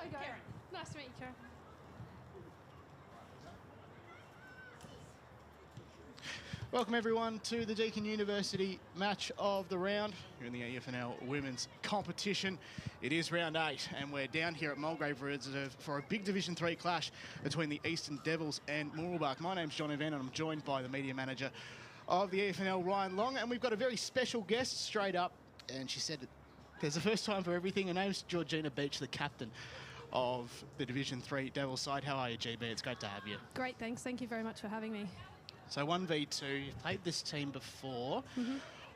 Hi, guys. Karen. Nice to meet you, Karen. Welcome everyone to the Deakin University match of the round. You're in the EFNL women's competition. It is round 8 and we're down here at Mulgrave Reserve for a big Division 3 clash between the Eastern Devils and Mooroolbark. My name's John Evan and I'm joined by the media manager of the EFNL, Ryan Long, and we've got a very special guest straight up, and she said there's a first time for everything. Her name's Georgina Beach, the captain of the Division 3 Devils side. How are you, GB? It's great to have you. Great, thanks. Thank you very much for having me. So 1v2, you've played this team before.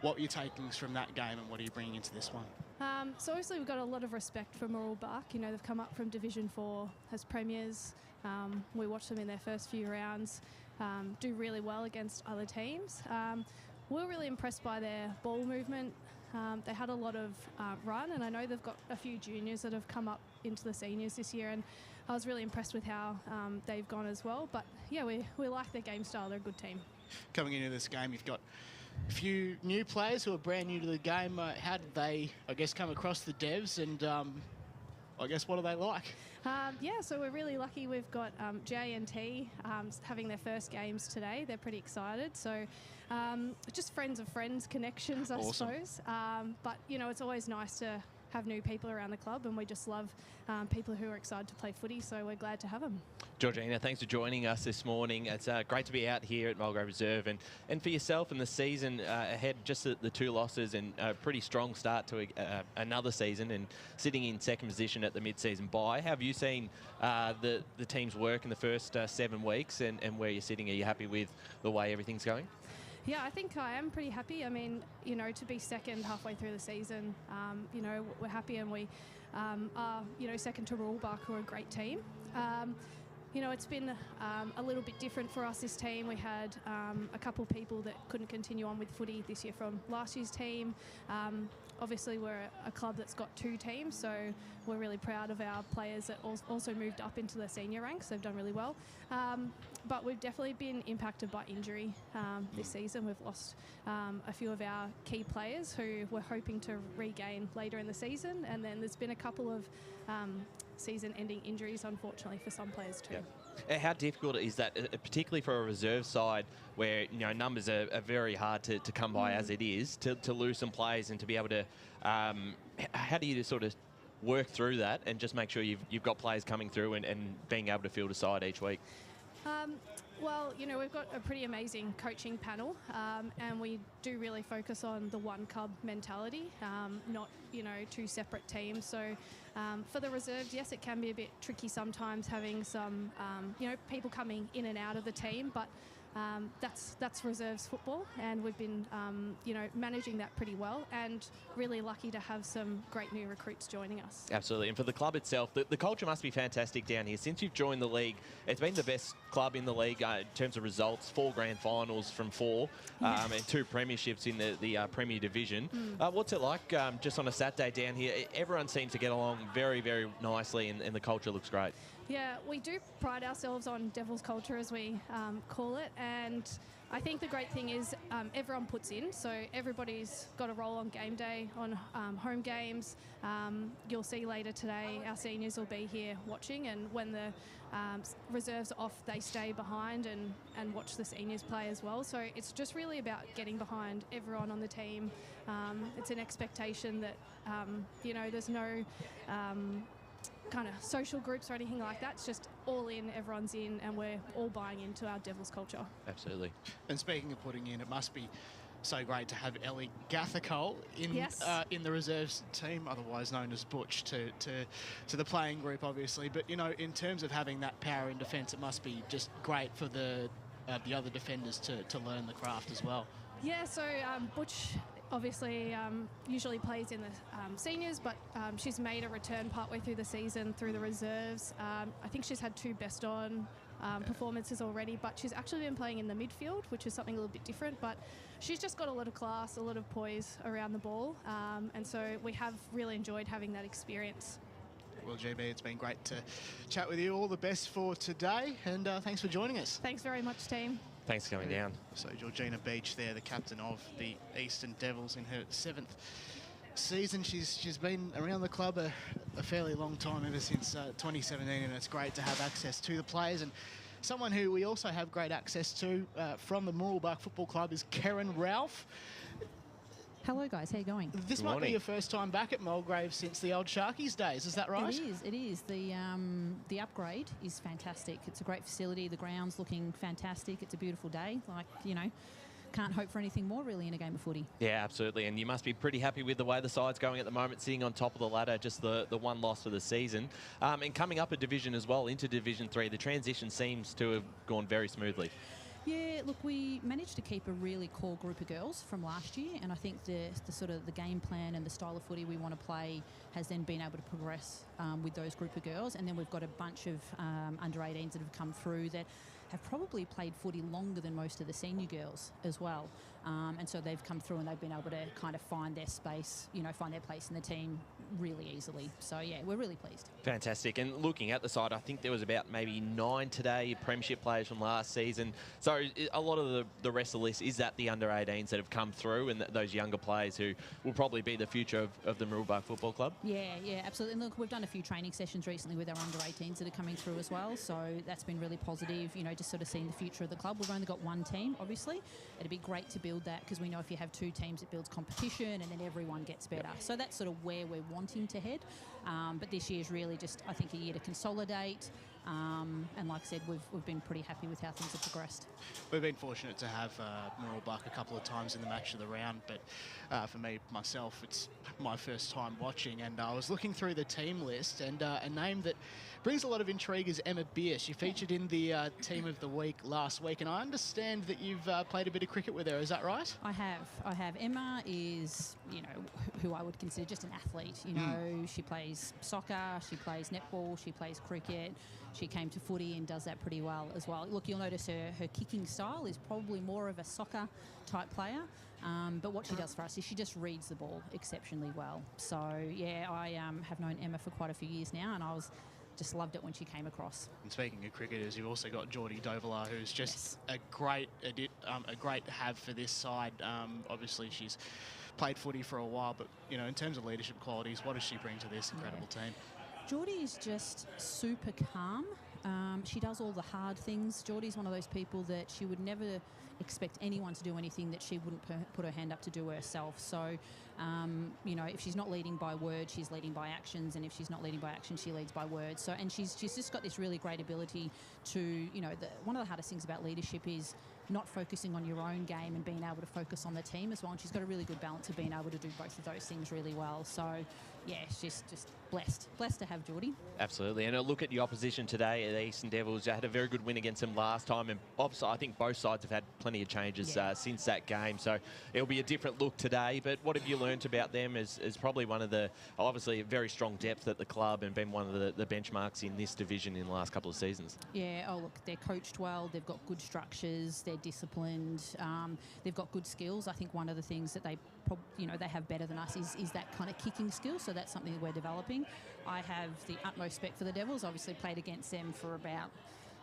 What were your takings from that game and what are you bringing into this one? So obviously we've got a lot of respect for Mooroolbark. You know, they've come up from Division 4 as premiers. We watched them in their first few rounds do really well against other teams. We were really impressed by their ball movement. They had a lot of run, and I know they've got a few juniors that have come up into the seniors this year, and I was really impressed with how they've gone as well. But yeah, we like their game style. They're a good team. Coming into this game, you've got a few new players who are brand new to the game. How did they, I guess, come across the Devs, and I guess what are they like? Yeah, so we're really lucky. We've got J and T having their first games today. They're pretty excited. So just friends of friends connections, I suppose. But, you know, it's always nice to have new people around the club, and we just love people who are excited to play footy, so we're glad to have them. Georgina, thanks for joining us this morning. It's great to be out here at Mulgrave Reserve, and for yourself and the season ahead, just the 2 losses and a pretty strong start to another season, and sitting in second position at the mid-season bye. How have you seen the team's work in the first 7 weeks, and where you're sitting? Are you happy with the way everything's going? Yeah, I think I am pretty happy. I mean, you know, to be second halfway through the season, you know, we're happy, and we are, you know, second to Mooroolbark, who are a great team. You know, it's been a little bit different for us, this team. We had a couple of people that couldn't continue on with footy this year from last year's team. Obviously, we're a club that's got 2 teams, so we're really proud of our players that also moved up into the senior ranks. They've done really well. But we've definitely been impacted by injury this season. We've lost a few of our key players who we're hoping to regain later in the season, and then there's been a couple of season-ending injuries, unfortunately, for some players too. Yeah. How difficult is that, particularly for a reserve side where, you know, numbers are very hard to come by as it is, to lose some players and to be able to, how do you sort of work through that and just make sure you've got players coming through and being able to field a side each week? Well, you know, we've got a pretty amazing coaching panel, and we do really focus on the one club mentality, not, you know, 2 separate teams. So for the reserves, yes, it can be a bit tricky sometimes having some, you know, people coming in and out of the team, but that's reserves football, and we've been, you know, managing that pretty well, and really lucky to have some great new recruits joining us. Absolutely, and for the club itself, the culture must be fantastic down here. Since you've joined the league, it's been the best club in the league in terms of results. 4 grand finals from 4, and 2 premierships in the Premier Division. What's it like just on a Saturday down here? Everyone seems to get along very, very nicely, and the culture looks great. Yeah, we do pride ourselves on Devil's culture, as we call it, and I think the great thing is everyone puts in, so everybody's got a role on game day, on home games. You'll see later today our seniors will be here watching, and when the reserves are off, they stay behind and watch the seniors play as well. So it's just really about getting behind everyone on the team. It's an expectation that, you know, there's no kind of social groups or anything like that. It's just all in, everyone's in, and we're all buying into our Devils culture. Absolutely. And speaking of putting in, it must be so great to have Ellie Gathercole in the reserves team, otherwise known as Butch, to the playing group, obviously. But, you know, in terms of having that power in defence, it must be just great for the other defenders to learn the craft as well. Yeah, so Butch obviously usually plays in the seniors, but she's made a return partway through the season through the reserves. I think she's had 2 best on performances already, but she's actually been playing in the midfield, which is something a little bit different, but she's just got a lot of class, a lot of poise around the ball, and so we have really enjoyed having that experience. Well, GB, it's been great to chat with you. All the best for today, and thanks for joining us. Thanks very much, team. Thanks for coming down. So Georgina Beach there, the captain of the Eastern Devils in her 7th season. She's been around the club a fairly long time, ever since 2017, and it's great to have access to the players. And someone who we also have great access to from the Mooroolbark Football Club is Karen Ralph. Hello guys, how you going? This might be your first time back at Mulgrave since the old Sharkies days, is that right? It is. The upgrade is fantastic. It's a great facility, the ground's looking fantastic, it's a beautiful day, like, you know, can't hope for anything more really in a game of footy. Yeah, absolutely, and you must be pretty happy with the way the side's going at the moment, sitting on top of the ladder, just the one loss for the season. And coming up a division as well, into Division 3, the transition seems to have gone very smoothly. Yeah, look, we managed to keep a really core group of girls from last year, and I think the sort of the game plan and the style of footy we want to play has then been able to progress with those group of girls. And then we've got a bunch of under-18s that have come through that have probably played footy longer than most of the senior girls as well. And so they've come through and they've been able to kind of find their space, you know, find their place in the team really easily. So, yeah, we're really pleased. Fantastic. And looking at the side, I think there was about maybe 9 today premiership players from last season. So a lot of the rest of the list is that the under-18s that have come through and those younger players who will probably be the future of the Mooroolbark Football Club. Yeah, absolutely. And look, we've done a few training sessions recently with our under-18s that are coming through as well. So that's been really positive, you know, just sort of seeing the future of the club. We've only got one team, obviously. It'd be great to build that because we know if you have 2 teams, it builds competition and then everyone gets better. Yep. So that's sort of where we're wanting to head. But this year's really just, I think, a year to consolidate. And like I said, we've been pretty happy with how things have progressed. We've been fortunate to have Mooroolbark a couple of times in the match of the round, but for me, myself, it's my first time watching, and I was looking through the team list, and a name that brings a lot of intrigue is Emma Beer. She featured in the Team of the Week last week, and I understand that you've played a bit of cricket with her, is that right? I have. Emma is, you know, who I would consider just an athlete. You know, she plays soccer, she plays netball, she plays cricket. She came to footy and does that pretty well as well. Look, you'll notice her kicking style is probably more of a soccer type player. But what she does for us is she just reads the ball exceptionally well. So, yeah, I have known Emma for quite a few years now, and I just loved it when she came across. And speaking of cricketers, you've also got Geordie Dovalar, who's just a great have for this side. Obviously, she's played footy for a while, but, you know, in terms of leadership qualities, what does she bring to this incredible team? Geordie is just super calm. She does all the hard things. Geordie's one of those people that she would never expect anyone to do anything that she wouldn't put her hand up to do herself. So, you know, if she's not leading by words, she's leading by actions, and if she's not leading by action, she leads by words. So, and she's just got this really great ability to, you know, one of the hardest things about leadership is not focusing on your own game and being able to focus on the team as well. And she's got a really good balance of being able to do both of those things really well. So, yeah, she's just blessed to have Geordie. Absolutely. And a look at the opposition today at the Eastern Devils. They had a very good win against them last time, and obviously I think both sides have had plenty of changes since that game, so it'll be a different look today. But what have you learnt about them as probably one of the, obviously, very strong depth at the club and been one of the benchmarks in this division in the last couple of seasons? Yeah, look, they're coached well, they've got good structures, they're disciplined, they've got good skills. I think one of the things that they have better than us is that kind of kicking skill, so that's something that we're developing. I have the utmost respect for the Devils. Obviously played against them for about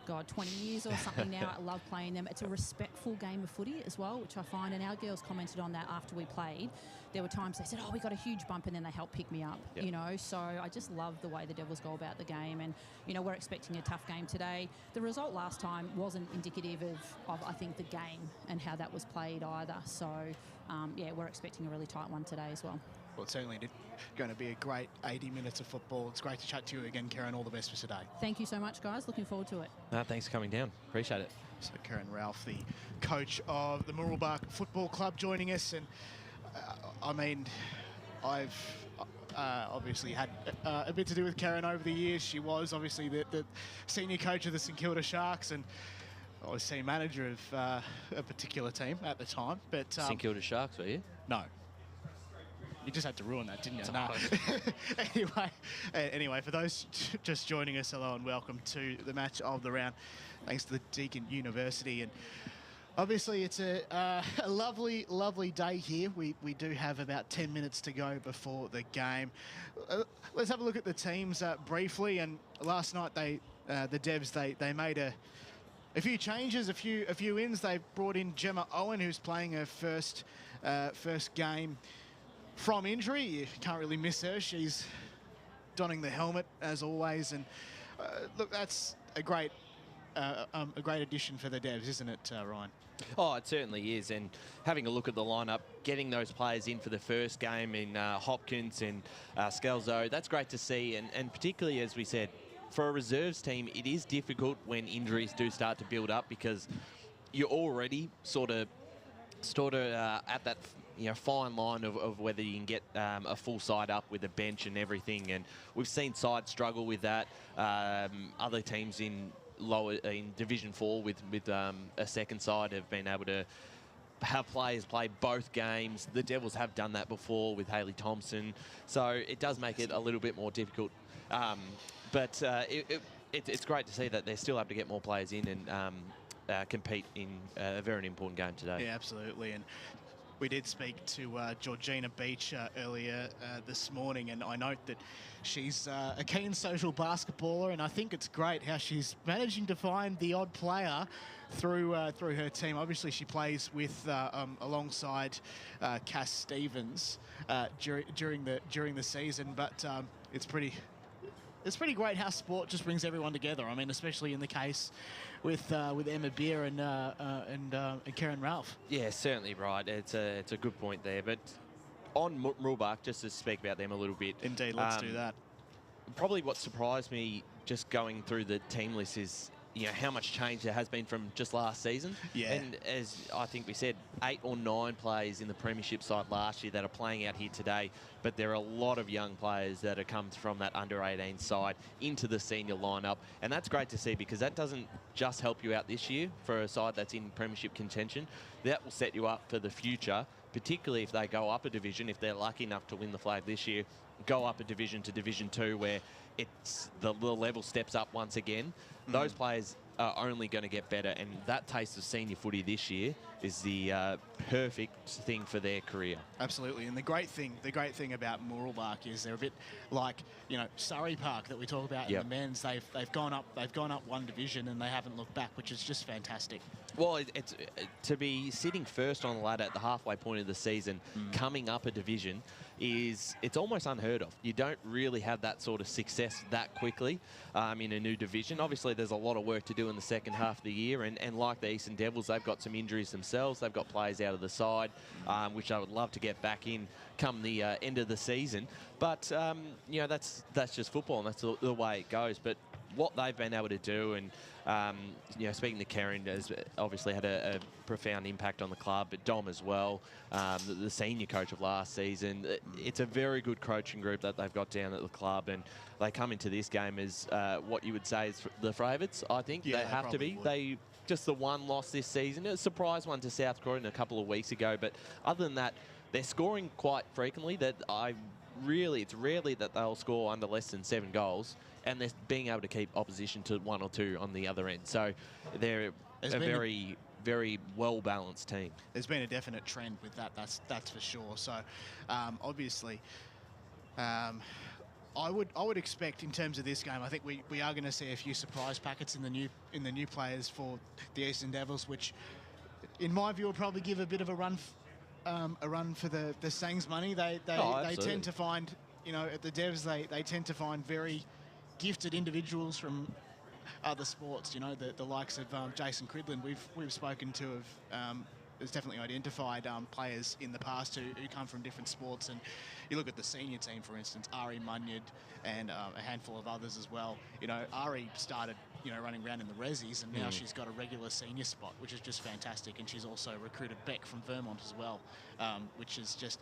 20 years or something now. I love playing them. It's a respectful game of footy as well, which I find, and our girls commented on that after we played. There were times they said, we got a huge bump, and then they helped pick me up, you know. So I just love the way the Devils go about the game, and, you know, we're expecting a tough game today. The result last time wasn't indicative of I think, the game and how that was played either. So, yeah, we're expecting a really tight one today as well. Well, it's certainly going to be a great 80 minutes of football. It's great to chat to you again, Karen. All the best for today. Thank you so much, guys. Looking forward to it. Thanks for coming down. Appreciate it. So Karen Ralph, the coach of the Mooroolbark Football Club, joining us. And, I mean, I've obviously had a bit to do with Karen over the years. She was obviously the senior coach of the St Kilda Sharks, and I was team manager of a particular team at the time. But St Kilda Sharks, were you? No. You just had to ruin that, didn't you? No. Anyway, for those just joining us, hello and welcome to the match of the round. Thanks to the Deakin University. And obviously it's a lovely, lovely day here. We do have about 10 minutes to go before the game. Let's have a look at the teams briefly. And last night the Devs, they made a few changes, a few ins. They brought in Gemma Owen, who's playing her first game from injury. You can't really miss her. She's donning the helmet as always. And look, that's a great addition for the Devs, isn't it, Ryan? Oh, it certainly is. And having a look at the lineup, getting those players in for the first game in Hopkins and Scalzo, that's great to see. And particularly, as we said, for a reserves team, it is difficult when injuries do start to build up, because you're already sort of at that fine line of whether you can get a full side up with a bench and everything. And we've seen sides struggle with that. Other teams in Division 4 with a second side have been able to have players play both games. The Devils have done that before with Hayley Thompson, so it does make it a little bit more difficult. But it's great to see that they're still able to get more players in and compete in a very important game today. Yeah, absolutely. And we did speak to Georgina Beach earlier this morning, and I note that she's a keen social basketballer, and I think it's great how she's managing to find the odd player through her team. Obviously, she plays with alongside Cass Stevens during the season, but it's pretty great how sport just brings everyone together. I mean, especially in the case with Emma Beer and Karen Ralph. Yeah, certainly right. It's a good point there. But on Mooroolbark, just to speak about them a little bit. Indeed, let's do that. Probably what surprised me just going through the team list is how much change there has been from just last season. Yeah. And as I think we said, 8 or 9 players in the premiership side last year that are playing out here today, but there are a lot of young players that have come from that under-18 side into the senior lineup, and that's great to see, because that doesn't just help you out this year for a side that's in premiership contention. That will set you up for the future, particularly if they go up a division, if they're lucky enough to win the flag this year, go up a division to Division 2, where it's the level steps up once again. Those players are only going to get better, and that taste of senior footy this year is the perfect thing for their career. Absolutely, and the great thing about Mooroolbark is they're a bit like Surrey Park that we talk about in the men's. They've gone up one division and they haven't looked back, which is just fantastic. Well, it's to be sitting first on the ladder at the halfway point of the season, coming up a division, it's almost unheard of. You don't really have that sort of success that quickly in a new division. Obviously, there's a lot of work to do in the second half of the year, and like the Eastern Devils, they've got some injuries themselves. They've got players out of the side, which I would love to get back in come the end of the season. But that's just football, and that's the way it goes. But what they've been able to do, and speaking to Karen, has obviously had a profound impact on the club, but Dom as well, the senior coach of last season. It's a very good coaching group that they've got down at the club, and they come into this game as what you would say is the favourites. I think they have to be. They just the one loss this season. It was a surprise one to South Croydon a couple of weeks ago, but other than that, they're scoring quite frequently. It's rarely that they'll score under less than 7 goals, and they're being able to keep opposition to 1 or 2 on the other end. So they're a very, very well-balanced team. There's been a definite trend with that, that's for sure. So obviously, I would expect in terms of this game, I think we are going to see a few surprise packets in the new players for the Eastern Devils, which, in my view, will probably give a bit of a run for the Sangs money. They tend to find, at the Devs, they tend to find very gifted individuals from other sports. The likes of Jason Cridland, we've spoken to has definitely identified players in the past who come from different sports. And you look at the senior team, for instance, Ari Munyard and a handful of others as well. Ari started running around in the Resis, and now she's got a regular senior spot, which is just fantastic. And she's also recruited Beck from Vermont as well, which is just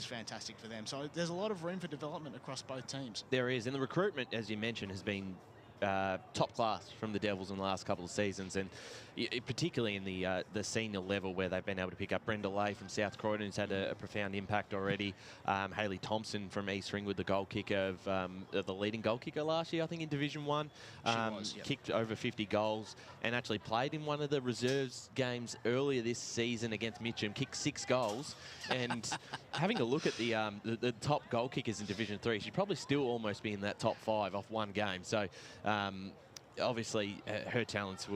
fantastic for them. So there's a lot of room for development across both teams. There is, and the recruitment, as you mentioned, has been top class from the Devils in the last couple of seasons, and particularly in the senior level, where they've been able to pick up Brenda Lay from South Croydon, who's had a profound impact already. Hayley Thompson from East Ringwood, the goal kicker of the leading goal kicker last year, I think, in Division 1. Kicked over 50 goals and actually played in one of the reserves games earlier this season against Mitcham, kicked 6 goals. And having a look at the top goal kickers in Division 3, she'd probably still almost be in that top 5 off one game. So obviously her talents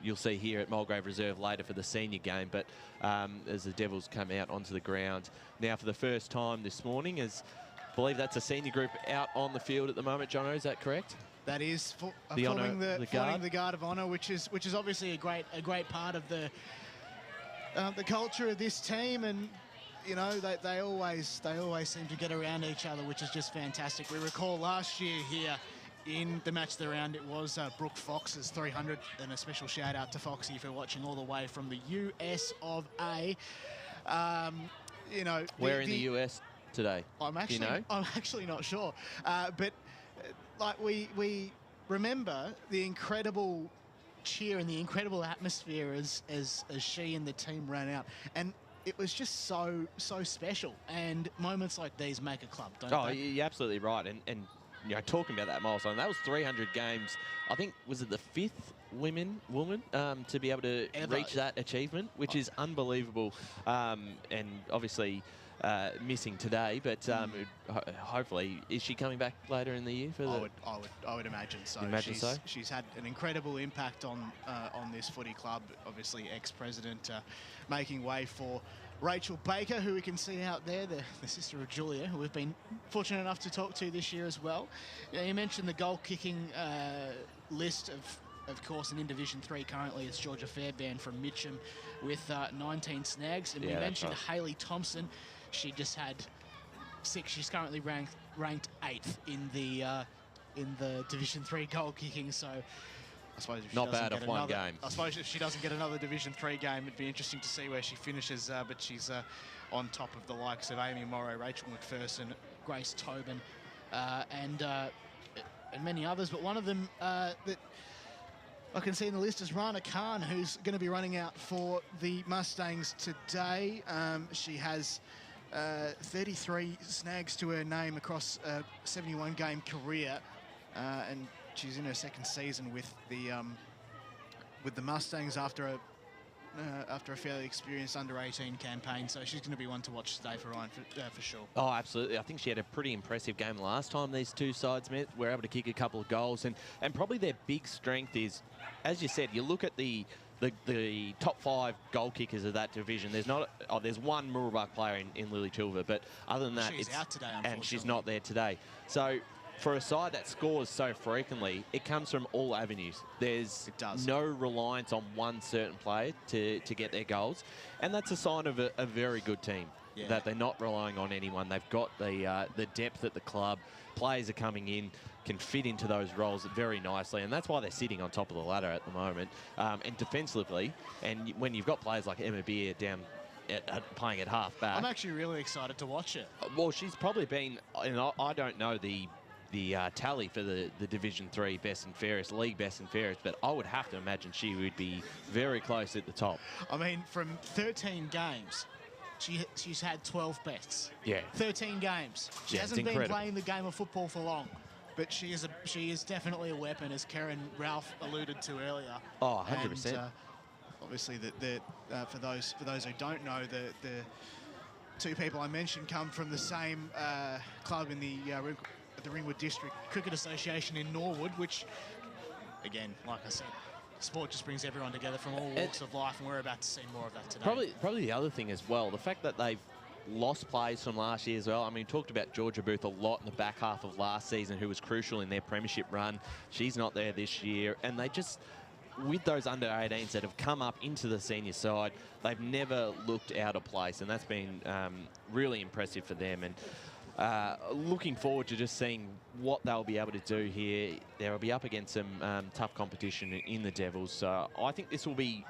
you'll see here at Mulgrave Reserve later for the senior game. But as the Devils come out onto the ground now for the first time this morning, as believe that's a senior group out on the field at the moment, Jono, is that correct? That is The forming honour, the guard of honour, which is obviously a great part of the culture of this team, and you know they always seem to get around each other, which is just fantastic. We recall last year here in the match of the round, it was Brooke Fox's 300, and a special shout out to Foxy for watching all the way from the US of A. You know, where in the US today? I'm actually not sure, but like we remember the incredible cheer and the incredible atmosphere as she and the team ran out, and it was just so special. And moments like these make a club, don't they? You're absolutely right. And you know, talking about that milestone, that was 300 games. I think, was it the 5th woman to be able to reach that achievement, which is unbelievable. And obviously missing today, but hopefully, is she coming back later in the year for the? I would imagine so. She's had an incredible impact on this footy club. Obviously, ex-president making way for Rachel Baker, who we can see out there, the sister of Julia, who we've been fortunate enough to talk to this year as well. You mentioned the goal kicking list of course, and in Division 3 currently it's Georgia Fairbairn from Mitcham with 19 snags, and we mentioned Hayley Thompson. She just had 6. She's currently ranked 8th in the Division 3 goal kicking. So I suppose if she not bad off one game. I suppose if she doesn't get another Division 3 game, it'd be interesting to see where she finishes. But she's on top of the likes of Amy Morrow, Rachel McPherson, Grace Tobin, and many others. But one of them that I can see in the list is Rana Khan, who's going to be running out for the Mustangs today. She has 33 snags to her name across a 71-game career, and she's in her 2nd season with the Mustangs after a fairly experienced under-18 campaign. So she's going to be one to watch today for Ryan for sure. Oh, absolutely. I think she had a pretty impressive game last time these two sides met. We're able to kick a couple of goals, and probably their big strength is, as you said, you look at the top 5 goal kickers of that division. There's one Mooroolbark player in Lily Tilver, but other than that, she's out today, unfortunately. And she's not there today. So for a side that scores so frequently, it comes from all avenues. There's no reliance on one certain player to get their goals, and that's a sign of a very good team. Yeah. That they're not relying on anyone. They've got the depth at the club. Players are coming in, can fit into those roles very nicely, and that's why they're sitting on top of the ladder at the moment. And defensively, and when you've got players like Emma Beer down playing at half back, I'm actually really excited to watch it. Well, she's probably been, and I don't know the tally for the Division 3 best and fairest, league best and fairest, but I would have to imagine she would be very close at the top. I mean, from 13 games, she's had 12 bests. Yeah. 13 games. She hasn't been playing the game of football for long, but she is definitely a weapon, as Karen Ralph alluded to earlier. Oh, 100%. And, obviously, for those who don't know, the two people I mentioned come from the same club in the Ringwood District Cricket Association in Norwood, which, again, like I said, sport just brings everyone together from all walks of life, and we're about to see more of that today. Probably the other thing as well, the fact that they've lost players from last year as well. I mean, we talked about Georgia Booth a lot in the back half of last season, who was crucial in their premiership run. She's not there this year, and they just, with those under-18s that have come up into the senior side, they've never looked out of place, and that's been really impressive for them. And looking forward to just seeing what they'll be able to do here. They'll be up against some tough competition in the Devils. So I think this will be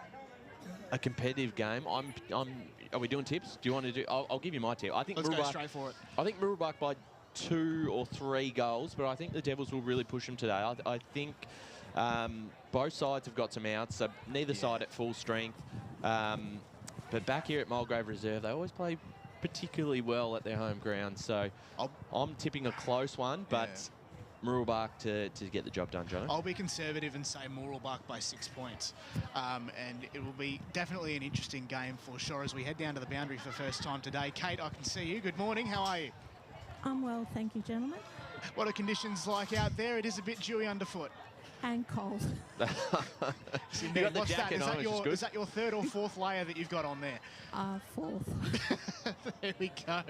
a competitive game. Are we doing tips? Do you want to do? I'll give you my tip. I think let's go straight for it. I think Mooroolbark by 2 or 3 goals, but I think the Devils will really push them today. I think both sides have got some outs, so neither side at full strength. But back here at Mulgrave Reserve, they always play particularly well at their home ground. So I'm tipping a close one, but Mooroolbark to get the job done, Jono. I'll be conservative and say Mooroolbark by 6 points. And it will be definitely an interesting game for sure as we head down to the boundary for the first time today. Kate, I can see you. Good morning. How are you? I'm well, thank you, gentlemen. What are conditions like out there? It is a bit dewy underfoot. And cold. So You got the jacket on, which is good. Is that your third or fourth layer that you've got on there? Fourth. There we go.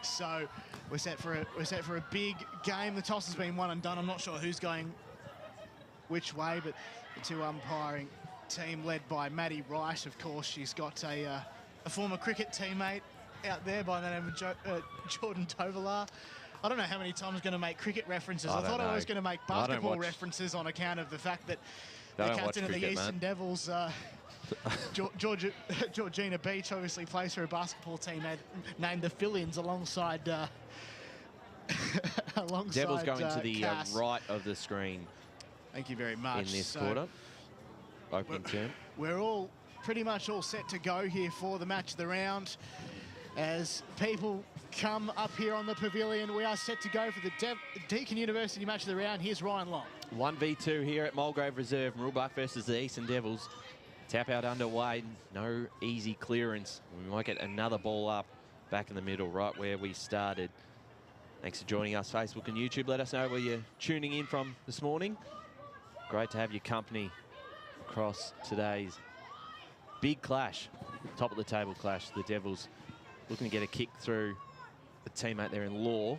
So we're set for a big game. The toss has been one and done. I'm not sure who's going which way, but the two umpiring team led by Maddie Rice. Of course, she's got a former cricket teammate out there by the name of Jordan Tovalar. I don't know how many times I'm going to make cricket references. I thought I was going to make basketball references on account of the fact that the captain of the Eastern Devils, Georgina Beach, obviously plays for a basketball team named the Fill-Ins alongside Devils going to the right of the screen. Thank you very much. In this quarter, opening term. We're all pretty much all set to go here for the match of the round. As people come up here on the pavilion, we are set to go for the Deakin University match of the round. Here's Ryan Long. 1v2 here at Mulgrave Reserve. Mooroolbark versus the Eastern Devils. Tap out underway. No easy clearance. We might get another ball up back in the middle, right where we started. Thanks for joining us, Facebook and YouTube. Let us know where you're tuning in from this morning. Great to have your company across today's big clash. Top of the table clash. The Devils looking to get a kick through the teammate there in Law.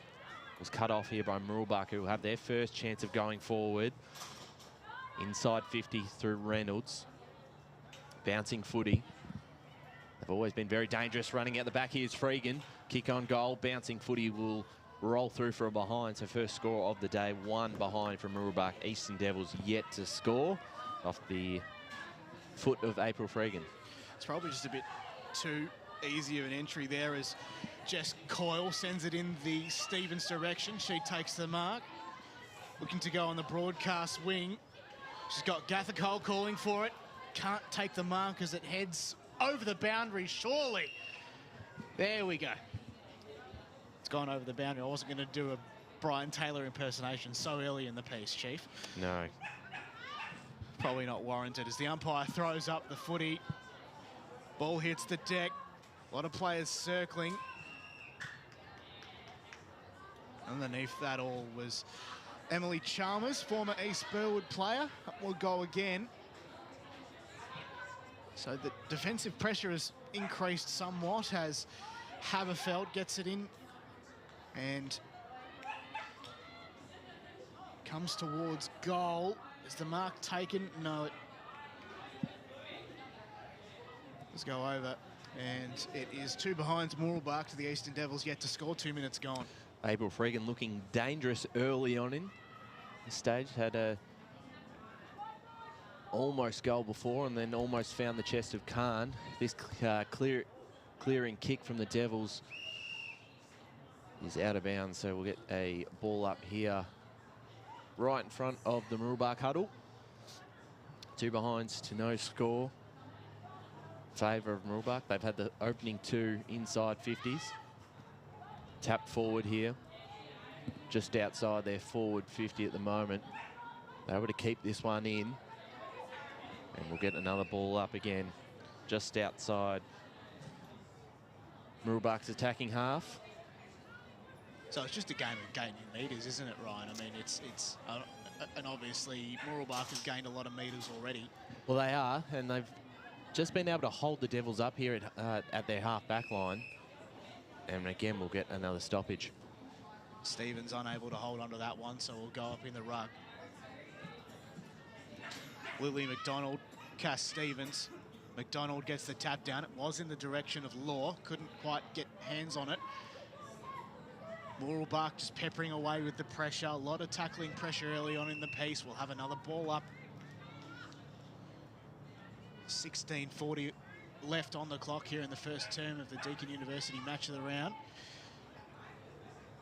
Was cut off here by Mooroolbark, who will have their first chance of going forward. Inside 50 through Reynolds. Bouncing footy. They've always been very dangerous running out the back. Here's Freegan. Kick on goal. Bouncing footy will roll through for a behind. So first score of the day, one behind from Mooroolbark. Eastern Devils yet to score off the foot of April Freegan. It's probably just a bit too easy of an entry there as Jess Coyle sends it in the Stevens direction. She takes the mark. Looking to go on the broadcast wing. She's got Gather Cole calling for it. Can't take the mark as it heads over the boundary, surely. There we go. It's gone over the boundary. I wasn't going to do a Brian Taylor impersonation so early in the piece, Chief. No. Probably not warranted as the umpire throws up the footy. Ball hits the deck. A lot of players circling. Underneath that all was Emily Chalmers, former East Burwood player. Up will go again. So the defensive pressure has increased somewhat as Haverfeld gets it in and comes towards goal. Is the mark taken? No, it does go over. And it is two behinds Mooroolbark to the Eastern Devils, yet to score. 2 minutes gone. April Freegan looking dangerous early on in the stage. Had a almost goal before and then almost found the chest of Khan. This clearing kick from the Devils is out of bounds, so we'll get a ball up here right in front of the Mooroolbark huddle. Two behinds to no score. Favour of Mooroolbark. They've had the opening two inside 50s. Tapped forward here, just outside their forward 50 at the moment. They're able to keep this one in. And we'll get another ball up again, just outside Mooroolbark's attacking half. So it's just a game of gaining metres, isn't it, Ryan? I mean, and obviously Mooroolbark has gained a lot of metres already. Well, they are, and they've just been able to hold the Devils up here at their half-back line. And again, we'll get another stoppage. Stevens unable to hold onto that one, so we'll go up in the rug. Lily McDonald, Cass Stevens. McDonald gets the tap down. It was in the direction of Law. Couldn't quite get hands on it. Mooroolbark just peppering away with the pressure. A lot of tackling pressure early on in the piece. We'll have another ball up. 16:40 left on the clock here in the first term of the Deakin University match of the round.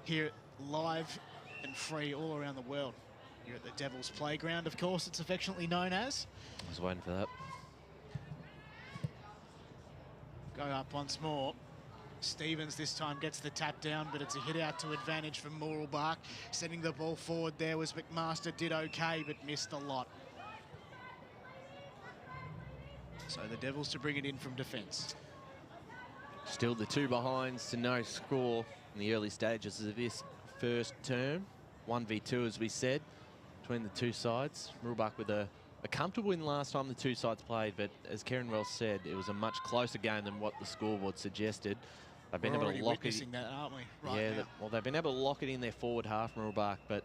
Here live and free all around the world. Here at the Devils Playground, of course, it's affectionately known as. I was waiting for that. Go up once more. Stevens this time gets the tap down, but it's a hit out to advantage from Mooroolbark. Sending the ball forward there was McMaster, did okay, but missed a lot. So the Devils to bring it in from defence. Still the two behinds to no score in the early stages of this first term. 1v2, as we said. between the two sides. Mooroolbark with a comfortable win last time the two sides played, but as Karen well said, it was a much closer game than what the scoreboard suggested. They've been able to lock it in. That, aren't we? Well, they've been able to lock it in their forward half, Mooroolbark, but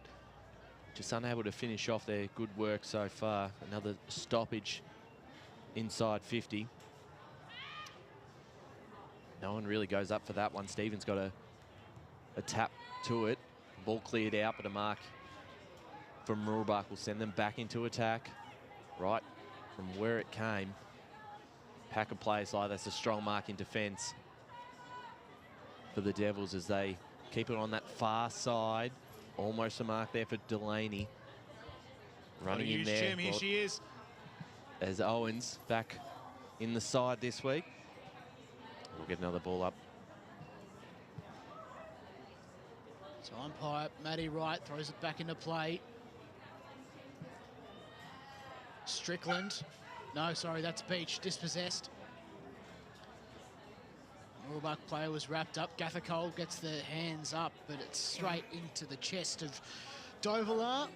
just unable to finish off their good work so far. Another stoppage inside 50. No one really goes up for that one. Stevens got a tap to it. Ball cleared out, but a mark from Mooroolbark will send them back into attack. Right from where it came. Pack of players like that's a strong mark in defence for the Devils as they keep it on that far side. Almost a mark there for Delaney. Running in there. Jim, here she is. As Owens back in the side this week. We'll get another ball up. So umpire Matty Wright throws it back into play. Strickland. No, sorry, that's Beach. Dispossessed. Mooroolbark player was wrapped up. Gathercole gets the hands up, but it's straight into the chest of Dovalar. A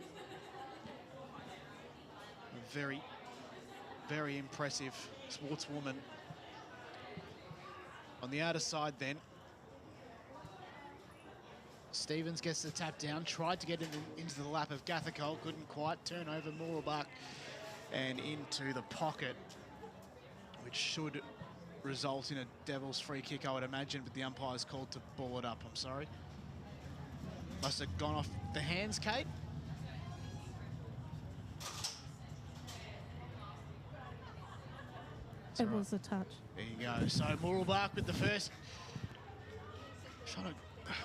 very, very impressive sportswoman. On the outer side then, Stevens gets the tap down, tried to get it into the lap of Gathercole, couldn't quite, turn over Mooroolbark and into the pocket, which should result in a Devils free kick, I would imagine, but the umpire's called to ball it up. I'm sorry. Must have gone off the hands, Kate. It was a touch. There you go. So Mooroolbark with the first shot at,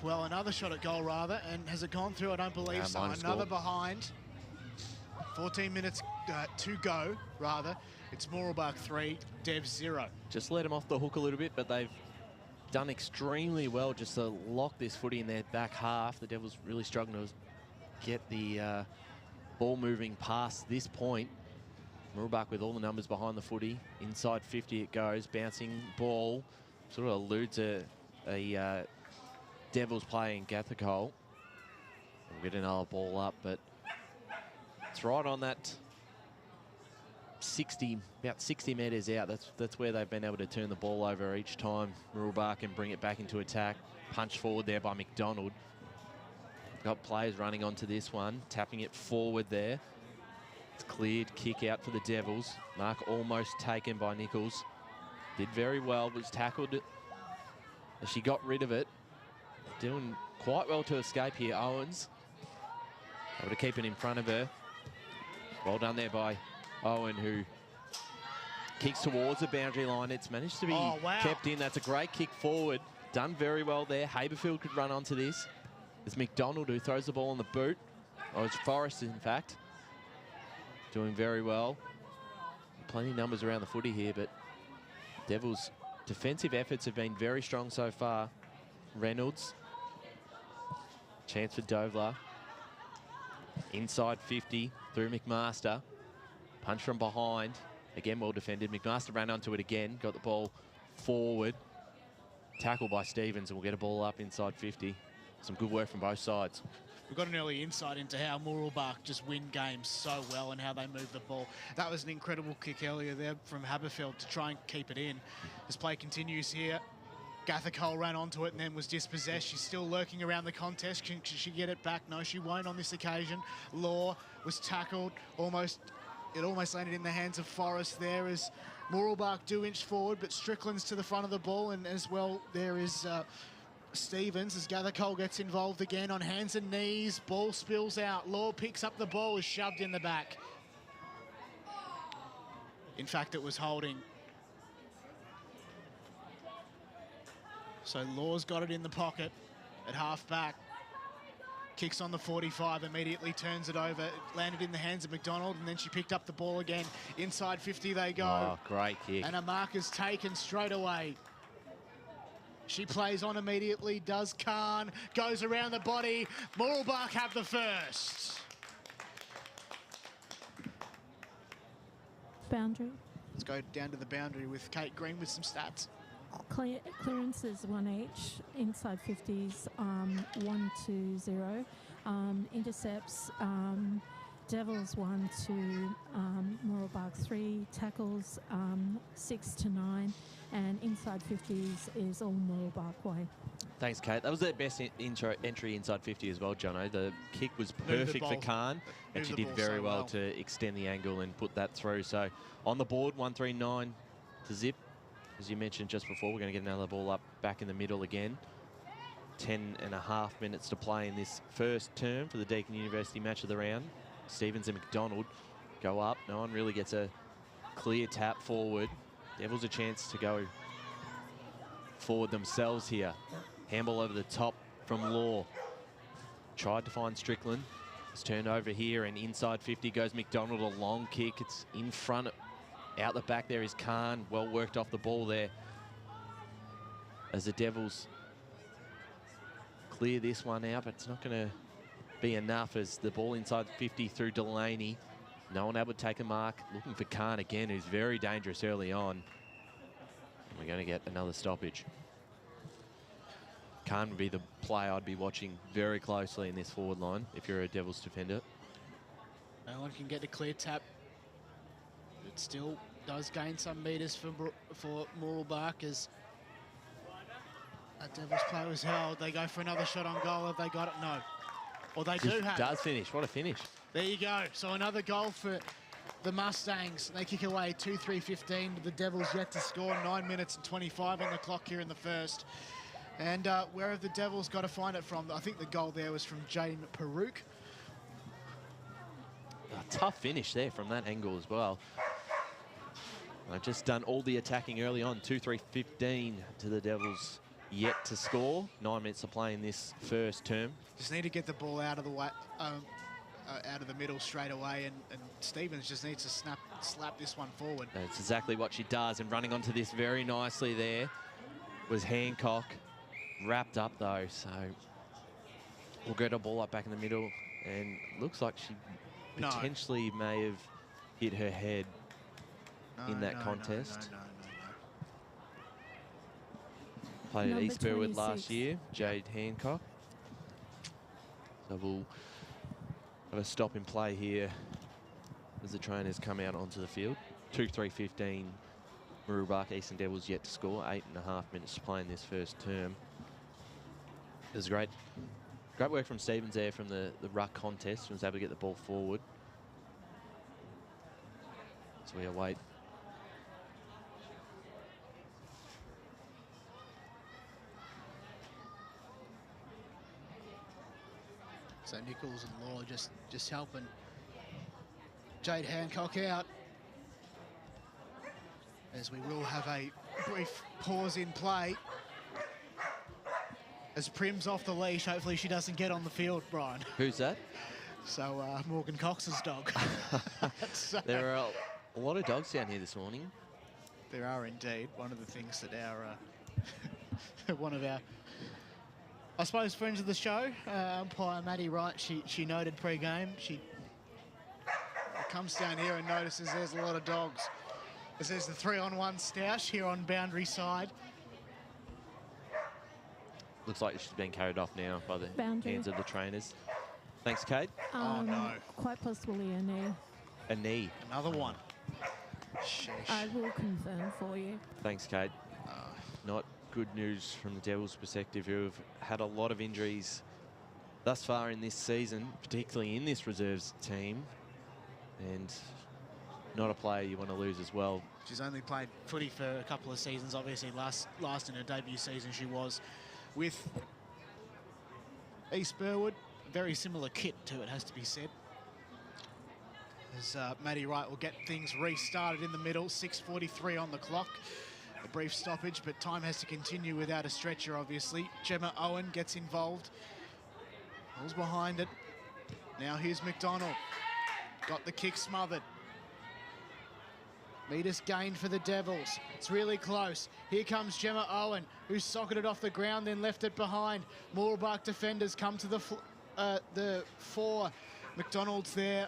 well, another shot at goal rather, and has it gone through? I don't believe so. Another behind. 14 minutes to go, rather. It's Mooroolbark 3, Devs 0. Just let them off the hook a little bit, but they've done extremely well just to lock this footy in their back half. The Devils really struggling to get the ball moving past this point. Mooroolbark with all the numbers behind the footy. Inside 50 it goes. Bouncing ball. Sort of eludes a Devils player in Gathercole. We'll get another ball up, but it's right on that 60, about 60 metres out. That's where they've been able to turn the ball over each time. Mooroolbark and bring it back into attack. Punch forward there by McDonald. Got players running onto this one, tapping it forward there. It's cleared, kick out for the Devils. Mark almost taken by Nichols. Did very well, was tackled as she got rid of it. Doing quite well to escape here, Owens. Able to keep it in front of her. Well done there by Owen, who kicks towards the boundary line. It's managed to be kept in. That's a great kick forward. Done very well there. Haberfield could run onto this. It's McDonald who throws the ball on the boot. Oh, it's Forrest, in fact. Doing very well. Plenty of numbers around the footy here, but Devils' defensive efforts have been very strong so far. Reynolds. Chance for Dovler. Inside 50 through McMaster. Punch from behind. Again, well defended. McMaster ran onto it again. Got the ball forward. Tackle by Stevens, and we'll get a ball up inside 50. Some good work from both sides. We've got an early insight into how Mooroolbark just win games so well and how they move the ball. That was an incredible kick earlier there from Haberfield to try and keep it in. As play continues here, Gathercole ran onto it and then was dispossessed. She's still lurking around the contest. Can she get it back? No, she won't on this occasion. Law was tackled. It almost landed in the hands of Forrest there as Mooroolbark do inch forward, but Strickland's to the front of the ball, and as well there is Stevens as Gathercole gets involved again on hands and knees. Ball spills out. Law picks up the ball, is shoved in the back. In fact, it was holding. So Law's got it in the pocket at half back. Kicks on the 45, immediately turns it over. It landed in the hands of McDonald, and then she picked up the ball again. Inside 50 they go. Oh, great kick. And a mark is taken straight away. She plays on immediately, does Khan, goes around the body. Mooroolbark have the first. Boundary. Let's go down to the boundary with Kate Green with some stats. Clearances 1 each, inside 50s 1-0, intercepts Devils 1 to Mooroolbark 3 tackles 6 to 9, and inside 50s is all Mooroolbark way. Thanks, Kate. That was their best entry inside 50 as well, Jono. The kick was perfect for Khan, and she did very well to extend the angle and put that through. So on the board, 139 to zip. As you mentioned just before, we're going to get another ball up back in the middle again. 10.5 minutes to play in this first term for the Deakin University match of the round. Stevens and McDonald go up. No one really gets a clear tap forward. Devils a chance to go forward themselves here. Handball over the top from Law. Tried to find Strickland. It's turned over here, and inside 50 goes McDonald. A long kick. It's in front. Out the back there is Khan. Well worked off the ball there. As the Devils clear this one out, but it's not going to be enough as the ball inside 50 through Delaney. No one able to take a mark. Looking for Khan again, who's very dangerous early on. We're going to get another stoppage. Khan would be the player I'd be watching very closely in this forward line if you're a Devils defender. No one can get a clear tap. It still does gain some metres for Mooroolbark as that Devils player was held. They go for another shot on goal. Have they got it? No. Or they do have it. Does finish. What a finish. There you go. So another goal for the Mustangs. They kick away 2-3-15. The Devils yet to score. 9 minutes and 25 on the clock here in the first. And where have the Devils got to find it from? I think the goal there was from Jane Perouk. A tough finish there from that angle as well. I've just done all the attacking early on. 2-3-15 to the Devils yet to score. 9 minutes to play in this first term. Just need to get the ball out of the way, out of the middle straight away, and Stevens just needs to slap this one forward. That's exactly what she does, and running onto this very nicely there was Hancock. Wrapped up though, so we'll get a ball up back in the middle, and looks like she potentially may have hit her head in that contest. No. Played at Number East Burwood 26. last year, Jade Hancock. So we'll have a stop in play here as the trainers come out onto the field. 2-3-15, Mooroolbark Eastern Devils yet to score. 8.5 minutes to play in this first term. It was great work from Stevens there from the ruck contest. He was able to get the ball forward. So we await. So Nichols and Law just helping Jade Hancock out, as we will have a brief pause in play as Prim's off the leash. Hopefully she doesn't get on the field, Brian. Who's that? So Morgan Cox's dog. There are a lot of dogs down here this morning. There are indeed. One of the things that our one of our, I suppose, friends of the show, umpire Maddie Wright, she noted pre-game. She comes down here and notices there's a lot of dogs. As there's the 3-on-1 stoush here on boundary side. Looks like she's been carried off now by the hands of the trainers. Thanks, Kate. Oh, no. Quite possibly a knee. A knee. Another one. Sheesh. I will confirm for you. Thanks, Kate. Not good news from the Devils' perspective, who have had a lot of injuries thus far in this season, particularly in this reserves team. And not a player you want to lose as well. She's only played footy for a couple of seasons. Obviously, last in her debut season, she was with East Burwood. Very similar kit to it, has to be said. As Maddie Wright will get things restarted in the middle. 6:43 on the clock. A brief stoppage, but time has to continue without a stretcher, obviously. Gemma Owen gets involved. Pulls behind it. Now here's McDonald. Got the kick smothered. Meters gained for the Devils. It's really close. Here comes Gemma Owen, who socketed off the ground, then left it behind. Mooroolbark defenders come to the fore. McDonald's there.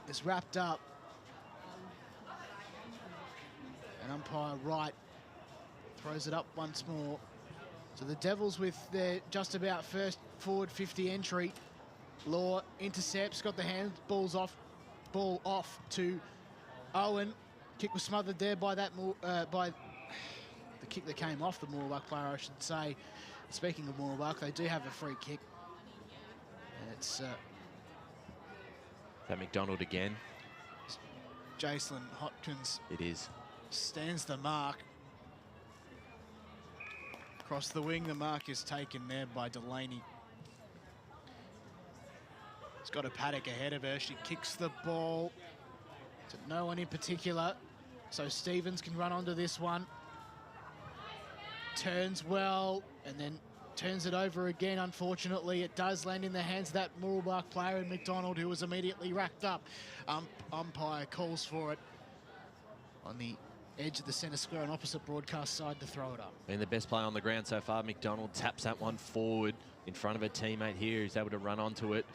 It's wrapped up. And umpire Wright throws it up once more. So the Devils with their just about first forward 50 entry Law intercepts, got the ball off to Owen. Kick was smothered there by by the kick that came off the Mooroolbark player, I should say. Speaking of Mooroolbark, they do have a free kick. And it's that McDonald again. Jacelyn Hopkins. It is. Stands the mark. Across the wing, the mark is taken there by Delaney. She's got a paddock ahead of her. She kicks the ball to no one in particular. So Stevens can run onto this one. Turns well and then turns it over again. Unfortunately, it does land in the hands of that Mooroolbark player in McDonald, who was immediately racked up. Umpire calls for it on the edge of the centre square on opposite broadcast side to throw it up. And the best player on the ground so far, McDonald, taps that one forward in front of a teammate here who's able to run onto it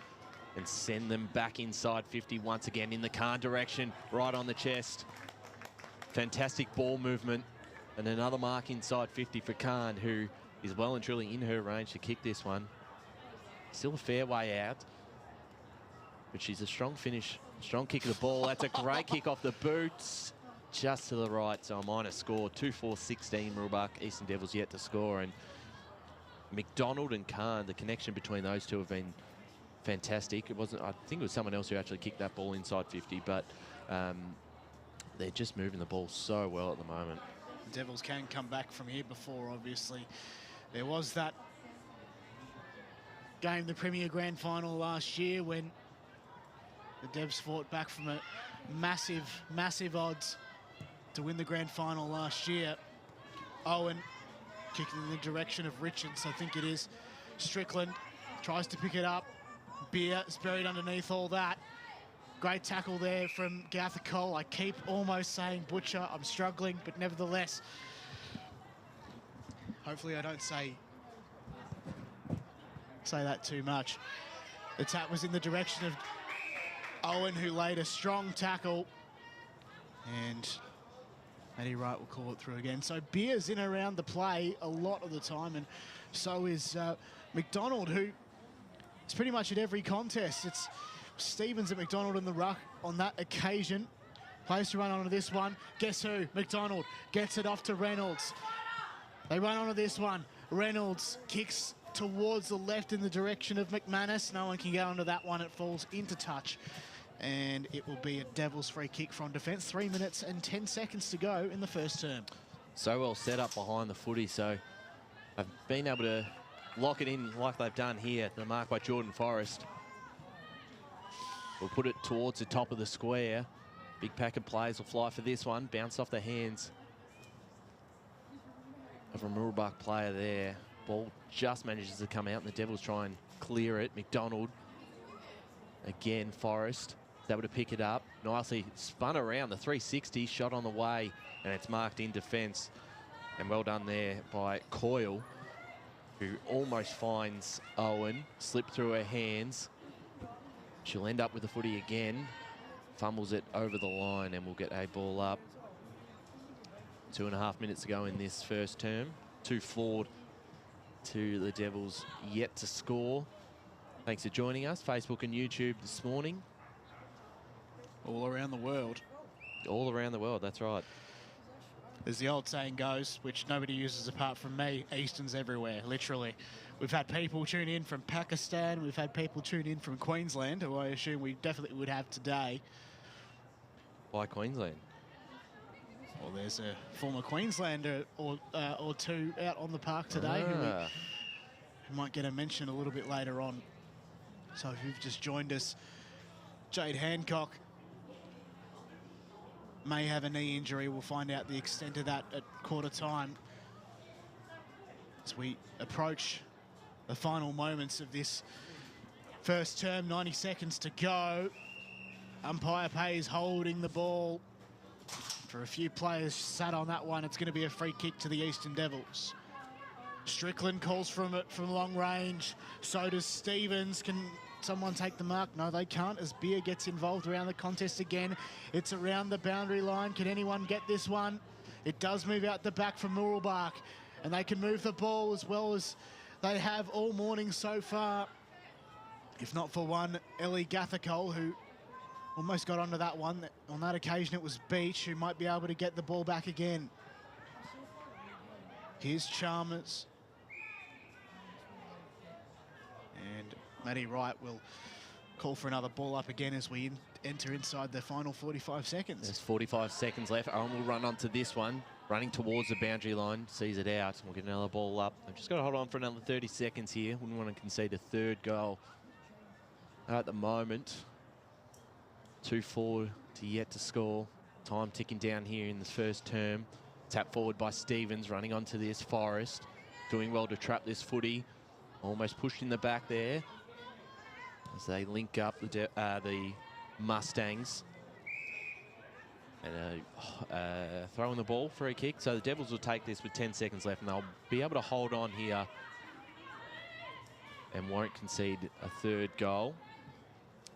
and send them back inside 50 once again in the Khan direction, right on the chest. Fantastic ball movement and another mark inside 50 for Khan, who is well and truly in her range to kick this one. Still a fair way out, but she's a strong finish, strong kick of the ball. That's a great kick off the boots. Just to the right, so a minor score. 2-4-16, Mooroolbark. Eastern Devils yet to score. And McDonald and Khan, the connection between those two have been fantastic. It wasn't, I think it was someone else who actually kicked that ball inside 50, but they're just moving the ball so well at the moment. The Devils can come back from here before, obviously. There was that game, the Premier Grand Final last year, when the Devs fought back from a massive odds to win the grand final last year. Owen kicking in the direction of Richards, I think it is. Strickland tries to pick it up. Beer is buried underneath all that. Great tackle there from Gather Cole. I keep almost saying Butcher. I'm struggling, but nevertheless, hopefully I don't say that too much. The tap was in the direction of Owen, who laid a strong tackle, and Matty Wright will call it through again. So Beer's in around the play a lot of the time, and so is McDonald, who is pretty much at every contest. It's Stevens at McDonald in the ruck on that occasion. Plays to run onto this one. Guess who? McDonald gets it off to Reynolds. They run onto this one. Reynolds kicks towards the left in the direction of McManus. No one can go onto that one. It falls into touch, and it will be a Devils free kick from defence. 3 minutes and 10 seconds to go in the first term. So well set up behind the footy, so I've been able to lock it in like they've done here. The mark by Jordan Forrest. We'll put it towards the top of the square. Big pack of players will fly for this one. Bounce off the hands of a Mooroolbark player there. Ball just manages to come out, and the Devils try and clear it. McDonald, again, Forrest is able to pick it up. Nicely spun around, the 360, shot on the way, and it's marked in defence. And well done there by Coyle, who almost finds Owen, slipped through her hands. She'll end up with the footy again, fumbles it over the line, and we'll get a ball up. 2.5 minutes to go in this first term. 2-4 to the Devils yet to score. Thanks for joining us, Facebook and YouTube this morning. All around the world. All around the world, that's right. As the old saying goes, which nobody uses apart from me, Eastern's everywhere, literally. We've had people tune in from Pakistan. We've had people tune in from Queensland, who I assume we definitely would have today. Why Queensland? Well, there's a former Queenslander or two out on the park today who might get a mention a little bit later on. So if you've just joined us, Jade Hancock may have a knee injury. We'll find out the extent of that at quarter time as we approach the final moments of this first term. 90 seconds to go. Umpire Pays holding the ball. For a few players sat on that one, it's going to be a free kick to the Eastern Devils. Strickland calls from it from long range. So does Stevens. Can someone take the mark? No, they can't, as Beer gets involved around the contest again. It's around the boundary line. Can anyone get this one? It does move out the back from Mooroolbark, and they can move the ball as well as they have all morning so far. If not for one, Ellie Gathacole, who almost got onto that one. On that occasion, it was Beach who might be able to get the ball back again. Here's Chalmers. And Maddie Wright will call for another ball up again as we enter inside the final 45 seconds. There's 45 seconds left. Owen will run onto this one, running towards the boundary line, sees it out. We'll get another ball up. They've just got to hold on for another 30 seconds here. Wouldn't want to concede a third goal at the moment. 2-4 to yet to score. Time ticking down here in this first term. Tap forward by Stevens, running onto this. Forrest doing well to trap this footy. Almost pushed in the back there as they link up the Mustangs. And throwing the ball for a kick. So the Devils will take this with 10 seconds left, and they'll be able to hold on here and won't concede a third goal.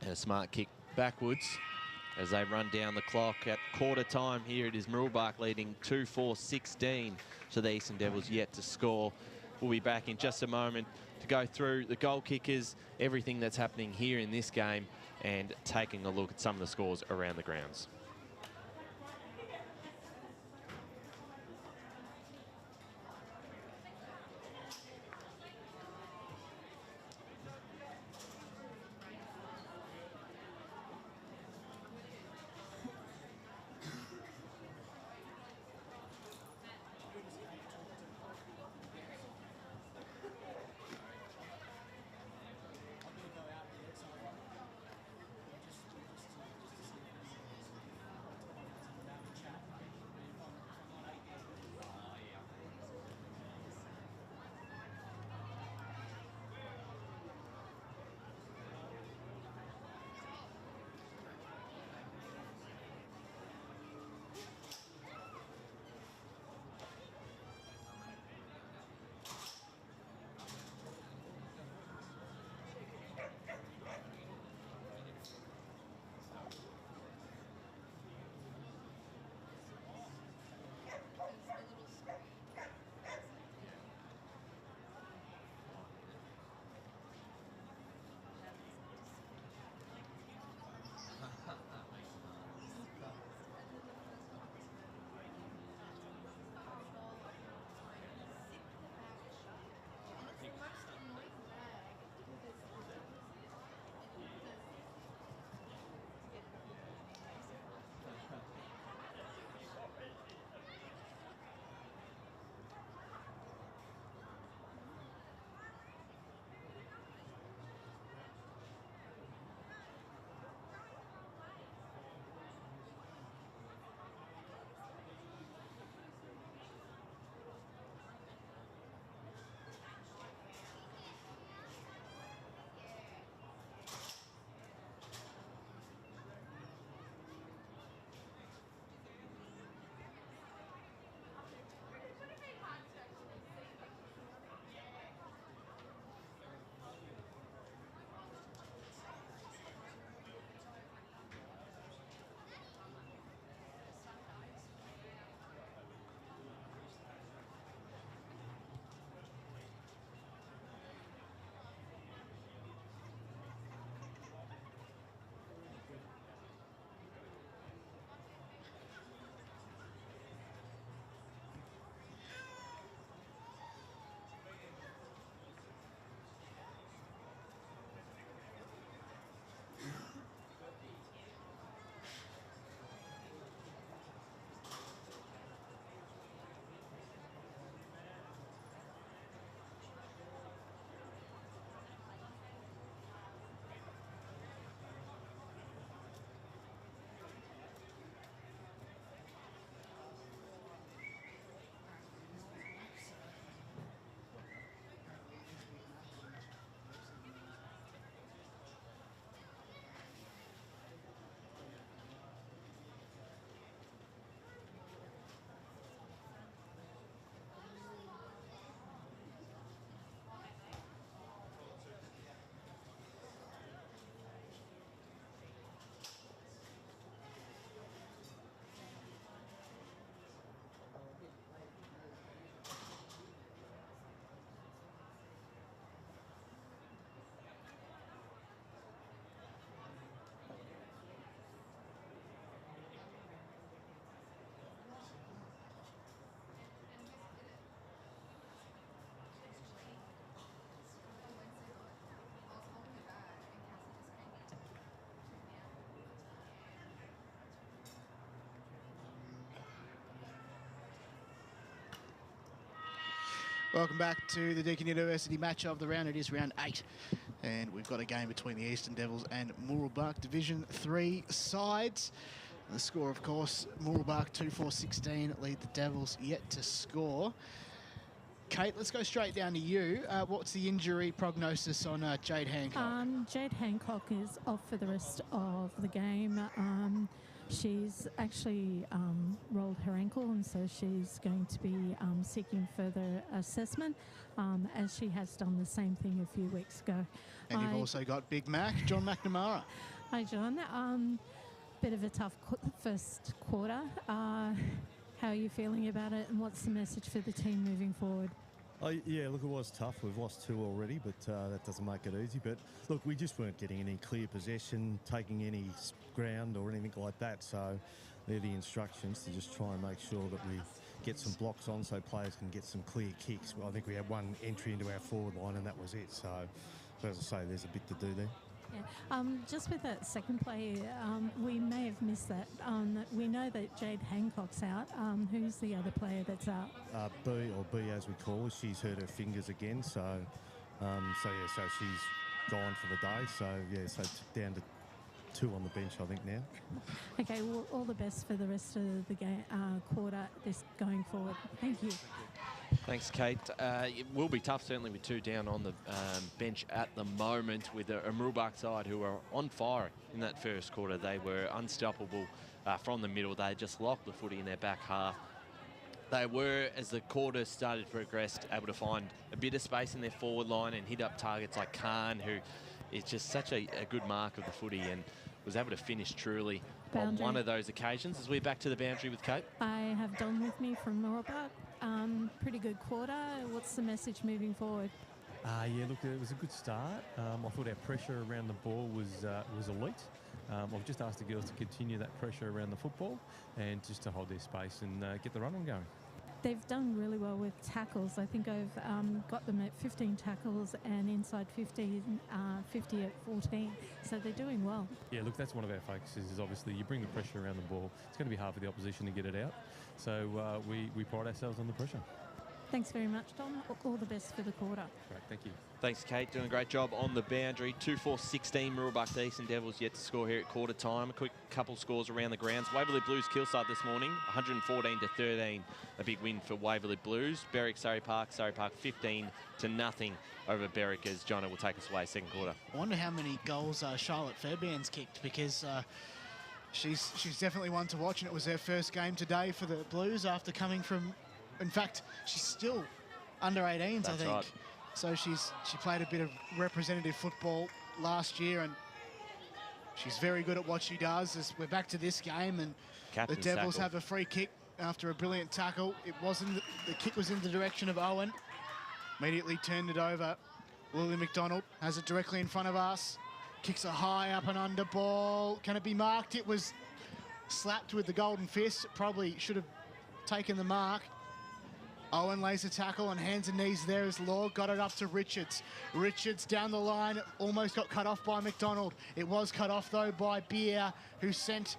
And a smart kick backwards as they run down the clock at quarter time. Here it is Mooroolbark leading 2-4-16. So the Eastern Devils yet to score. We'll be back in just a moment to go through the goal kickers, everything that's happening here in this game, and taking a look at some of the scores around the grounds. Welcome back to the Deakin University match of the round. It is round 8. And we've got a game between the Eastern Devils and Mooroolbark Division 3 sides. The score, of course, Mooroolbark 2-4-16 lead the Devils yet to score. Kate, let's go straight down to you. What's the injury prognosis on Jade Hancock? Jade Hancock is off for the rest of the game. She's actually rolled her ankle, and so she's going to be seeking further assessment, as she has done the same thing a few weeks ago. And you've also got Big Mac, John McNamara. Hi, John. Bit of a tough first quarter. How are you feeling about it, and what's the message for the team moving forward? Yeah, look, it was tough. We've lost 2 already, but that doesn't make it easy. But look, we just weren't getting any clear possession, taking any ground or anything like that. So they're the instructions to just try and make sure that we get some blocks on so players can get some clear kicks. Well, I think we had one entry into our forward line and that was it. So as I say, there's a bit to do there. Yeah. Just with that second play, we may have missed that. We know that Jade Hancock's out. Who's the other player that's out? B, or B as we call her. She's hurt her fingers again. So she's gone for the day. So so down to 2 on the bench, I think, now. Okay, well, all the best for the rest of the game, quarter this going forward. Thank you. Thanks, Kate. It will be tough, certainly, with 2 down on the bench at the moment, with a Mooroolbark side who are on fire in that first quarter. They were unstoppable from the middle. They just locked the footy in their back half. They were, as the quarter started to progress, able to find a bit of space in their forward line and hit up targets like Khan, who is just such a good mark of the footy, and was able to finish truly on one of those occasions. As we're back to the boundary with Kate. I have Don with me from Mooroolbark. Pretty good quarter. What's the message moving forward? Yeah, look, it was a good start. I thought our pressure around the ball was elite. I've just asked the girls to continue that pressure around the football and just to hold their space and get the run on going. They've done really well with tackles. I think I've got them at 15 tackles and inside 50 at 14. So they're doing well. Yeah, look, that's one of our focuses is obviously you bring the pressure around the ball. It's going to be hard for the opposition to get it out. So we pride ourselves on the pressure. Thanks very much, Tom. All the best for the quarter. Great, thank you. Thanks, Kate. Doing a great job on the boundary. 2-4-16 Mooroolbark Eastern Devils yet to score here at quarter time. A quick couple scores around the grounds. Waverley Blues Kilsyth this morning, 114-13. A big win for Waverley Blues. Berwick Surrey Park 15-0 over Berwick, as Jono will take us away second quarter. I wonder how many goals Charlotte Fairbairn's kicked, because she's definitely one to watch, and it was her first game today for the Blues after coming from, in fact, she's still under 18s, I think. Right. So she played a bit of representative football last year, and she's very good at what she does. As we're back to this game, and the Devils have a free kick after a brilliant tackle. The kick was in the direction of Owen. Immediately turned it over. Lily McDonald has it directly in front of us. Kicks a high up and under ball. Can it be marked? It was slapped with the golden fist. Probably should have taken the mark. Owen lays a tackle on hands and knees there as Law got it up to Richards. Richards down the line, almost got cut off by McDonald. It was cut off though by Beer, who sent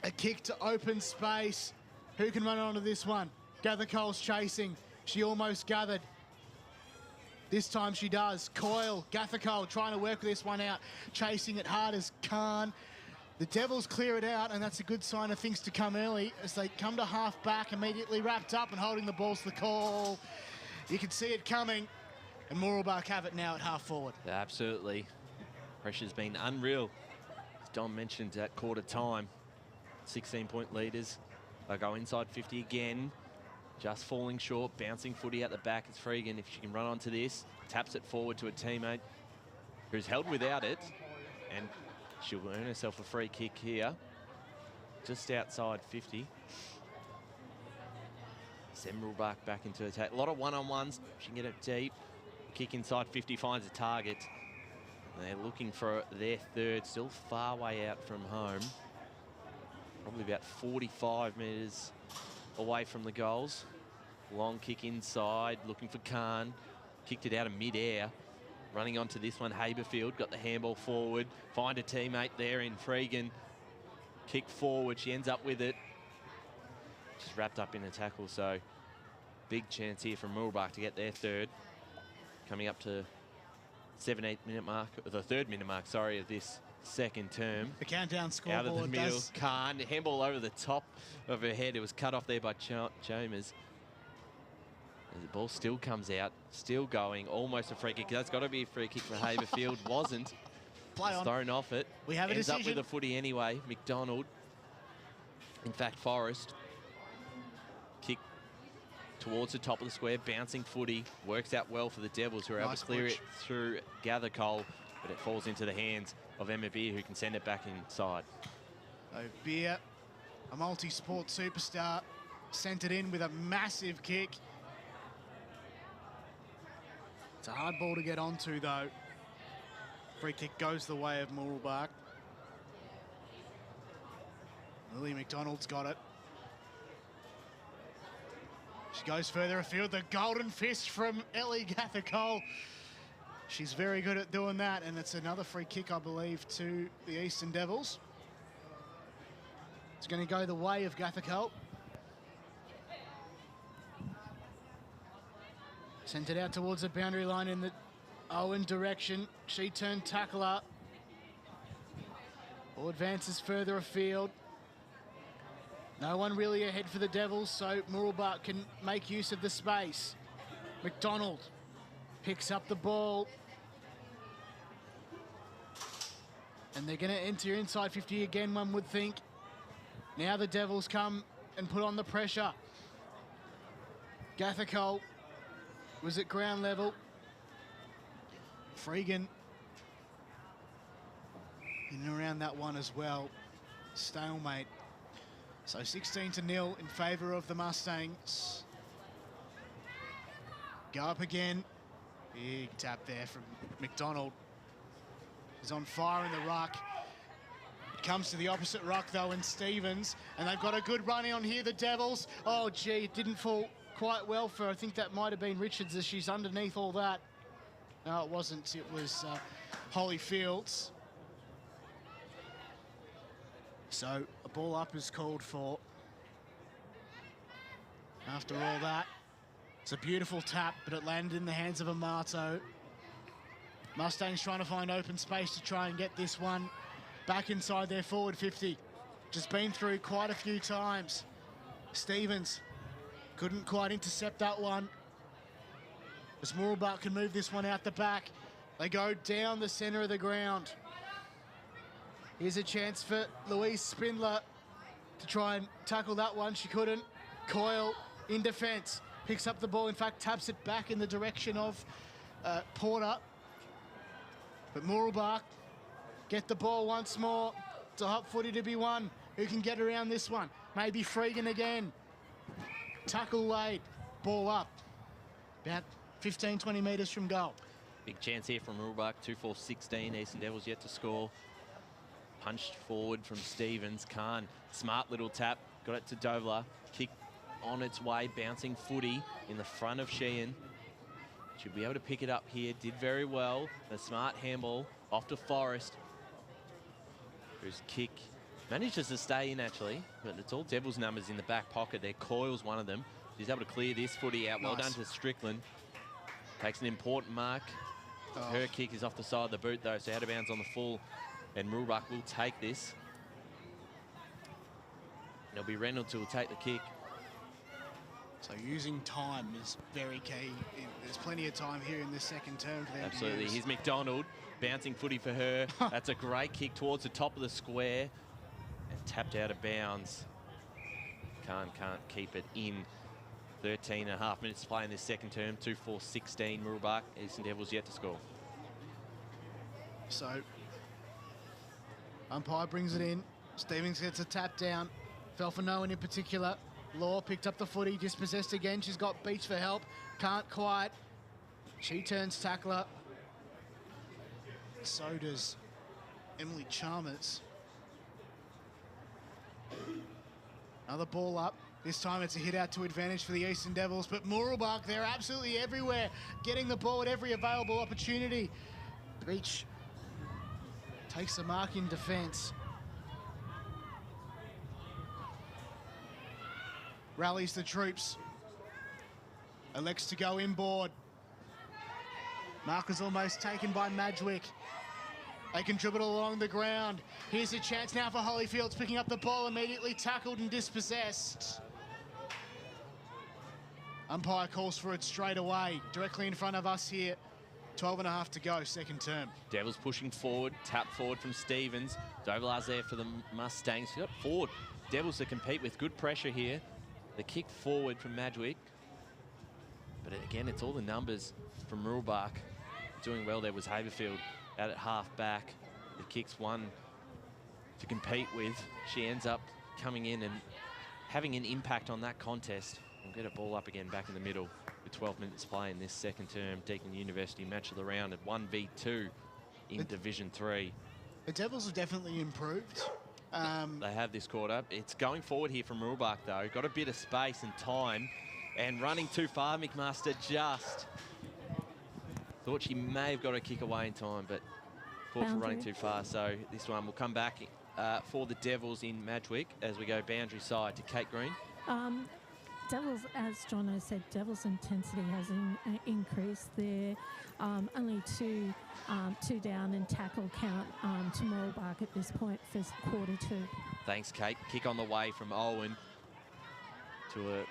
a kick to open space. Who can run onto this one? Gather Cole's chasing. She almost gathered. This time she does. Coyle, Gathercole trying to work this one out. Chasing it hard as Khan. The Devils clear it out, and that's a good sign of things to come early as they come to half back, immediately wrapped up and holding the ball's the call. You can see it coming, and Mooroolbark have it now at half forward. Yeah, absolutely. Pressure's been unreal. As Don mentioned at quarter time, 16-point leaders. They go inside 50 again. Just falling short, bouncing footy out the back. It's Freegan, if she can run onto this, taps it forward to a teammate who's held without it, and she'll earn herself a free kick here, just outside 50. Send Mooroolbark back into attack. A lot of one-on-ones. She can get it deep. Kick inside 50, finds a target. And they're looking for their third, still far way out from home. Probably about 45 metres away from the goals. Long kick inside, looking for Khan. Kicked it out of mid-air. Running onto this one, Haberfield got the handball forward. Find a teammate there in Freegan. Kick forward, she ends up with it. She's wrapped up in a tackle, so Big chance here from Mooroolbark to get their third. Coming up to 7-8 minute mark, or the 3rd minute mark, sorry, of this second term. The countdown Out of the scoreboard middle, does. Khan, handball over the top of her head. It was cut off there by Chalmers. The ball still comes out, still going, almost a free kick. That's got to be a free kick for Haverfield. Wasn't. Play on. Thrown off it. We have a Ends decision. up with a footy anyway. McDonald. In fact, Forrest. Kick towards the top of the square. Bouncing footy. Works out well for the Devils, who are able to clear it through Gather Cole. But it falls into the hands of Emma Beer, who can send it back inside. So Beer, a multi-sport superstar, sent it in with a massive kick. It's a hard ball to get onto, though. Free kick goes the way of Mooroolbark. Lily McDonald's got it. She goes further afield. The golden fist from Ellie Gather-Cole. She's very good at doing that, and it's another free kick, I believe, to the Eastern Devils. It's going to go the way of Gather-Cole. Sent it out towards the boundary line in the Owen direction. She turned tackler. Ball advances further afield. No one really ahead for the Devils, so Mooroolbark can make use of the space. McDonald picks up the ball. And they're going to enter inside 50 again, one would think. Now the Devils come and put on the pressure. Gather-Cole was at ground level. Freegan in and around that one as well. Stalemate. So 16-0 in favour of the Mustangs. Go up again. Big tap there from McDonald. He's on fire in the ruck. It comes to the opposite ruck though in Stevens. And they've got a good run on here, the Devils. Oh gee, it didn't fall quite well for, I think that might have been Richards as she's underneath all that. No, it wasn't. It was Holly Fields. So a ball up is called for. After all that, it's a beautiful tap, but it landed in the hands of Amato. Mustangs trying to find open space to try and get this one back inside their forward 50. Just been through quite a few times. Stevens couldn't quite intercept that one. As Mooroolbark can move this one out the back. They go down the centre of the ground. Here's a chance for Louise Spindler to try and tackle that one. She couldn't. Coyle in defence. Picks up the ball, in fact, taps it back in the direction of Porter. But Mooroolbark get the ball once more. It's a hot footy to be won. Who can get around this one? Maybe Freegan again. Tackle laid. Ball up. About 15, 20 metres from goal. Big chance here from Mooroolbark. 2-4-16. Eastern Devils yet to score. Punched forward from Stevens. Khan, smart little tap. Got it to Dovler. Kick on its way. Bouncing footy in the front of Sheehan. Should be able to pick it up here. Did very well. A smart handball off to Forrest. Whose kick manages to stay in actually, but it's all Devils numbers in the back pocket there. Coyle's one of them. She's able to clear this footy out. Well done to Strickland. Takes an important mark. Her kick is off the side of the boot though, so out of bounds on the full. And Mooroolbark will take this. It'll be Reynolds who will take the kick. So using time is very key. There's plenty of time here in this second term for them. Absolutely. Here's McDonald. Bouncing footy for her. That's a great kick towards the top of the square. And tapped out of bounds. Can't keep it in. 13.5 minutes to play in this second term. 2-4-16 Mooroolbark. Eastern Devils yet to score. So umpire brings it in. Stevens gets a tap down. Fell for no one in particular. Law picked up the footy, dispossessed again. She's got Beach for help. Can't quite. She turns tackler. So does Emily Chalmers. Another ball up. This time it's a hit out to advantage for the Eastern Devils, but Mooroolbark, they're absolutely everywhere, getting the ball at every available opportunity. Beach takes the mark in defence. Rallies the troops. Elects to go inboard. Marker's almost taken by Madgwick. They can dribble it along the ground. Here's a chance now for Holyfield's picking up the ball, immediately tackled and dispossessed. Umpire calls for it straight away, directly in front of us here. 12.5 to go, second term. Devils pushing forward, tap forward from Stevens. Dovelar's there for the Mustangs. Got forward Devils to compete with, good pressure here. The kick forward from Madgwick. But again, it's all the numbers from Mooroolbark. Doing well there was Haverfield out at half back. The kick's one to compete with. She ends up coming in and having an impact on that contest. We'll get a ball up again back in the middle with 12 minutes play in this second term Deakin University match of the round at 1v2 in Division 3. The Devils have definitely improved. They have this quarter. It's going forward here from Mooroolbark though. Got a bit of space and time. And running too far, McMaster just thought she may have got a kick away in time, but thought for running too far. So this one will come back for the Devils in Madgwick as we go boundary side to Kate Green. Devils, as Jono said, Devils' intensity has increased. They're only two down and tackle count to Mooroolbark at this point for quarter 2. Thanks, Kate. Kick on the way from Owen to a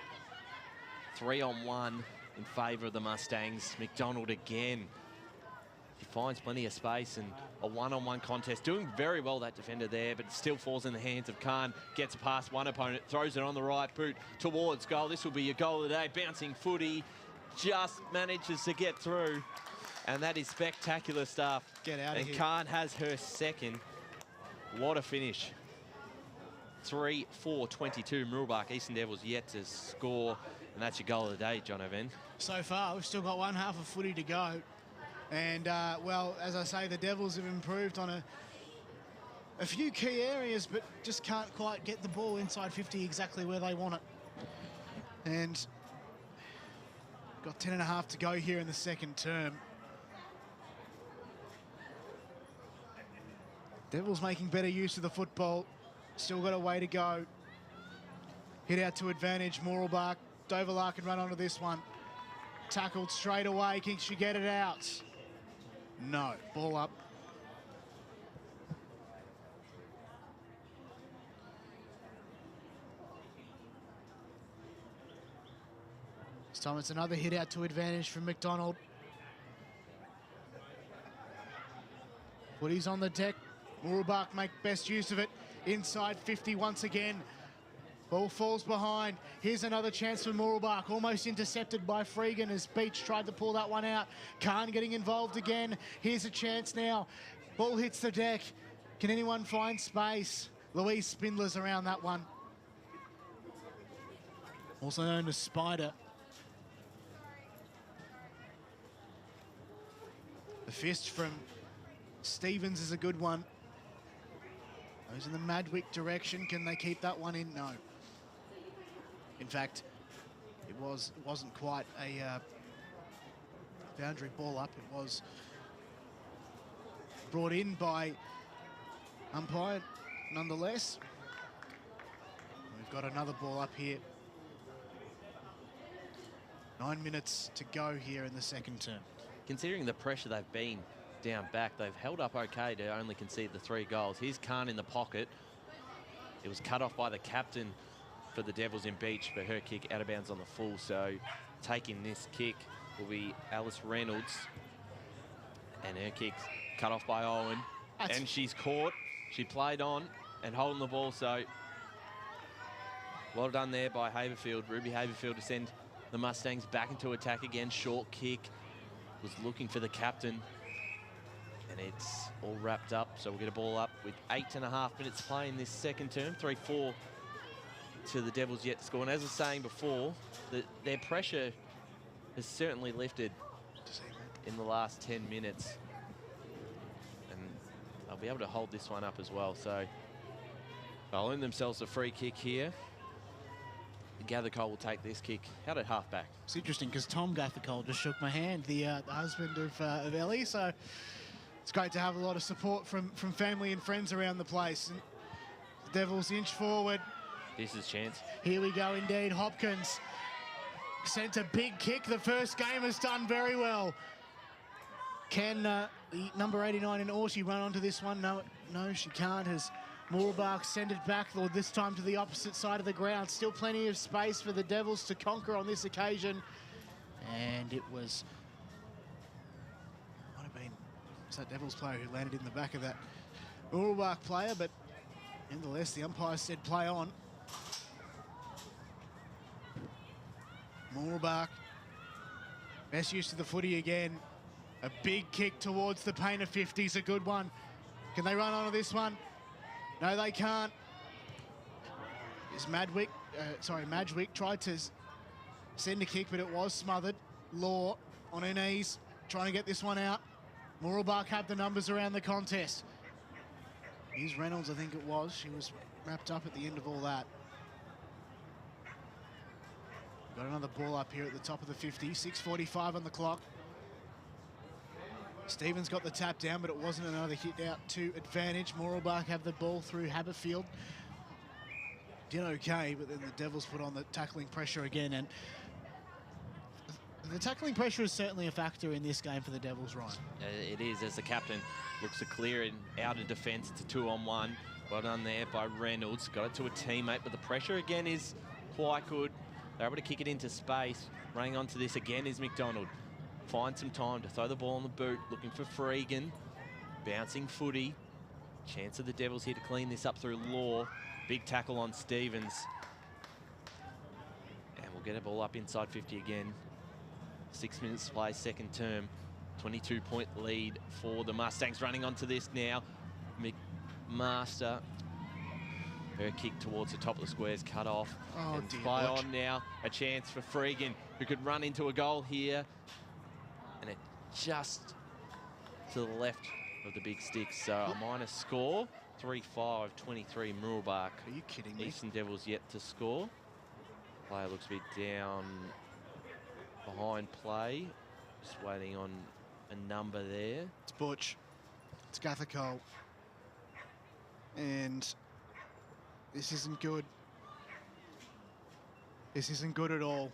3-on-1 in favour of the Mustangs. McDonald again. He finds plenty of space and a one-on-one contest. Doing very well, that defender there, but it still falls in the hands of Khan. Gets past one opponent, throws it on the right boot towards goal. This will be your goal of the day. Bouncing footy, just manages to get through. And that is spectacular stuff. Get out of here. And Khan has her second. What a finish. 3-4-22. Mooroolbark Eastern Devils yet to score. And that's your goal of the day, John O'Ven. So far, we've still got one half of footy to go. And, well, as I say, the Devils have improved on a few key areas, but just can't quite get the ball inside 50 exactly where they want it. And got 10.5 to go here in the second term. Devils making better use of the football. Still got a way to go. Hit out to advantage, Mooroolbark. Dovelar can run onto this one. Tackled straight away. Can she get it out? No. Ball up. This time it's another hit out to advantage from McDonald. Footy's on the deck. Mooroolbark make best use of it. Inside 50 once again. Ball falls behind. Here's another chance for Mooroolbark. Almost intercepted by Freegan as Beach tried to pull that one out. Khan getting involved again. Here's a chance now. Ball hits the deck. Can anyone find space? Louise Spindler's around that one. Also known as Spider. The fist from Stevens is a good one. Goes in the Madgwick direction. Can they keep that one in? No. In fact, it wasn't quite a boundary ball up. It was brought in by umpire nonetheless. We've got another ball up here. 9 minutes to go here in the second term. Considering the pressure they've been down back, they've held up okay to only concede the 3 goals. Here's Khan in the pocket. It was cut off by the captain for the Devils in Beach, but her kick out of bounds on the full. So taking this kick will be Alice Reynolds. And her kick's cut off by Owen. And she's caught. She played on and holding the ball. So well done there by Haverfield. Ruby Haverfield to send the Mustangs back into attack again. Short kick. Was looking for the captain. And it's all wrapped up. So we'll get a ball up with 8.5 minutes play in this second term. 3-4 to the Devils yet to score. And as I was saying before, their pressure has certainly lifted in the last 10 minutes. And they'll be able to hold this one up as well. So they'll earn themselves a free kick here. Gathercole will take this kick out at halfback. It's interesting because Tom Gathercole just shook my hand, the husband of Ellie. So it's great to have a lot of support from family and friends around the place. And the Devils inch forward. This is chance. Here we go indeed. Hopkins sent a big kick. The first game has done very well. Can the number 89 in Orchie run onto this one? No, she can't. As Mooroolbark send it back, or this time to the opposite side of the ground. Still plenty of space for the Devils to conquer on this occasion. And it was, might have been, it's that Devils player who landed in the back of that Mooroolbark player, but nevertheless, the umpire said play on. Mooroolbark, best use of the footy again. A big kick towards the paint of 50 is a good one. Can they run onto this one? No, they can't. Is Madwick tried to send a kick, but it was smothered. Law on her knees, trying to get this one out. Mooroolbark have the numbers around the contest. Here's Reynolds, I think it was. She was wrapped up at the end of all that. Got another ball up here at the top of the 50. 6:45 on the clock. Stevens got the tap down, but it wasn't another hit out to advantage. Mooroolbark have the ball through Haberfield. Did okay, but then the Devils put on the tackling pressure again, and the tackling pressure is certainly a factor in this game for the Devils, Ryan. It is, as the captain looks to clear it out of defence. It's a 2-on-1. Well done there by Reynolds. Got it to a teammate, but the pressure again is quite good. They're able to kick it into space. Running onto this again is McDonald. Finds some time to throw the ball on the boot, looking for Freegan. Bouncing footy. Chance of the Devils here to clean this up through Law. Big tackle on Stevens. And we'll get a ball up inside 50 again. 6 minutes to play, second term. 22-point lead for the Mustangs. Running onto this now. McMaster. Her kick towards the top of the squares cut off. Oh, and dear. play on now. A chance for Freegan, who could run into a goal here. And it just to the left of the big stick. So a minus score. 3-5, 23 Muroolbark. Are you kidding me? Eastern Devils yet to score. Player looks to be down behind play. Just waiting on a number there. It's Butch. It's Gathercole. And this isn't good. This isn't good at all.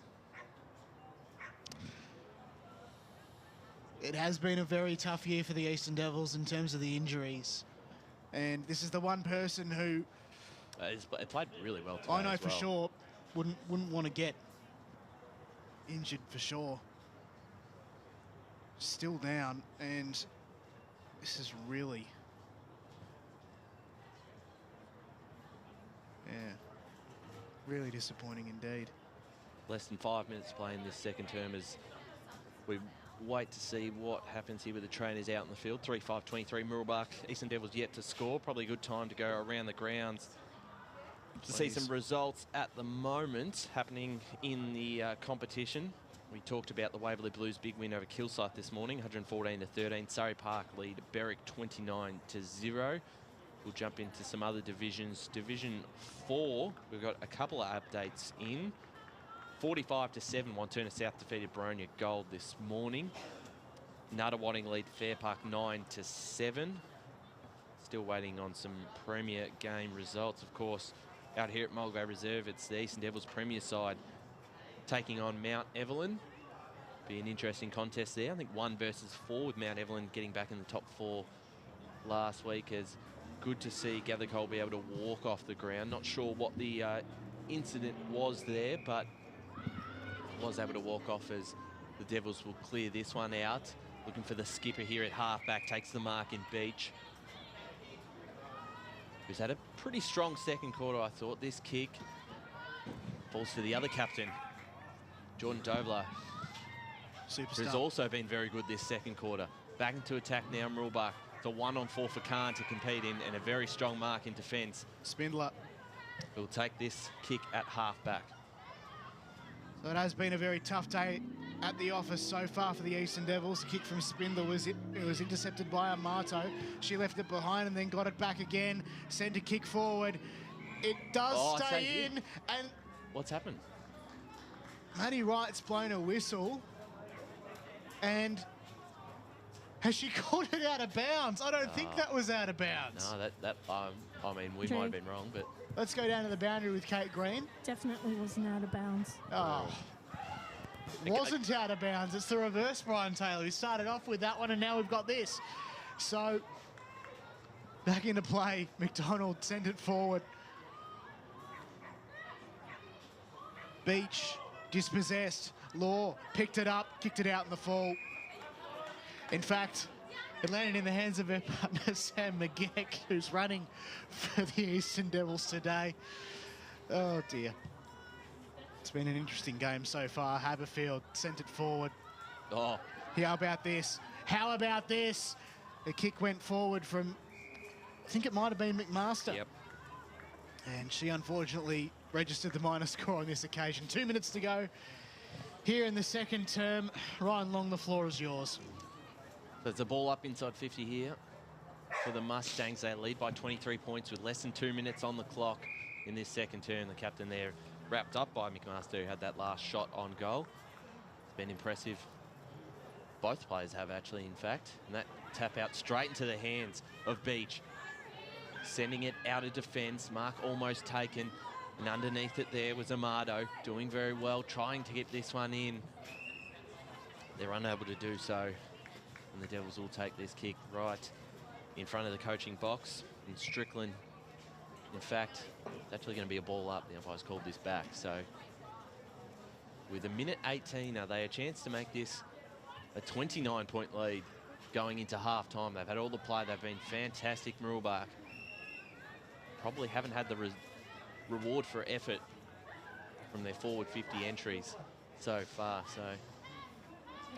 It has been a very tough year for the Eastern Devils in terms of the injuries. And this is the one person who It played really well today. I know as for well. sure wouldn't want to get injured for sure. Still down, and this is really, really disappointing indeed. Less than 5 minutes to play in this second term as we wait to see what happens here with the trainers out in the field. 3-5, 23 Muroolbark. Eastern Devils yet to score. Probably a good time to go around the grounds to see some results at the moment happening in the competition. We talked about the Waverley Blues big win over Kilsyth this morning, 114-13. Surrey Park lead Berwick 29-0. We'll jump into some other divisions. Division 4, we've got a couple of updates in. 45-7, Wanturna South defeated Boronia Gold this morning. Nuttawading lead Fair Park 9-7. Still waiting on some Premier game results. Of course, out here at Mulgrave Reserve, it's the Eastern Devils Premier side taking on Mount Evelyn. Be an interesting contest there. I think 1 versus 4 with Mount Evelyn getting back in the top 4 last week. As good to see Gathercole be able to walk off the ground. Not sure what the incident was there, but was able to walk off as the Devils will clear this one out. Looking for the skipper here at halfback, takes the mark in Beach, who's had a pretty strong second quarter, I thought. This kick falls to the other captain, Jordan Dobler, Superstar. who's also been very good this second quarter. Back into attack now, Muroolbark. It's a 1-on-4 for Khan to compete in, and a very strong mark in defence. Spindler. Who'll take this kick at halfback. So it has been a very tough day at the office so far for the Eastern Devils. The kick from Spindler was intercepted by Amato. She left it behind and then got it back again. Sent a kick forward. It does stay in. And what's happened? Maddie Wright's blown a whistle. And has she called it out of bounds? I don't think that was out of bounds. No, I mean, we might have been wrong, but let's go down to the boundary with Kate Green. Definitely wasn't out of bounds. Oh. wasn't out of bounds. It's the reverse, Brian Taylor. We started off with that one, and now we've got this. So, back into play. McDonald sent it forward. Beach dispossessed. Law picked it up, kicked it out in the fall. In fact, it landed in the hands of her partner, Sam McGeck, who's running for the Eastern Devils today. Oh, dear. It's been an interesting game so far. Haberfield sent it forward. Oh. How about this? How about this? The kick went forward from, I think it might have been McMaster. Yep. And she unfortunately registered the minor score on this occasion. 2 minutes to go here in the second term. Ryan Long, the floor is yours. So it's a ball up inside 50 here for the Mustangs. They lead by 23 points with less than 2 minutes on the clock in this second term. The captain there wrapped up by McMaster, who had that last shot on goal. It's been impressive. Both players have actually, in fact. And that tap out straight into the hands of Beach. Sending it out of defence. Mark almost taken. And underneath it there was Amado, doing very well, trying to get this one in. They're unable to do so. And the Devils will take this kick right in front of the coaching box. And Strickland, in fact, it's actually going to be a ball up. The umpire's called this back. So with a minute 18, are they a chance to make this a 29-point lead going into half-time? They've had all the play. They've been fantastic, Mooroolbark. Probably haven't had the reward for effort from their forward 50 entries so far. So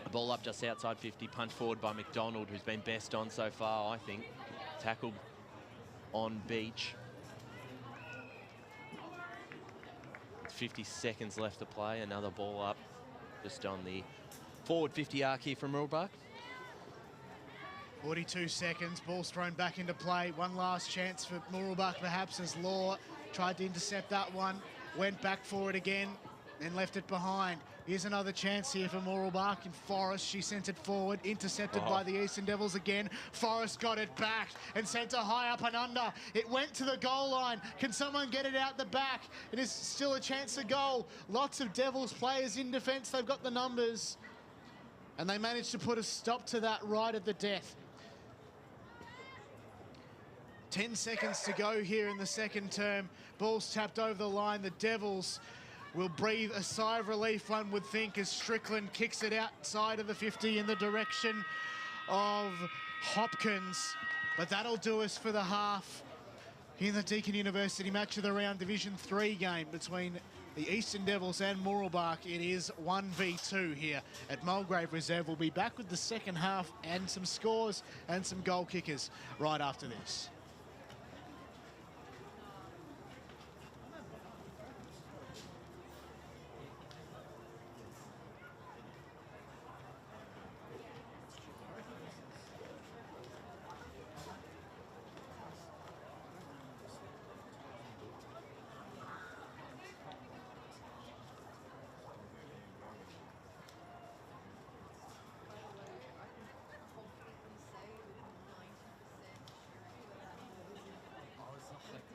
a ball up just outside 50, punch forward by McDonald, who's been best on so far, I think. Tackled on Beach. 50 seconds left to play. Another ball up just on the forward 50 arc here from Mooroolbark. 42 seconds, ball's thrown back into play. One last chance for Mooroolbark perhaps as Law tried to intercept that one, went back for it again, then left it behind. Here's another chance here for Mooroolbark. In Forrest, she sent it forward, intercepted by the Eastern Devils again. Forrest got it back and sent it high up and under. It went to the goal line. Can someone get it out the back? It is still a chance of goal. Lots of Devils players in defence. They've got the numbers. And they managed to put a stop to that right at the death. 10 seconds to go here in the second term. Ball's tapped over the line. The Devils will breathe a sigh of relief, one would think, as Strickland kicks it outside of the 50 in the direction of Hopkins. But that'll do us for the half in the Deakin University Match of the Round Division 3 game between the Eastern Devils and Mooroolbark. It is 1v2 here at Mulgrave Reserve. We'll be back with the second half and some scores and some goal kickers right after this.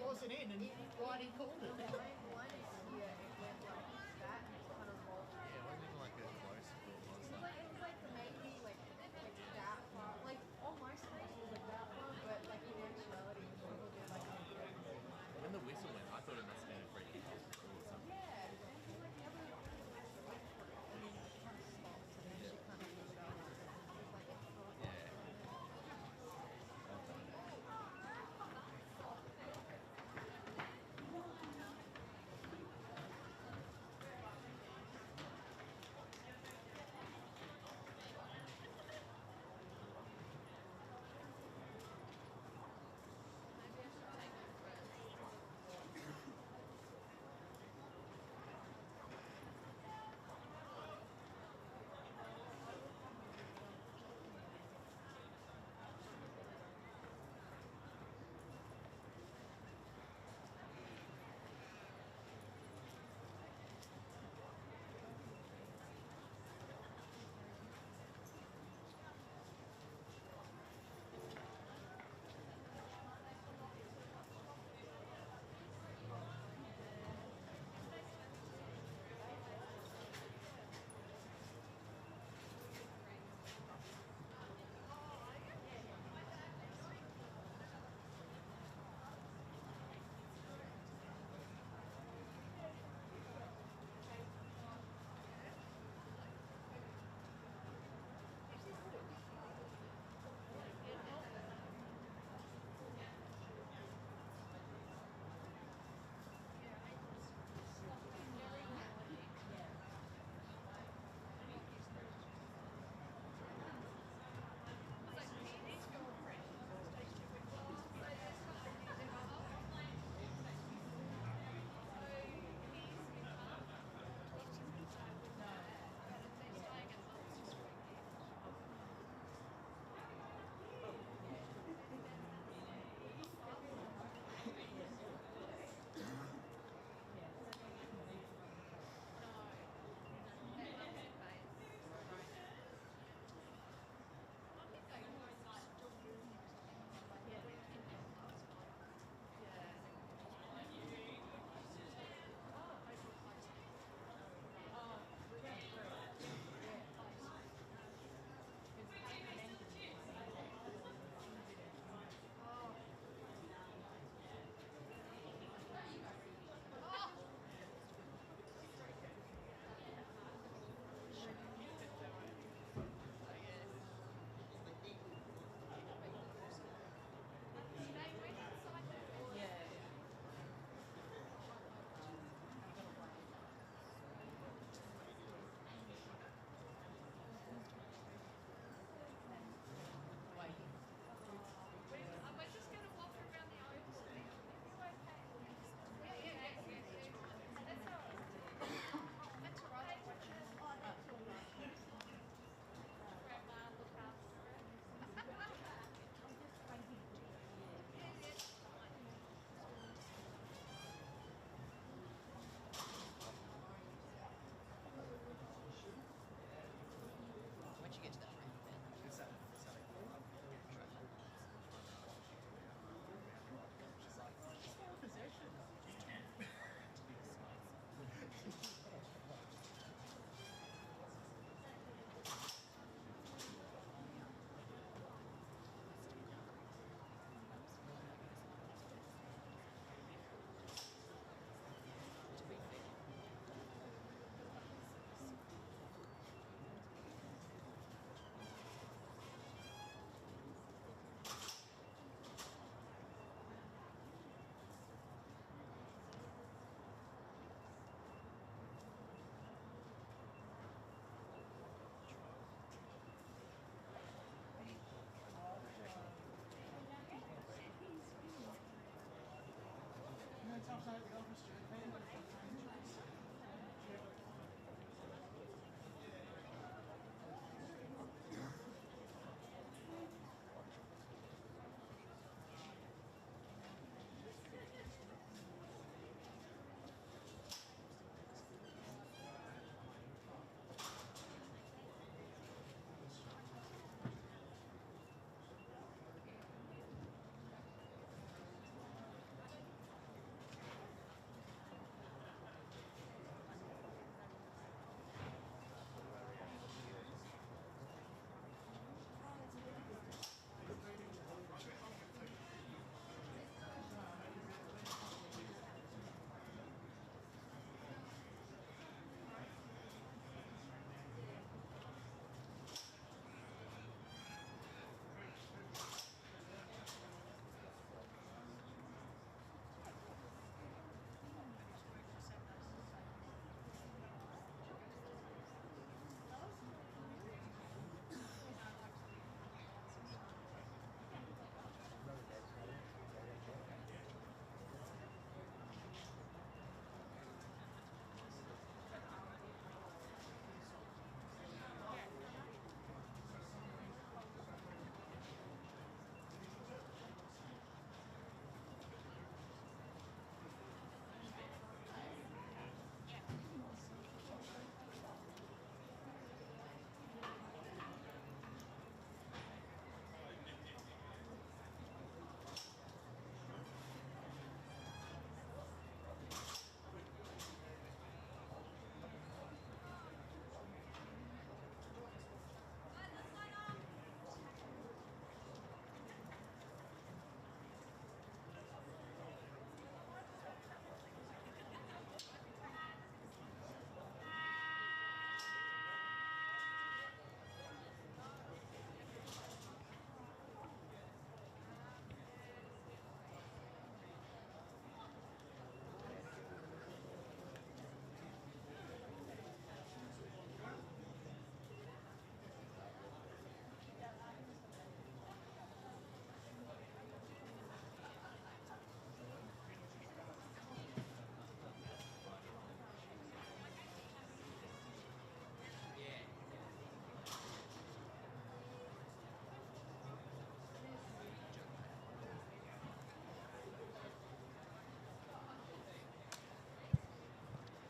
Wasn't in, and Whitey called it. When the whistle went, I thought it must have been a free kick or something.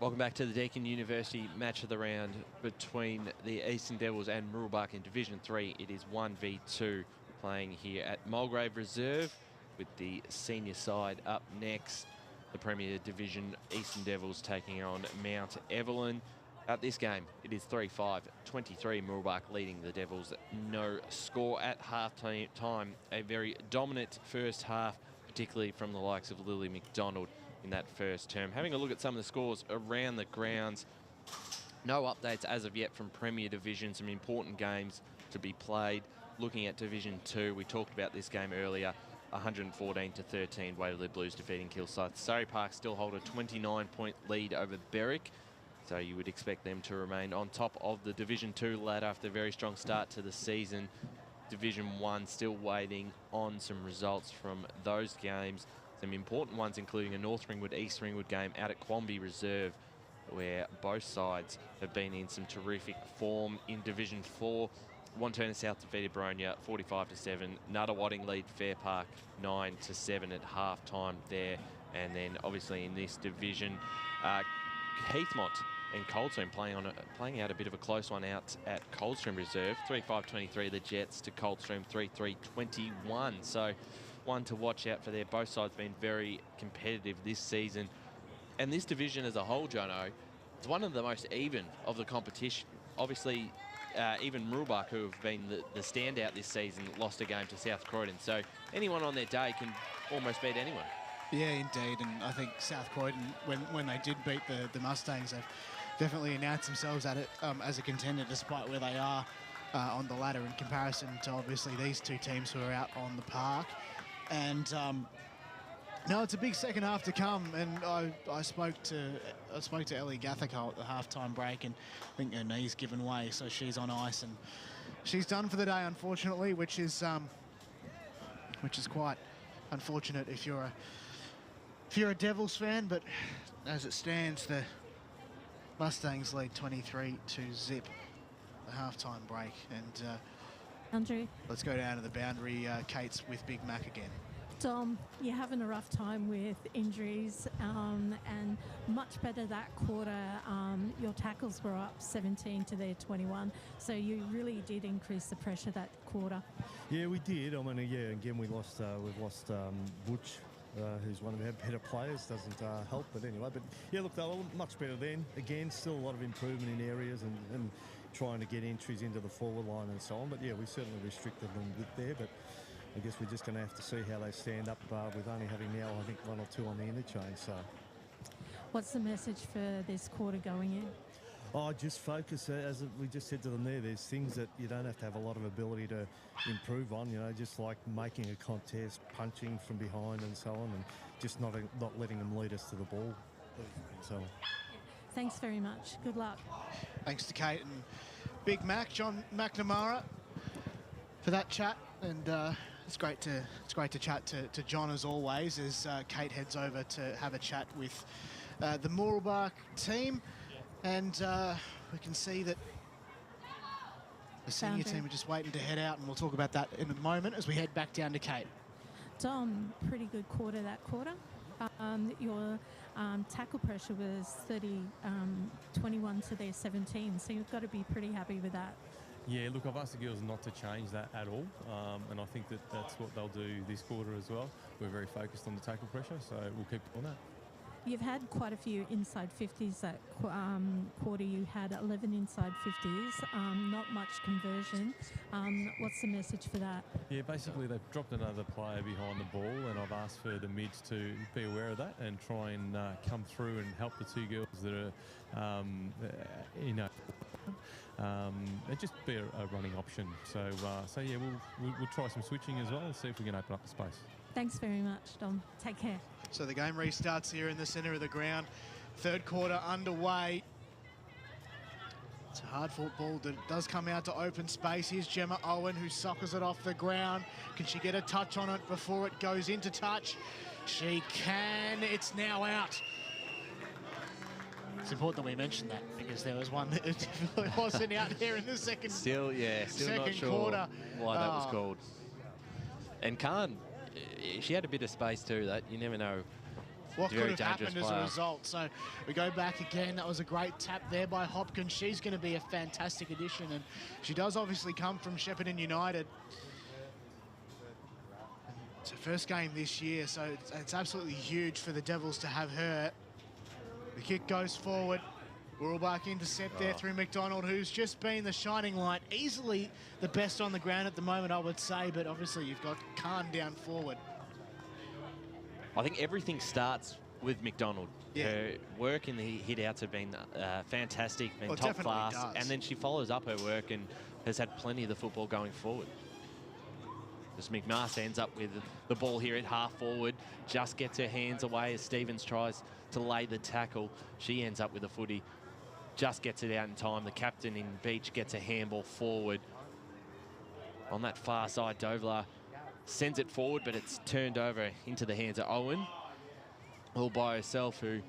Welcome back to the Deakin University match of the round between the Eastern Devils and Mooroolbark in Division 3. It is 1v2 playing here at Mulgrave Reserve with the senior side up next. The Premier Division Eastern Devils taking on Mount Evelyn. At this game, it is 3-5, 23 Mooroolbark leading the Devils. No score at half-time. A very dominant first half, particularly from the likes of Lily McDonald in that first term. Having a look at some of the scores around the grounds. No updates as of yet from Premier Division. Some important games to be played. Looking at Division 2, we talked about this game earlier. 114-13, Waverley Blues defeating Kilsyth. Surrey Park still hold a 29-point lead over Berwick. So you would expect them to remain on top of the Division 2 ladder after a very strong start to the season. Division 1 still waiting on some results from those games. Some important ones including a North Ringwood, East Ringwood game out at Quamby Reserve, where both sides have been in some terrific form in Division 4. Wanturna South defeated Baronia 45-7. Nuttawading lead Fair Park 9-7 at half-time there. And then obviously in this division, Heathmont and Coldstream playing out a bit of a close one out at Coldstream Reserve. 3-5-23 the Jets to Coldstream 3-3-21. So one to watch out for there. Both sides been very competitive this season. And this division as a whole, Jono, it's one of the most even of the competition. Obviously, even Mooroolbark, who have been the standout this season, lost a game to South Croydon. So anyone on their day can almost beat anyone. Yeah, indeed. And I think South Croydon, when they did beat the Mustangs, they've definitely announced themselves at it as a contender, despite where they are on the ladder in comparison to obviously these two teams who are out on the park. And no, it's a big second half to come. And I spoke to Ellie Gathercole at the halftime break, and I think her knee's given way, so she's on ice and she's done for the day, unfortunately, which is quite unfortunate if you're a Devils fan. But as it stands, the Mustangs lead 23-0 the halftime break. And Andrew, let's go down to the boundary. Kate's with Big Mac again. Dom, you're having a rough time with injuries, and much better that quarter. Your tackles were up 17 to their 21, so you really did increase the pressure that quarter. Yeah, we did. I mean, yeah, again, we've lost Butch, who's one of our better players. Doesn't help, but anyway. But yeah, look, they were much better then. Again, still a lot of improvement in areas and trying to get entries into the forward line and so on. But yeah, we certainly restricted them a bit there. But I guess we're just going to have to see how they stand up with only having now, I think, 1 or 2 on the interchange. So, what's the message for this quarter going in? Oh, just focus. As we just said to them there, there's things that you don't have to have a lot of ability to improve on, you know, just like making a contest, punching from behind and so on, and just not letting them lead us to the ball. So, thanks very much. Good luck. Thanks to Kate and Big Mac, John McNamara, for that chat. And it's great to chat to John as always, as Kate heads over to have a chat with the Mooroolbark team. And we can see that the senior team are just waiting to head out, and we'll talk about that in a moment as we head back down to Kate. Dom, pretty good quarter that quarter. Your tackle pressure was 21 to their 17, so you've got to be pretty happy with that. Yeah, look, I've asked the girls not to change that at all, and I think that's what they'll do this quarter as well. We're very focused on the tackle pressure, so we'll keep doing that. You've had quite a few inside 50s that quarter. You had 11 inside 50s, not much conversion. What's the message for that? Yeah, basically they've dropped another player behind the ball, and I've asked for the mids to be aware of that and try and come through and help the two girls that are, and just be a running option. So yeah, we'll try some switching as well and see if we can open up the space. Thanks very much, Dom. Take care. So the game restarts here in the centre of the ground. Third quarter underway. It's a hard-fought ball that does come out to open space. Here's Gemma Owen, who soccers it off the ground. Can she get a touch on it before it goes into touch? She can. It's now out. It's important that we mention that because there was one that definitely wasn't out there in the second. Still not sure quarter. Why that was called. And Khan, she had a bit of space too. That you never know what Very could have dangerous happened as player. a result. So we go back again. That was a great tap there by Hopkins. She's going to be a fantastic addition, and she does obviously come from Shepparton United. It's her first game this year, so it's absolutely huge for the Devils to have her. The kick goes forward. Mooroolbark intercept there through McDonald, who's just been the shining light. Easily the best on the ground at the moment, I would say, but obviously you've got Khan down forward. I think everything starts with McDonald. Yeah. Her work in the hit-outs have been fantastic, been Well, it top definitely class, does. and then she follows up her work and has had plenty of the football going forward. As McMaster ends up with the ball here at half forward, just gets her hands away as Stevens tries to lay the tackle. She ends up with a footy, just gets it out in time. The captain in Beach gets a handball forward. On that far side, Dovlar sends it forward, but it's turned over into the hands of Owen, all by herself, who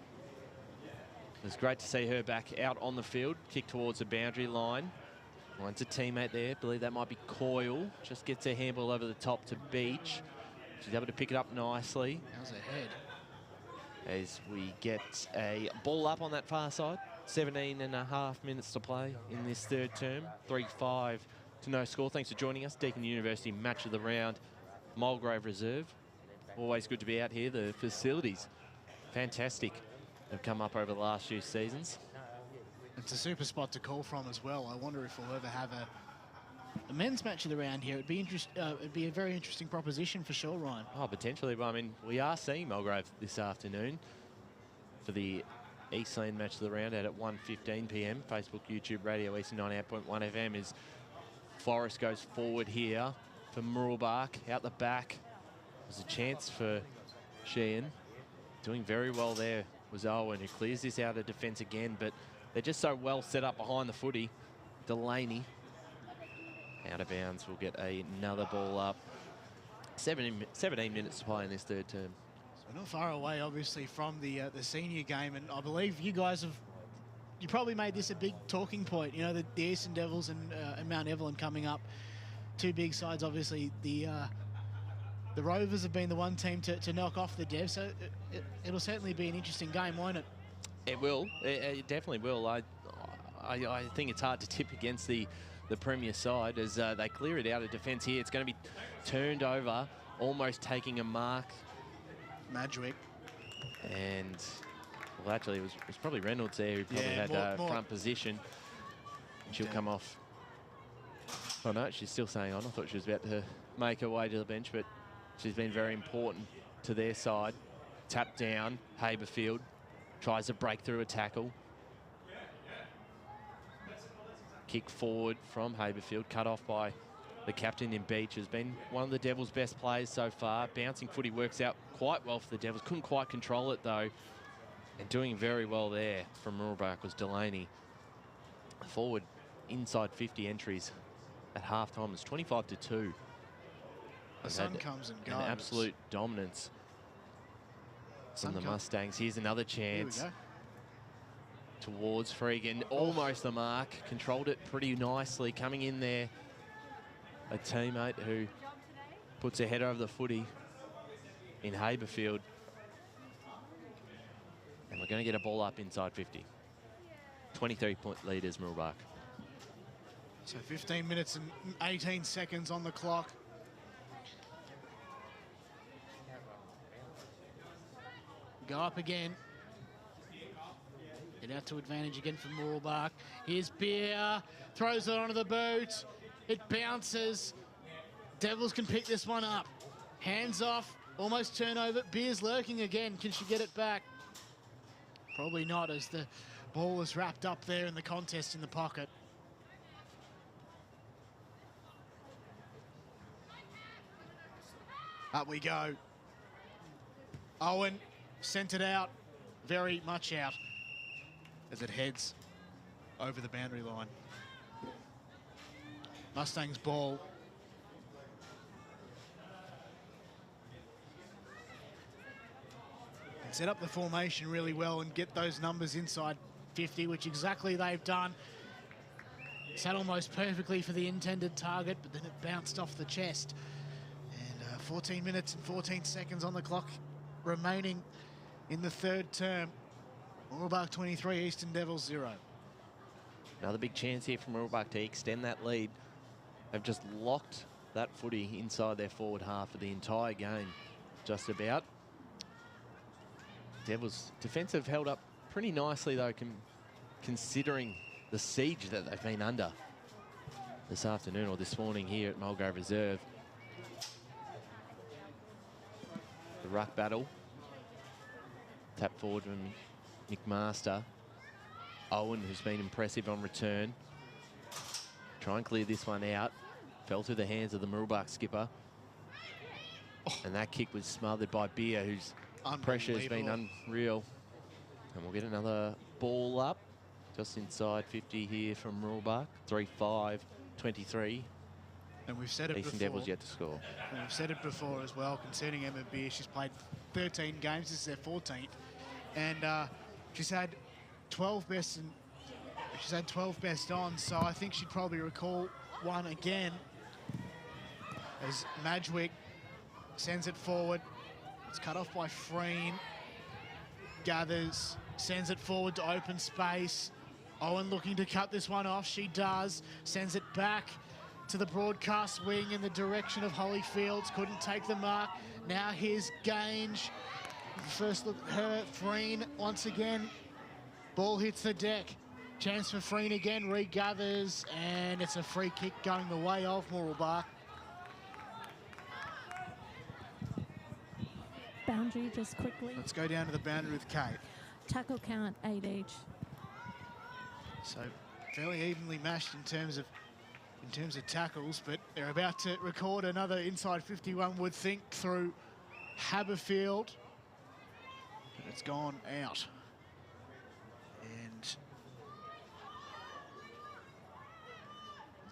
it's great to see her back out on the field, kick towards the boundary line. Finds a teammate there. I believe that might be Coyle. Just gets her handball over the top to Beach. She's able to pick it up nicely. How's her head? As we get a ball up on that far side. 17.5 minutes to play in this third term. 3-5 to no score. Thanks for joining us. Deakin University match of the round. Mulgrave Reserve. Always good to be out here. The facilities, fantastic. They've come up over the last few seasons. It's a super spot to call from as well. I wonder if we'll ever have a men's match of the round here. It'd be a very interesting proposition for sure, Ryan. Oh, potentially. But I mean, we are seeing Mulgrave this afternoon for the Eastland match of the round out at 1:15 p.m. Facebook, YouTube, Radio Eastern 98.1 FM as Forrest goes forward here for Mooroolbark. Out the back. There's a chance for Sheehan. Doing very well there was Owen, who clears this out of defence again, but they're just so well set up behind the footy. Delaney out of bounds. We'll get another ball up. 17 minutes to play in this third term. So we're not far away, obviously, from the senior game, and I believe you guys you probably made this a big talking point. You know, the Eastern Devils and Mount Evelyn coming up. Two big sides, obviously. The Rovers have been the one team to knock off the Devs, so it'll certainly be an interesting game, won't it? It will. It definitely will. I think it's hard to tip against the Premier side as they clear it out of defence here. It's going to be turned over, almost taking a mark. Madgwick. And, well, actually, it was probably Reynolds there who probably had more. front position. She'll come off. Oh, no, she's still staying on. I thought she was about to make her way to the bench, but she's been very important to their side. Tap down, Haberfield. Tries to break through a tackle. Kick forward from Haberfield, cut off by the captain in Beach, who's been one of the Devils' best players so far. Bouncing footy works out quite well for the Devils. Couldn't quite control it, though. And doing very well there from Mooroolbark was Delaney. Forward inside 50 entries at halftime was 25-2. The sun comes and goes. An absolute dominance from the Mustangs. Here's another chance. Here we go. Towards Freegan, almost the mark. Controlled it pretty nicely. Coming in there, a teammate who puts her head over the footy in Haberfield. And we're going to get a ball up inside 50. 23-point leaders, Mooroolbark. So 15 minutes and 18 seconds on the clock. Go up again. Get out to advantage again for Mooroolbark. Here's Beer. Throws it onto the boot. It bounces. Devils can pick this one up. Hands off. Almost turnover. Beer's lurking again. Can she get it back? Probably not, as the ball is wrapped up there in the contest in the pocket. Up we go. Owen sent it out, very much out, as it heads over the boundary line. Mustangs ball. And set up the formation really well and get those numbers inside 50, which exactly they've done. Sat almost perfectly for the intended target, but then it bounced off the chest. And 14 minutes and 14 seconds on the clock remaining in the third term. Mooroolbark 23, Eastern Devils 0. Another big chance here from Mustangs to extend that lead. They've just locked that footy inside their forward half for the entire game, just about. Devils defence have held up pretty nicely, though, considering the siege that they've been under this afternoon or this morning here at Mulgrave Reserve. The ruck battle. Tap forward from McMaster. Owen, who's been impressive on return. Try and clear this one out. Fell through the hands of the Mooroolbark skipper. And that kick was smothered by Beer, whose pressure has been unreal. And we'll get another ball up just inside 50 here from Mooroolbark. 3-5-23. And we've said it Eastern before. Devils yet to score. And we've said it before as well, concerning Emma Beer. She's played 13 games. This is her 14th. And she's had 12 best and she's had 12 best on, so I think she'd probably recall one again as Madgwick sends it forward. It's cut off by Freen. Gathers, sends it forward to open space. Owen looking to cut this one off. She does. Sends it back to the broadcast wing in the direction of Holyfields. Couldn't take the mark. Now here's Gange. First look at her. Freen once again. Ball hits the deck. Chance for Freen again. Regathers, and it's a free kick going the way of Mooroolbark. Boundary just quickly. Let's go down to the boundary with Kate. Tackle count 8 each. So fairly evenly matched in terms of tackles, but they're about to record another inside 51, would think, through Haberfield. And it's gone out. And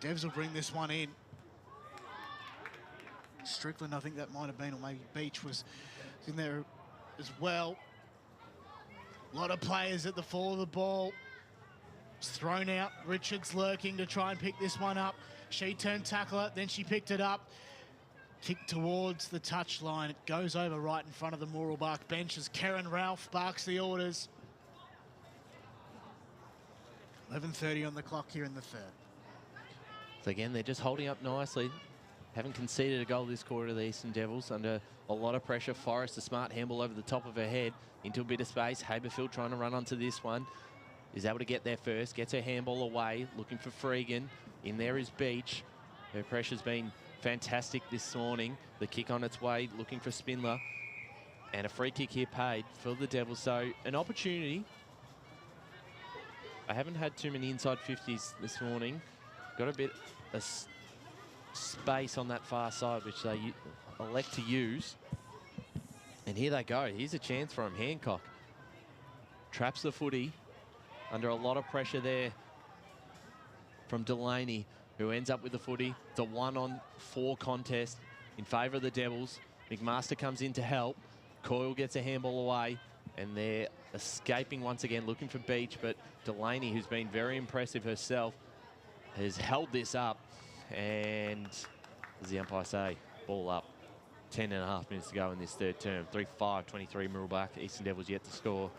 Devs will bring this one in. Strickland, I think that might have been, or maybe Beach was in there as well. A lot of players at the fall of the ball. It's thrown out. Richards lurking to try and pick this one up. She turned tackler, then she picked it up. Kick towards the touchline. It goes over right in front of the Mooroolbark bench as Karen Ralph barks the orders. 11:30 on the clock here in the third. So again, they're just holding up nicely. Haven't conceded a goal this quarter, the Eastern Devils, under a lot of pressure. Forrest, a smart handball over the top of her head into a bit of space. Haberfield trying to run onto this one. Is able to get there first, gets her handball away, looking for Freegan. In there is Beach. Her pressure's been fantastic this morning. The kick on its way, looking for Spindler. And a free kick here paid for the Devils. So an opportunity. I haven't had too many inside 50s this morning. Got a bit of space on that far side, which they elect to use. And here they go. Here's a chance for him. Hancock traps the footy under a lot of pressure there from Delaney, who ends up with the footy. It's a 1-on-4 contest in favour of the Devils. McMaster comes in to help. Coyle gets a handball away, and they're escaping once again, looking for Beach, but Delaney, who's been very impressive herself, has held this up. And as the umpire say, ball up. 10.5 minutes to go in this third term. 3-5-23 Mooroolbark. Eastern Devils yet to score.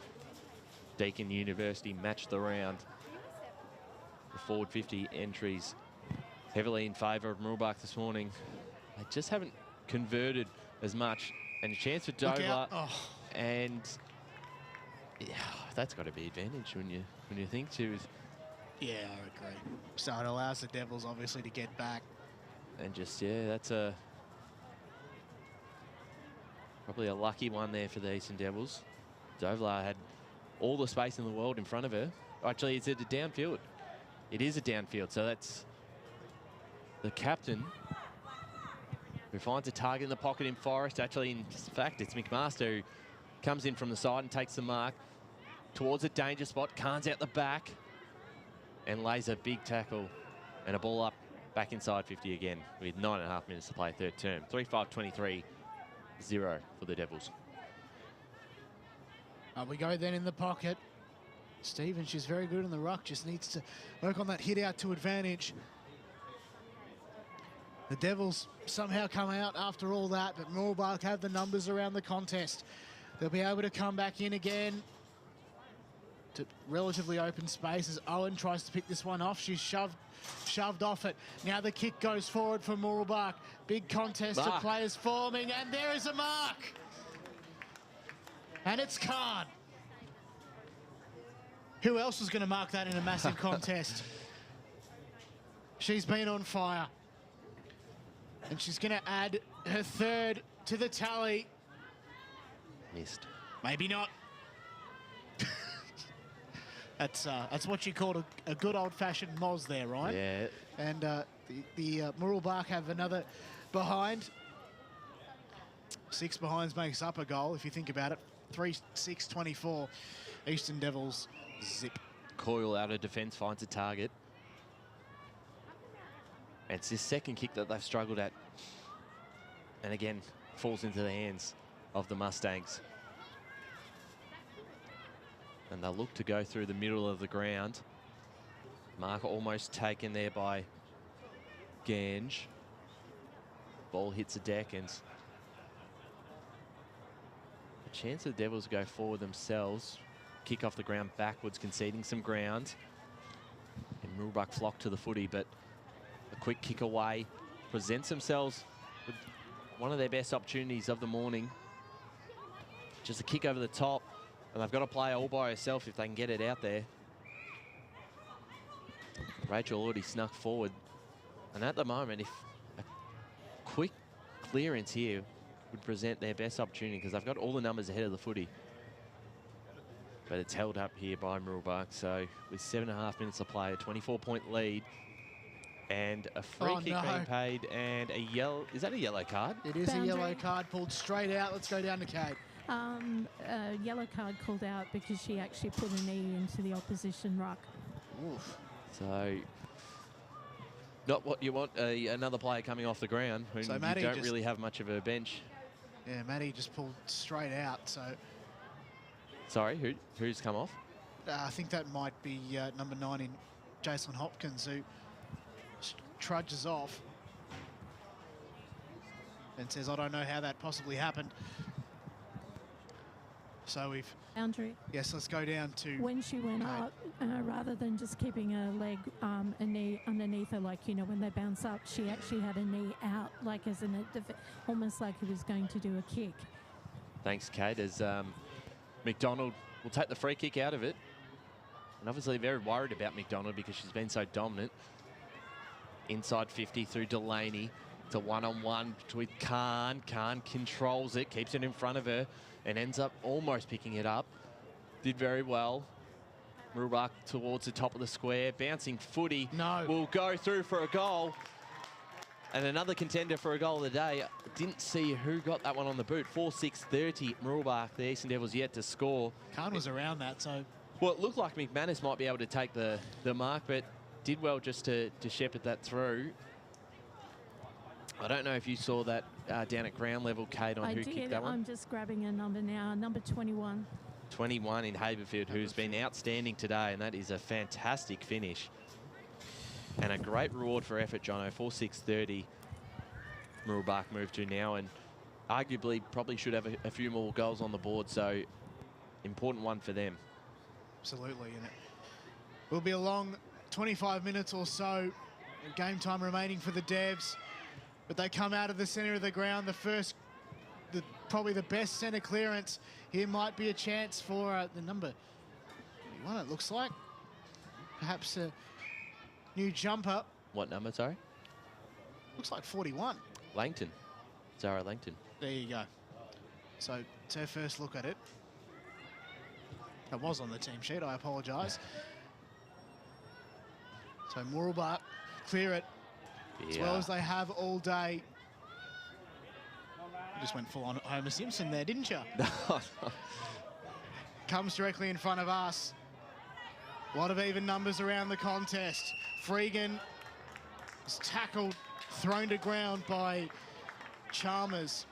Deakin University matched the round. The forward 50 entries heavily in favour of Mooroolbark this morning. They just haven't converted as much. And a chance for Dover. Oh. And yeah, that's got to be advantage when you think she was. Yeah, I agree. So it allows the Devils obviously to get back. And just, yeah, that's probably a lucky one there for the Eastern Devils. Dovlar had all the space in the world in front of her. Actually, it's at a downfield. It is a downfield, so that's the captain who finds a target in the pocket in Forrest. Actually, in fact, it's McMaster who comes in from the side and takes the mark towards a danger spot. Khan's out the back and lays a big tackle and a ball up back inside 50 again with 9.5 minutes to play third term. 3-5-23, 0 for the Devils. We go then in the pocket. Stevens, she's very good in the ruck, just needs to work on that hit out to advantage. The Devils somehow come out after all that, but Mooroolbark have the numbers around the contest. They'll be able to come back in again to relatively open space as Owen tries to pick this one off. She's shoved off it. Now the kick goes forward for Mooroolbark. Big contest of players forming, and there is a mark. And it's Khan. Who else was going to mark that in a massive contest? She's been on fire. And she's going to add her third to the tally. Missed. Maybe not. That's what you call a good old-fashioned moz there, right? Yeah. And the Mooroolbark have another behind. 6 behinds makes up a goal, if you think about it. 3-6-24. Eastern Devils zip. Coyle out of defence, finds a target. And it's this second kick that they've struggled at. And again, falls into the hands of the Mustangs. And they'll look to go through the middle of the ground. Mark almost taken there by Gange. Ball hits the deck and a chance of the Devils to go forward themselves. Kick off the ground backwards, conceding some ground. And Mooroolbark flock to the footy, but a quick kick away. Presents themselves with one of their best opportunities of the morning. Just a kick over the top. And they've got to play all by herself if they can get it out there. Rachel already snuck forward. And at the moment, if a quick clearance here would present their best opportunity, because they've got all the numbers ahead of the footy. But it's held up here by Mooroolbark. So with 7.5 minutes to play, a 24-point lead. And a free kick being paid and a yellow. Is that a yellow card? It is a yellow card pulled straight out. Let's go down to Kate. A yellow card called out because she actually put a knee into the opposition ruck. Oof. So, not what you want, another player coming off the ground who So you Maddie don't just really have much of a bench. Yeah, Maddie just pulled straight out. So Sorry, who's come off? I think that might be number 9 in Jacelyn Hopkins, who trudges off and says, I don't know how that possibly happened. So we've... Boundary. Yes, let's go down to... When she went up, rather than just keeping her leg, a knee underneath her, like, you know, when they bounce up, she actually had a knee out, like as in almost like it was going to do a kick. Thanks, Kate, as McDonald will take the free kick out of it. And obviously very worried about McDonald because she's been so dominant. Inside 50 through Delaney. It's a one-on-one with Khan. Khan controls it, keeps it in front of her, and ends up almost picking it up. Did very well. Mooroolbark towards the top of the square. Bouncing footy. No. Will go through for a goal. And another contender for a goal of the day. Didn't see who got that one on the boot. 4-6-30. Mooroolbark, the Eastern Devils, yet to score. Khan was around that, so... Well, it looked like McManus might be able to take the mark, but did well just to shepherd that through. I don't know if you saw that down at ground level, Kate, on who kicked that one. I'm just grabbing a number now, number 21. 21 in Haberfield, who's been outstanding today, and that is a fantastic finish. And a great reward for effort, Jono. 4-6-30. Mooroolbark move to now, and arguably probably should have a few more goals on the board, so important one for them. Absolutely, and it will be a long 25 minutes or so. Game time remaining for the Devs, but they come out of the centre of the ground. Probably the best centre clearance. Here might be a chance for the number 21, it looks like. Perhaps a new jumper. What number, sorry? Looks like 41. Langton. Zara Langton. There you go. So it's her first look at it. That was on the team sheet, I apologise. So Mooroolbark clear it as well as they have all day. You just went full on Homer Simpson there, didn't you? Comes directly in front of us. A lot of even numbers around the contest. Freegan is tackled, thrown to ground by Chalmers.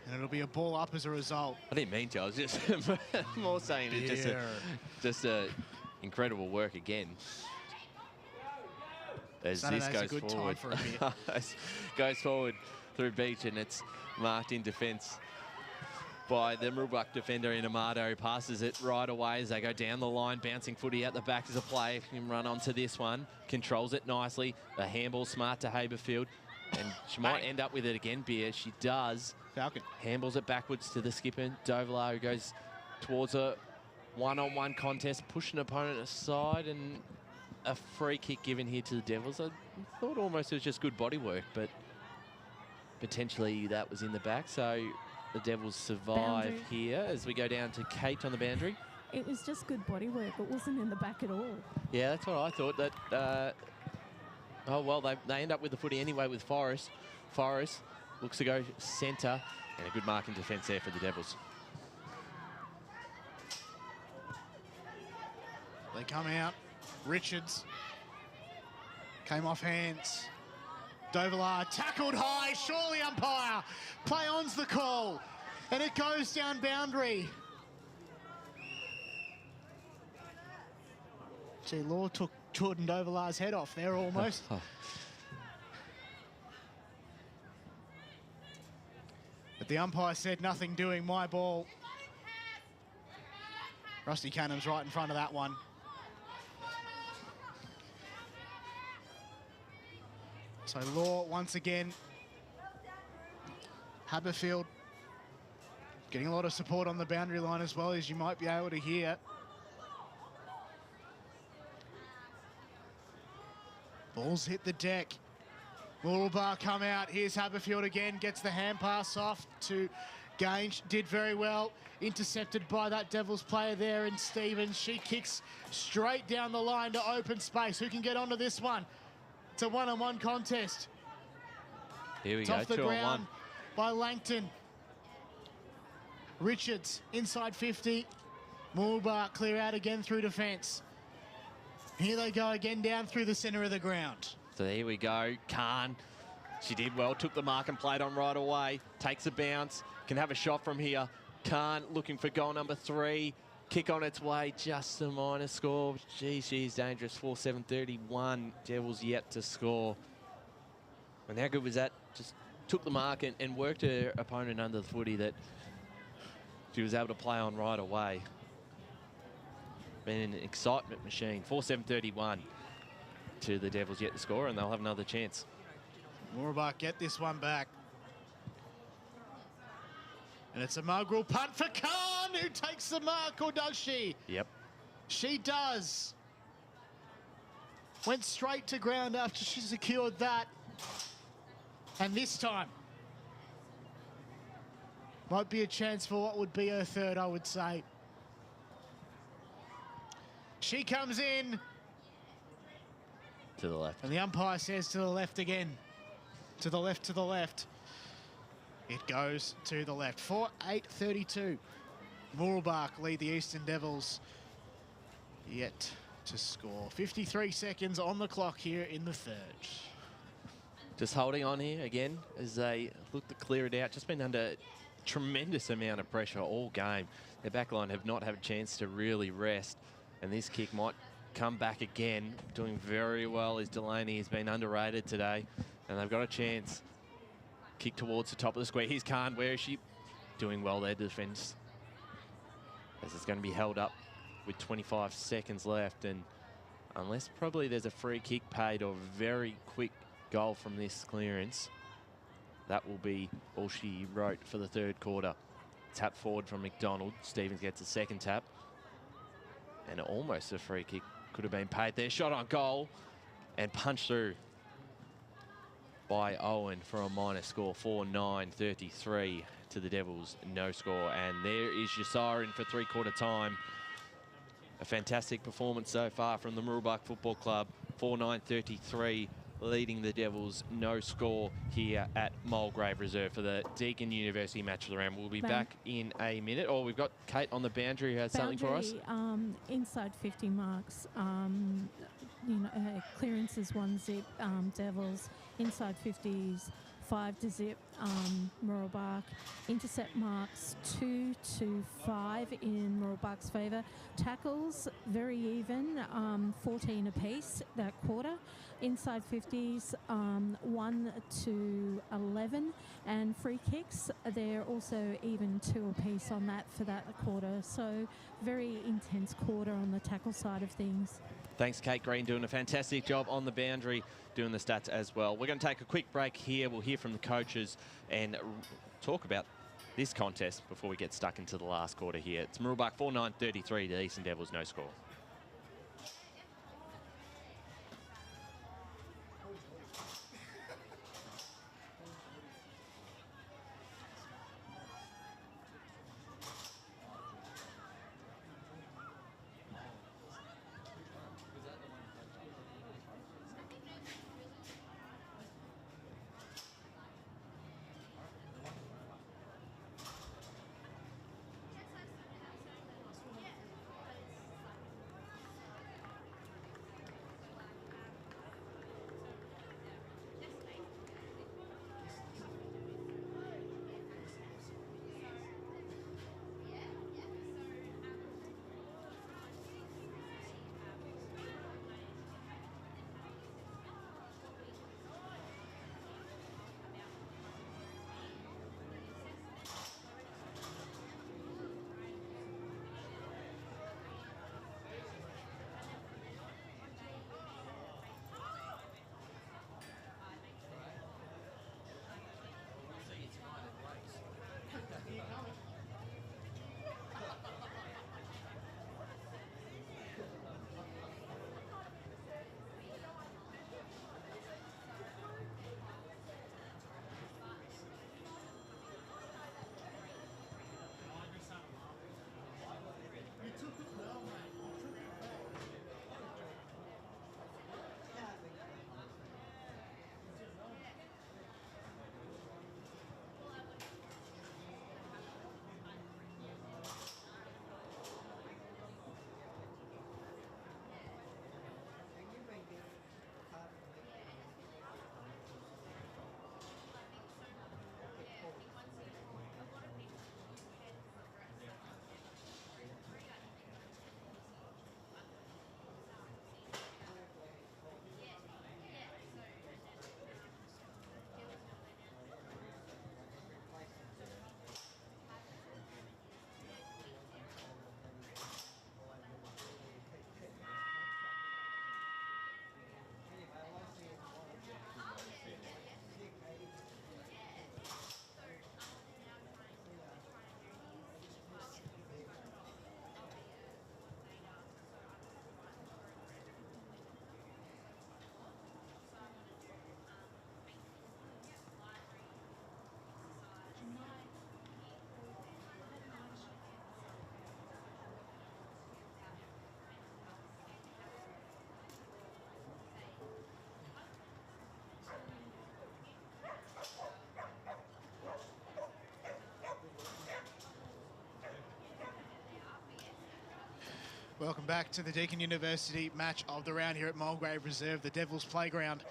And it'll be a ball up as a result. I didn't mean to. I was just more saying it's just a incredible work again. As Saturday's this goes a good forward, time for a beer. goes forward through Beach, and it's marked in defence by the Mooroolbark defender in Amato, who passes it right away as they go down the line. Bouncing footy out the back as a play. Can run onto this one. Controls it nicely. The handball smart to Haberfield. And she might end up with it again, Beer. She does. Falcon. Handballs it backwards to the skipper, Dovalar, who goes towards a one-on-one contest, push an opponent aside, and a free kick given here to the Devils. I thought almost it was just good body work, but potentially that was in the back. So the Devils survive Boundary. here as we go down to Kate on the boundary. It was just good body work. It wasn't in the back at all. Yeah, that's what I thought. That oh, well, they end up with the footy anyway with Forrest. Forrest looks to go centre, and a good marking defence there for the Devils. They come out. Richards came off hands. Dovalar tackled high. Surely umpire. Play on's the call. And it goes down boundary. Gee, Law took Jordan Dovalar's head off there almost. But the umpire said nothing doing, my ball. Rusty Cannon's right in front of that one. So Law once again. Haberfield getting a lot of support on the boundary line as well, as you might be able to hear. Balls hit the deck. Mooroolbark come out. Here's Haberfield again. Gets the hand pass off to Gange. Did very well. Intercepted by that Devils player there in Stevens. She kicks straight down the line to open space. Who can get onto this one? It's a one-on-one contest. Here we It's go, off the 2-on-1. ground by Langton. Richards inside 50. Mulgrave clear out again through defence. Here they go again down through the centre of the ground. So here we go. Khan, she did well, took the mark and played on right away. Takes a bounce, can have a shot from here. Khan looking for goal number 3. Kick on its way, just a minor score. Gee, she's dangerous. 4-7-31. Devils yet to score. And how good was that? Just took the mark and worked her opponent under the footy that she was able to play on right away. Been an excitement machine. 4-7-31 to the Devils yet to score, and they'll have another chance. Mooroolbark get this one back. And it's a Mulgrave punt for Khan, who takes the mark, or does she? Yep. She does. Went straight to ground after she secured that. And this time, might be a chance for what would be her third, I would say. She comes in. To the left. And the umpire says to the left again. To the left, to the left. It goes to the left. 4-8-32. Mooroolbark lead the Eastern Devils yet to score. 53 seconds on the clock here in the third. Just holding on here again as they look to clear it out. Just been under tremendous amount of pressure all game. Their backline have not had a chance to really rest. And this kick might come back again. Doing very well as Delaney has been underrated today. And they've got a chance. Kick towards the top of the square. Here's Khan. Where is she? Doing well there, defence. As it's going to be held up with 25 seconds left. And unless probably there's a free kick paid or very quick goal from this clearance, that will be all she wrote for the third quarter. Tap forward from McDonald. Stevens gets a second tap. And almost a free kick could have been paid there. Shot on goal and punched through by Owen for a minor score. 4-9-33 to the Devils, no score. And there is your siren for three-quarter time. A fantastic performance so far from the Mooroolbark Football Club. 4-9-33 leading the Devils, no score here at Mulgrave Reserve for the Deakin University match of the round. We'll be back in a minute. Or we've got Kate on the boundary who has something for us. Inside 50 marks, clearances 1-zip, Devils. Inside 50s 5 to zip Mooroolbark. Intercept marks 2-5 in Mooroolbark's favour. Tackles very even, 14 apiece that quarter. Inside 50s, 1-11, and free kicks, they're also even 2 apiece on that for that quarter. So very intense quarter on the tackle side of things. Thanks, Kate Green, doing a fantastic job on the boundary, doing the stats as well. We're going to take a quick break here. We'll hear from the coaches and talk about this contest before we get stuck into the last quarter here. It's Mooroolbark 49-33, the Eastern Devils no score. Welcome back to the Deakin University match of the round here at Mulgrave Reserve, the Devils playground.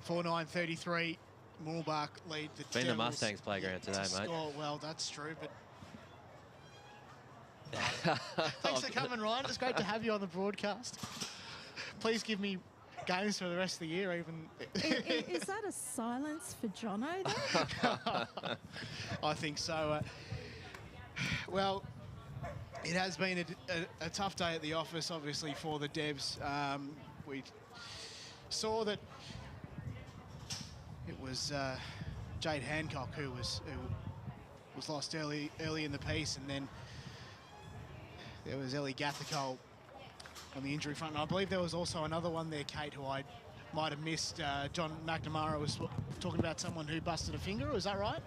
49-33, Mooroolbark lead the Devils. Been the Mustangs playground today, mate. Score. Well, that's true, but thanks for coming, Ryan. It's great to have you on the broadcast. Please give me games for the rest of the year, even. Is that a silence for Jono there? I think so. Well, it has been a tough day at the office, obviously, for the Devs. We saw that it was Jade Hancock who was lost early in the piece, and then there was Ellie Gathicole on the injury front. And I believe there was also another one there, Kate, who I might have missed. John McNamara was talking about someone who busted a finger. Is that right?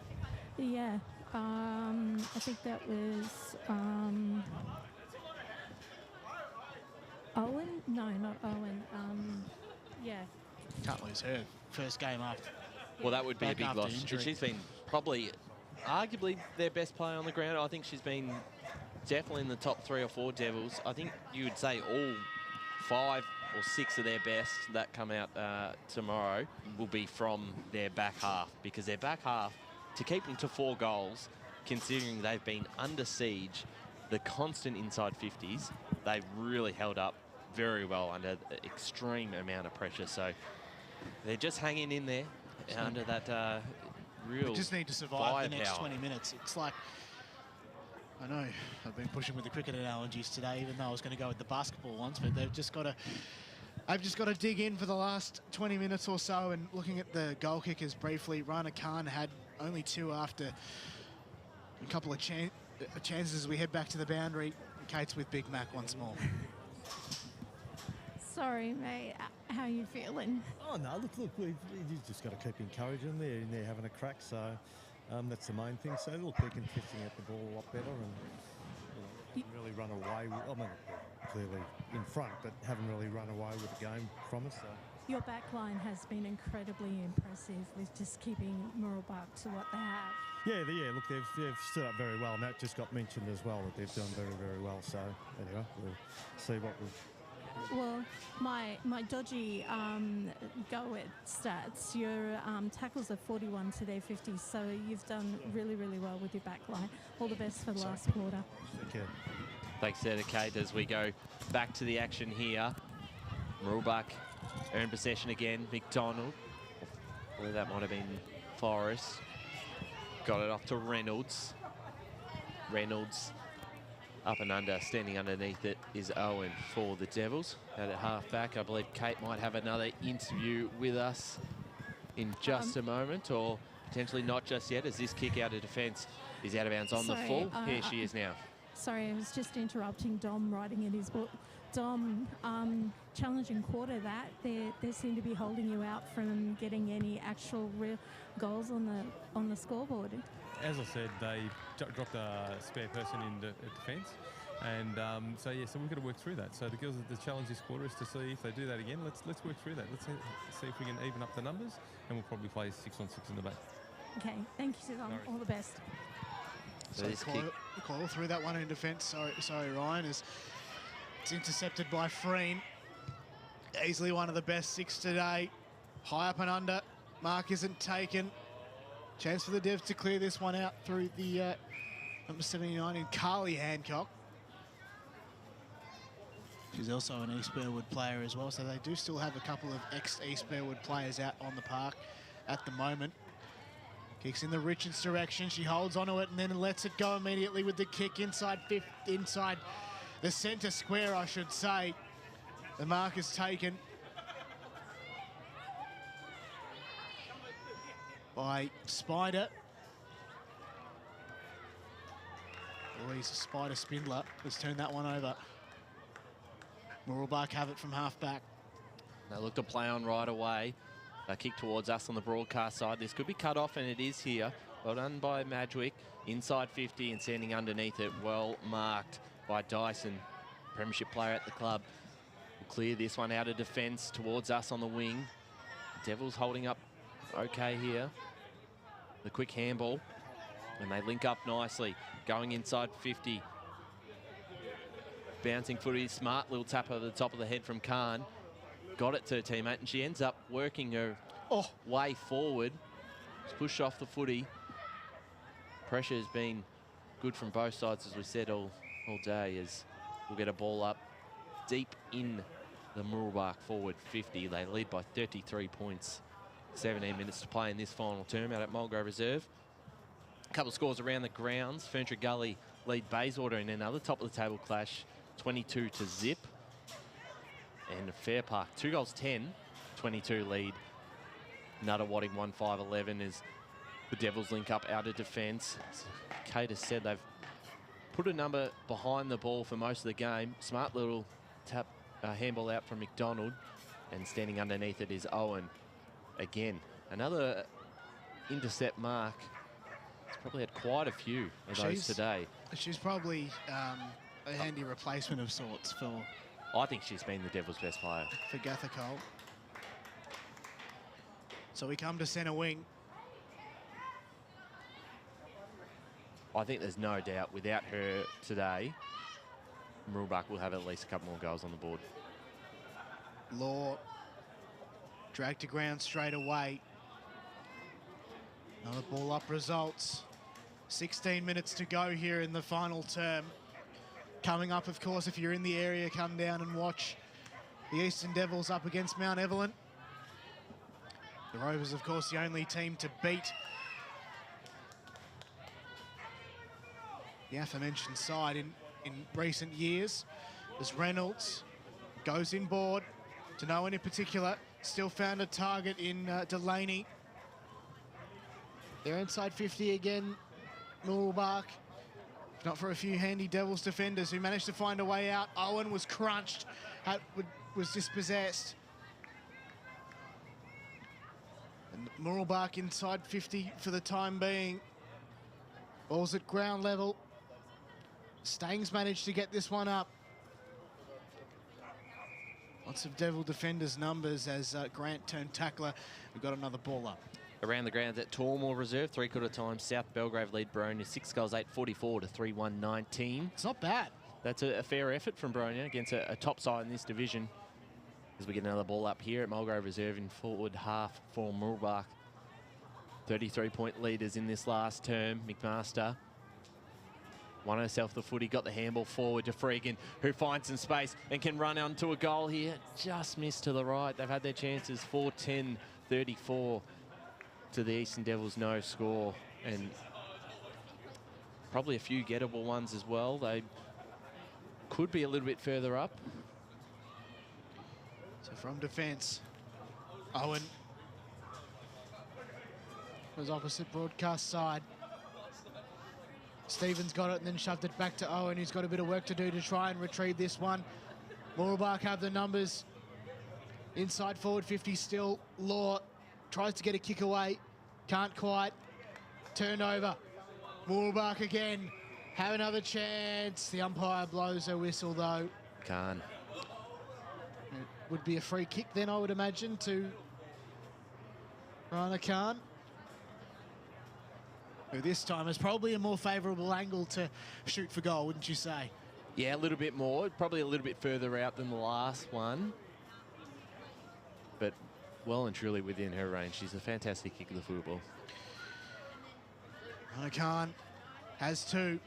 Yeah. I think that was Owen? No, not Owen. Yeah. Can't lose her first game up. Well, that would be a big loss. Injury. She's been probably, arguably, their best player on the ground. I think she's been definitely in the top 3 or 4 Devils. I think you would say all 5 or 6 of their best that come out tomorrow will be from their back half, because their back half, to keep them to 4 goals, considering they've been under siege, the constant inside 50s, they've really held up very well under the extreme amount of pressure. So they're just hanging in there under that real We just need to survive the next firepower. 20 minutes. It's like, I know I've been pushing with the cricket analogies today, even though I was going to go with the basketball ones, but they've just got to, I've just got to dig in for the last 20 minutes or so. And looking at the goal kickers briefly, Rana Khan had only 2 after a couple of chances as we head back to the boundary. Kate's with Big Mac once more. Sorry, mate. How are you feeling? Oh no, look, we've just got to keep encouraging them. They're in there having a crack, so that's the main thing. So look, they're contesting at the ball a lot better and haven't really run away. I mean, clearly in front, but haven't really run away with the game from us. So. Your back line has been incredibly impressive with just keeping Mooroolbark to what they have. Yeah, look, they've stood up very well, and that just got mentioned as well, that they've done very, very well. So anyway, we'll see what we. Well, my dodgy go at stats, your tackles are 41 to their 50, so you've done really, really well with your back line. All the best for the last quarter. Thank you. Thanks there to Kate as we go back to the action here. Mooroolbark earn possession again. McDonald, well, that might have been Forrest. Got it off to Reynolds. Reynolds up and under, standing underneath it is Owen for the Devils. Out at half back, I believe Kate might have another interview with us in just a moment, or potentially not just yet, as this kick out of defence is out of bounds on the full. Here she is now. Sorry, I was just interrupting Dom writing in his book. Dom, challenging quarter that. They seem to be holding you out from getting any actual real goals on the scoreboard. As I said, they dropped a spare person in defence. And so we've got to work through that. So the girls, the challenge this quarter is to see if they do that again. Let's work through that. Let's see if we can even up the numbers, and we'll probably play 6-on-6 in the back. Okay, thank you, Dom. All the best. So this kick, Coyle through that one in defence. Sorry, Ryan. It's intercepted by Freen. Easily one of the best 6 today. High up and under. Mark isn't taken. Chance for the Devs to clear this one out through the number 79 in Carly Hancock. She's also an East Burwood player as well, so they do still have a couple of ex-East Burwood players out on the park at the moment. Kicks in the Richards direction. She holds onto it and then lets it go immediately with the kick inside the centre square, I should say. The mark is taken by Spider. Louise Spider Spindler has turned that one over. Mooroolbark have it from half back. they look to play on right away. A kick towards us on the broadcast side. This could be cut off, and it is here. Well done by Madgwick. Inside 50 and standing underneath it. Well marked by Dyson, premiership player at the club. We'll clear this one out of defence towards us on the wing. Devils holding up okay here. The quick handball, and they link up nicely. Going inside 50. Bouncing footy, smart little tap over the top of the head from Khan. Got it to her teammate, and she ends up working her way forward. She's pushed off the footy. Pressure has been good from both sides, as we said all day, as we'll get a ball up deep in the Mooroolbark forward 50. They lead by 33 points. 17 minutes to play in this final term out at Mulgrave Reserve. A couple of scores around the grounds. Ferntree Gully lead Bayswater in another top of the table clash, 22-0. And Fair Park, 2 goals 10, 22 lead. Nuttawading 1-5-11 as the Devils link up out of defence. As Kate has said, they've put a number behind the ball for most of the game. Smart little tap handball out from McDonald, and standing underneath it is Owen. Again, another intercept mark. He's probably had quite a few of those today. She's probably a handy replacement of sorts for I think she's been the Devils' best player. for Gatha Cole. So we come to centre wing. I think there's no doubt without her today, Mooroolbark will have at least a couple more goals on the board. Law dragged to ground straight away. Another ball up results. 16 minutes to go here in the final term. Coming up, of course, if you're in the area, come down and watch the Eastern Devils up against Mount Evelyn. The Rovers, of course, the only team to beat the aforementioned side in recent years, as Reynolds goes inboard to no one in particular. Still found a target in Delaney. They're inside 50 again, Mooroolbark. If not for a few handy Devils defenders who managed to find a way out. Owen was crunched, was dispossessed. And Mooroolbark inside 50 for the time being. Ball's at ground level. Mustangs managed to get this one up. Lots of Devil defenders' numbers as Grant turned tackler. We've got another ball up. Around the grounds at Mustangs Reserve, 3/4 time. South Belgrave lead Bronya 6 goals, 8-44 to 3-1-19. It's not bad. That's a fair effort from Bronya against a top side in this division. As we get another ball up here at Mulgrave Reserve in forward half for Muoroolbark. 33-point leaders in this last term. McMaster won herself the footy, got the handball forward to Freegan, who finds some space and can run onto a goal here. Just missed to the right. They've had their chances. 4-10-34 to the Eastern Devils, no score. And probably a few gettable ones as well. They could be a little bit further up. So from defence, Owen was opposite broadcast side. Stevens got it and then shoved it back to Owen, who's got a bit of work to do to try and retrieve this one. Mooroolbark have the numbers. Inside forward 50 still. Law tries to get a kick away. Can't quite. Turned over. Mooroolbark again. Have another chance. The umpire blows a whistle though. Khan. It would be a free kick then, I would imagine, to Rana Khan, who this time is probably a more favourable angle to shoot for goal, wouldn't you say? Yeah, a little bit more. Probably a little bit further out than the last one. But well and truly within her range. She's a fantastic kick of the football. Rana Khan has two.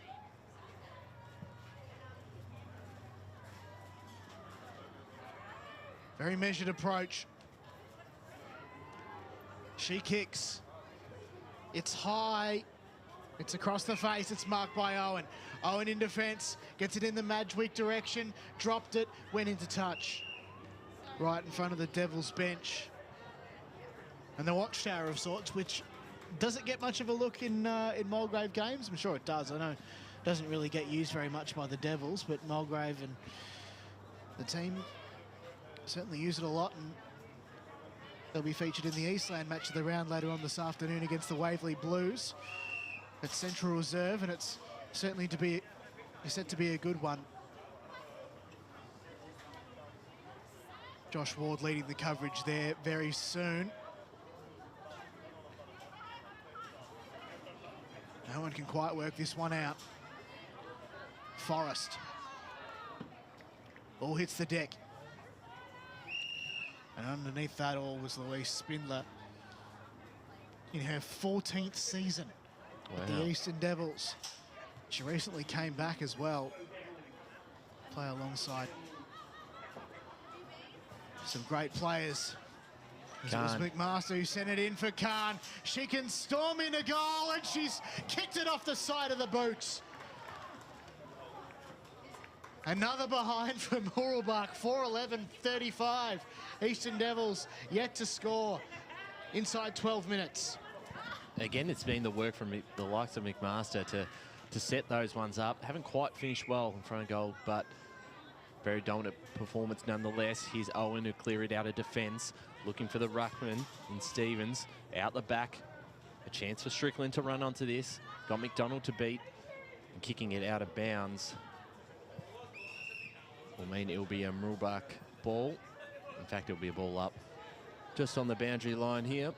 Very measured approach. She kicks. It's high. It's across the face. It's marked by Owen. Owen in defence. Gets it in the Madgwick direction. Dropped it. Went into touch. Right in front of the Devils bench. And the watchtower of sorts, which doesn't get much of a look in Mulgrave games. I'm sure it does. I know it doesn't really get used very much by the Devils, but Mulgrave and the team certainly use it a lot, and they'll be featured in the Eastland match of the round later on this afternoon against the Waverley Blues at Central Reserve, and it's certainly set to be a good one. Josh Ward leading the coverage there very soon. No one can quite work this one out. Forrest. Ball hits the deck. And underneath that all was Louise Spindler in her 14th season with the Eastern Devils. She recently came back as well, play alongside some great players. It was McMaster who sent it in for Khan. She can storm in a goal, and she's kicked it off the side of the boots. Another behind from Mooroolbark, 4-11-35. Eastern Devils yet to score inside 12 minutes. Again, it's been the work from the likes of McMaster to set those ones up. Haven't quite finished well in front of goal, but very dominant performance nonetheless. Here's Owen who cleared it out of defence, looking for the ruckman in Stevens. Out the back, a chance for Strickland to run onto this. Got McDonald to beat, and kicking it out of bounds will mean it'll be a Mooroolbark ball. In fact, it'll be a ball up just on the boundary line here.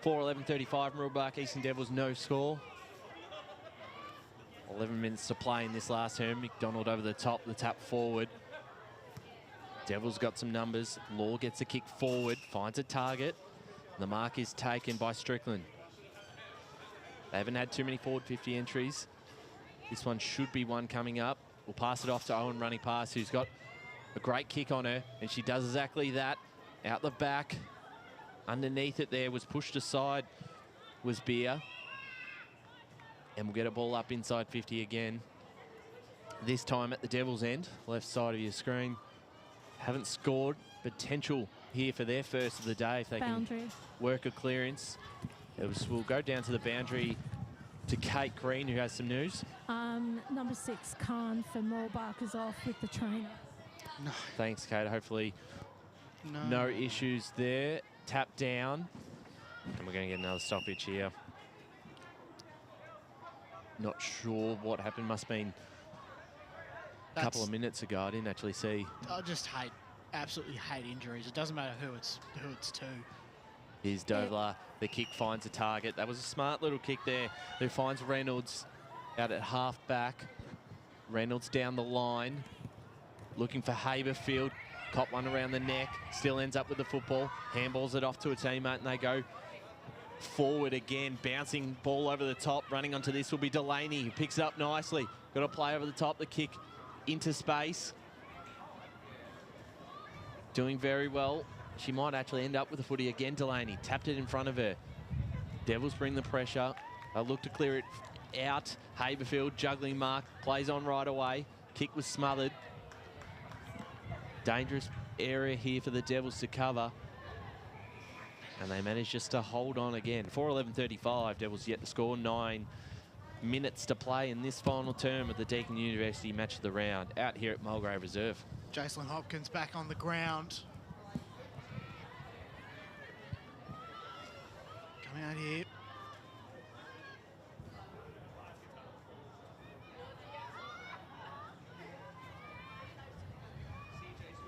4-11-35, Mooroolbark, Eastern Devils, no score. 11 minutes to play in this last term. McDonald over the top, the tap forward. Devils got some numbers. Law gets a kick forward, finds a target. The mark is taken by Strickland. They haven't had too many forward 50 entries. This one should be one coming up. We'll pass it off to Owen running past, who's got a great kick on her, and she does exactly that. Out the back, underneath it there, was pushed aside, was Beer. And we'll get a ball up inside 50 again. This time at the Devils' end, left side of your screen. Haven't scored. Potential here for their first of the day if they Boundary. can work a clearance. We'll go down to the boundary to Kate Green, who has some news. Number 6, Khan for Mooroolbark is off with the trainer. No. Thanks, Kate. Hopefully no issues there. Tap down. And we're going to get another stoppage here. Not sure what happened. Must have been a couple of minutes ago. I didn't actually see. I just absolutely hate injuries. It doesn't matter who it's to. Here's Dovler. The kick finds a target. That was a smart little kick there. Who finds Reynolds out at half back. Reynolds down the line. Looking for Haberfield. Cop one around the neck. Still ends up with the football. Handballs it off to a teammate and they go forward again. Bouncing ball over the top. Running onto this will be Delaney, who picks it up nicely. Got to play over the top. The kick into space. Doing very well. She might actually end up with the footy again, Delaney. Tapped it in front of her. Devils bring the pressure. They look to clear it out. Haberfield, juggling mark, plays on right away. Kick was smothered. Dangerous area here for the Devils to cover. And they manage just to hold on again. 4:11:35, Devils yet to score. 9 minutes to play in this final term of the Deakin University match of the round out here at Mulgrave Reserve. Jacelyn Hopkins back on the ground. Coming out here.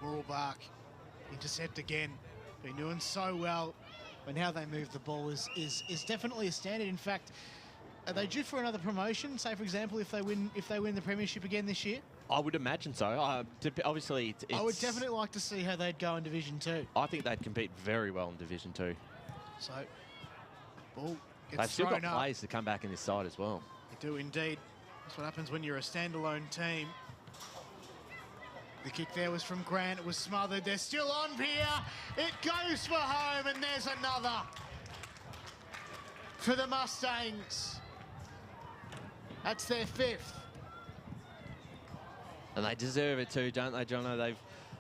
Mooroolbark, intercept again. Been doing so well, but now they move the ball is definitely a standard. In fact, are they due for another promotion? Say, for example, if they win the premiership again this year. I would imagine so. Obviously, it's I would definitely like to see how they'd go in Division 2. I think they'd compete very well in Division 2. So, ball gets They've still got thrown up. players to come back in this side as well. They do indeed. That's what happens when you're a standalone team. The kick there was from Grant. It was smothered. They're still on here. It goes for home, and there's another for the Mustangs. That's their 5th. And they deserve it too, don't they, Jono? They've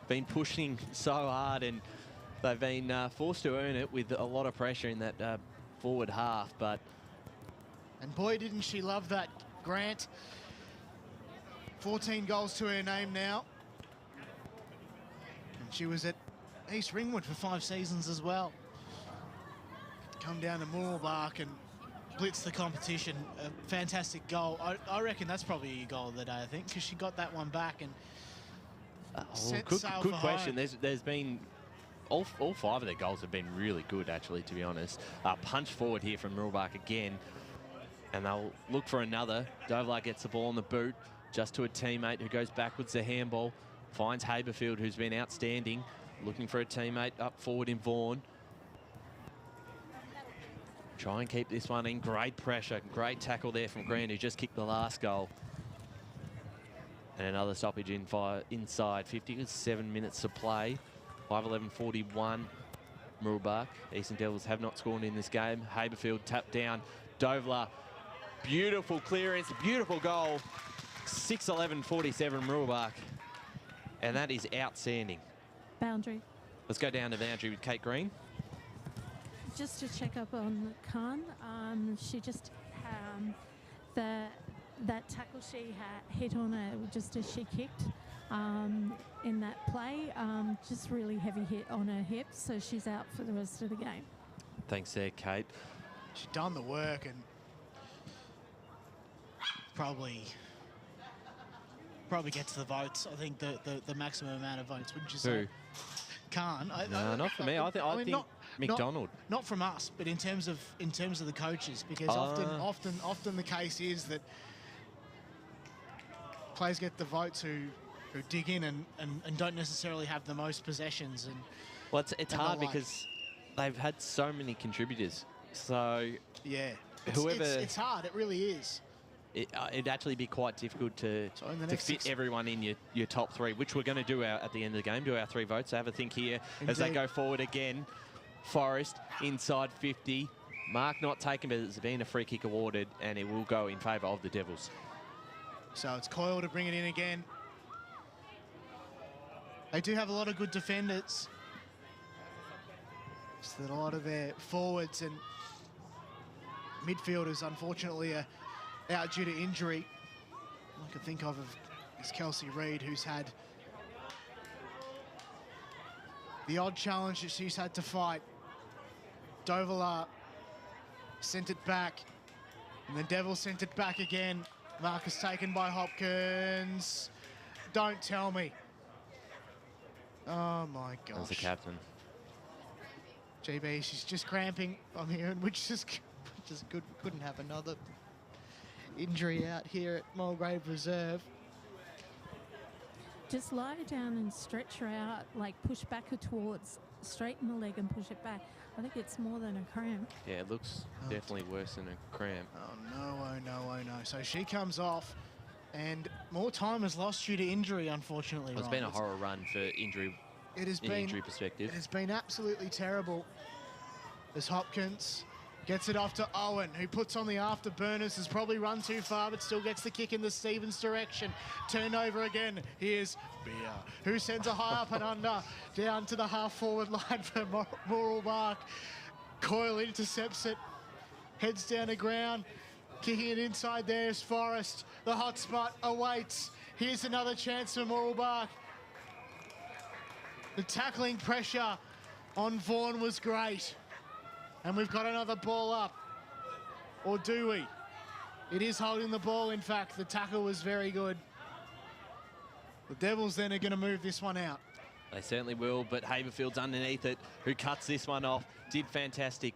been pushing so hard and they've been forced to earn it with a lot of pressure in that forward half. But And boy, didn't she love that, Grant. 14 goals to her name now. And she was at East Ringwood for 5 seasons as well. Come down to Mooroolbark and blitz the competition. A fantastic goal. I reckon that's probably your goal of the day, I think, because she got that one back and set sail good for question. home. There's been all 5 of their goals have been really good, actually, to be honest. Punch forward here from Mooroolbark again, and they'll look for another. Dovlar gets the ball on the boot, just to a teammate who goes backwards to handball, finds Haberfield, who's been outstanding, looking for a teammate up forward in Vaughan. Try and keep this one in. Great pressure, great tackle there from Grant, who just kicked the last goal. And another stoppage inside 50 with 7 minutes to play. 5:11:41. Mooroolbark. Eastern Devils have not scored in this game. Haberfield tapped down. Dovlar. Beautiful clearance, beautiful goal. 6:11:47 Mooroolbark. And that is outstanding. Boundary. Let's go down to boundary with Kate Green. Just to check up on Khan, she just that tackle she hit on her just as she kicked in that play, just really heavy hit on her hips, so she's out for the rest of the game. Thanks there, Kate. She's done the work and probably gets the votes. I think the maximum amount of votes, wouldn't you say? Who? Khan. No, not for me. I think McDonald. Not from us, but in terms of the coaches, because often the case is that players get the votes who dig in and don't necessarily have the most possessions. And well, it's and hard the like. because they've had so many contributors. So yeah, whoever it's hard. It really is. It'd actually be quite difficult to fit everyone in your top three, which we're going to do at the end of the game, do our 3 votes. So have a think here as they go forward again. Forrest inside 50. Mark not taken, but there's been a free kick awarded, and it will go in favour of the Devils. So it's Coyle to bring it in again. They do have a lot of good defenders. Just that a lot of their forwards and midfielders, unfortunately, are out due to injury. All I can think of is Kelsey Reid, who's had the odd challenge that she's had to fight. Dovala sent it back, and the Devils sent it back again. Marcus taken by Hopkins. Don't tell me. Oh my gosh. As the captain. GB, she's just cramping on here, which is good. Couldn't have another injury out here at Mulgrave Reserve. Just lie down and stretch her out, like push back her towards, straighten the leg and push it back. I think it's more than a cramp. Yeah, it looks definitely worse than a cramp. Oh no, oh no, oh no. So she comes off, and more time is lost due to injury, unfortunately. It's been a horror run for injury. It has been injury perspective. It has been absolutely terrible. As Hopkins gets it off to Owen, who puts on the afterburners, has probably run too far, but still gets the kick in the Stevens direction. Turned over again. Here's Beer, who sends a high up and under down to the half-forward line for Mooroolbark. Coyle intercepts it, heads down to ground, kicking it inside there is Forrest. The hot spot awaits. Here's another chance for Mooroolbark. The tackling pressure on Vaughan was great. And we've got another ball up. Or do we? It is holding the ball, in fact. The tackle was very good. The Devils then are going to move this one out. They certainly will, but Haberfield's underneath it, who cuts this one off. Did fantastic.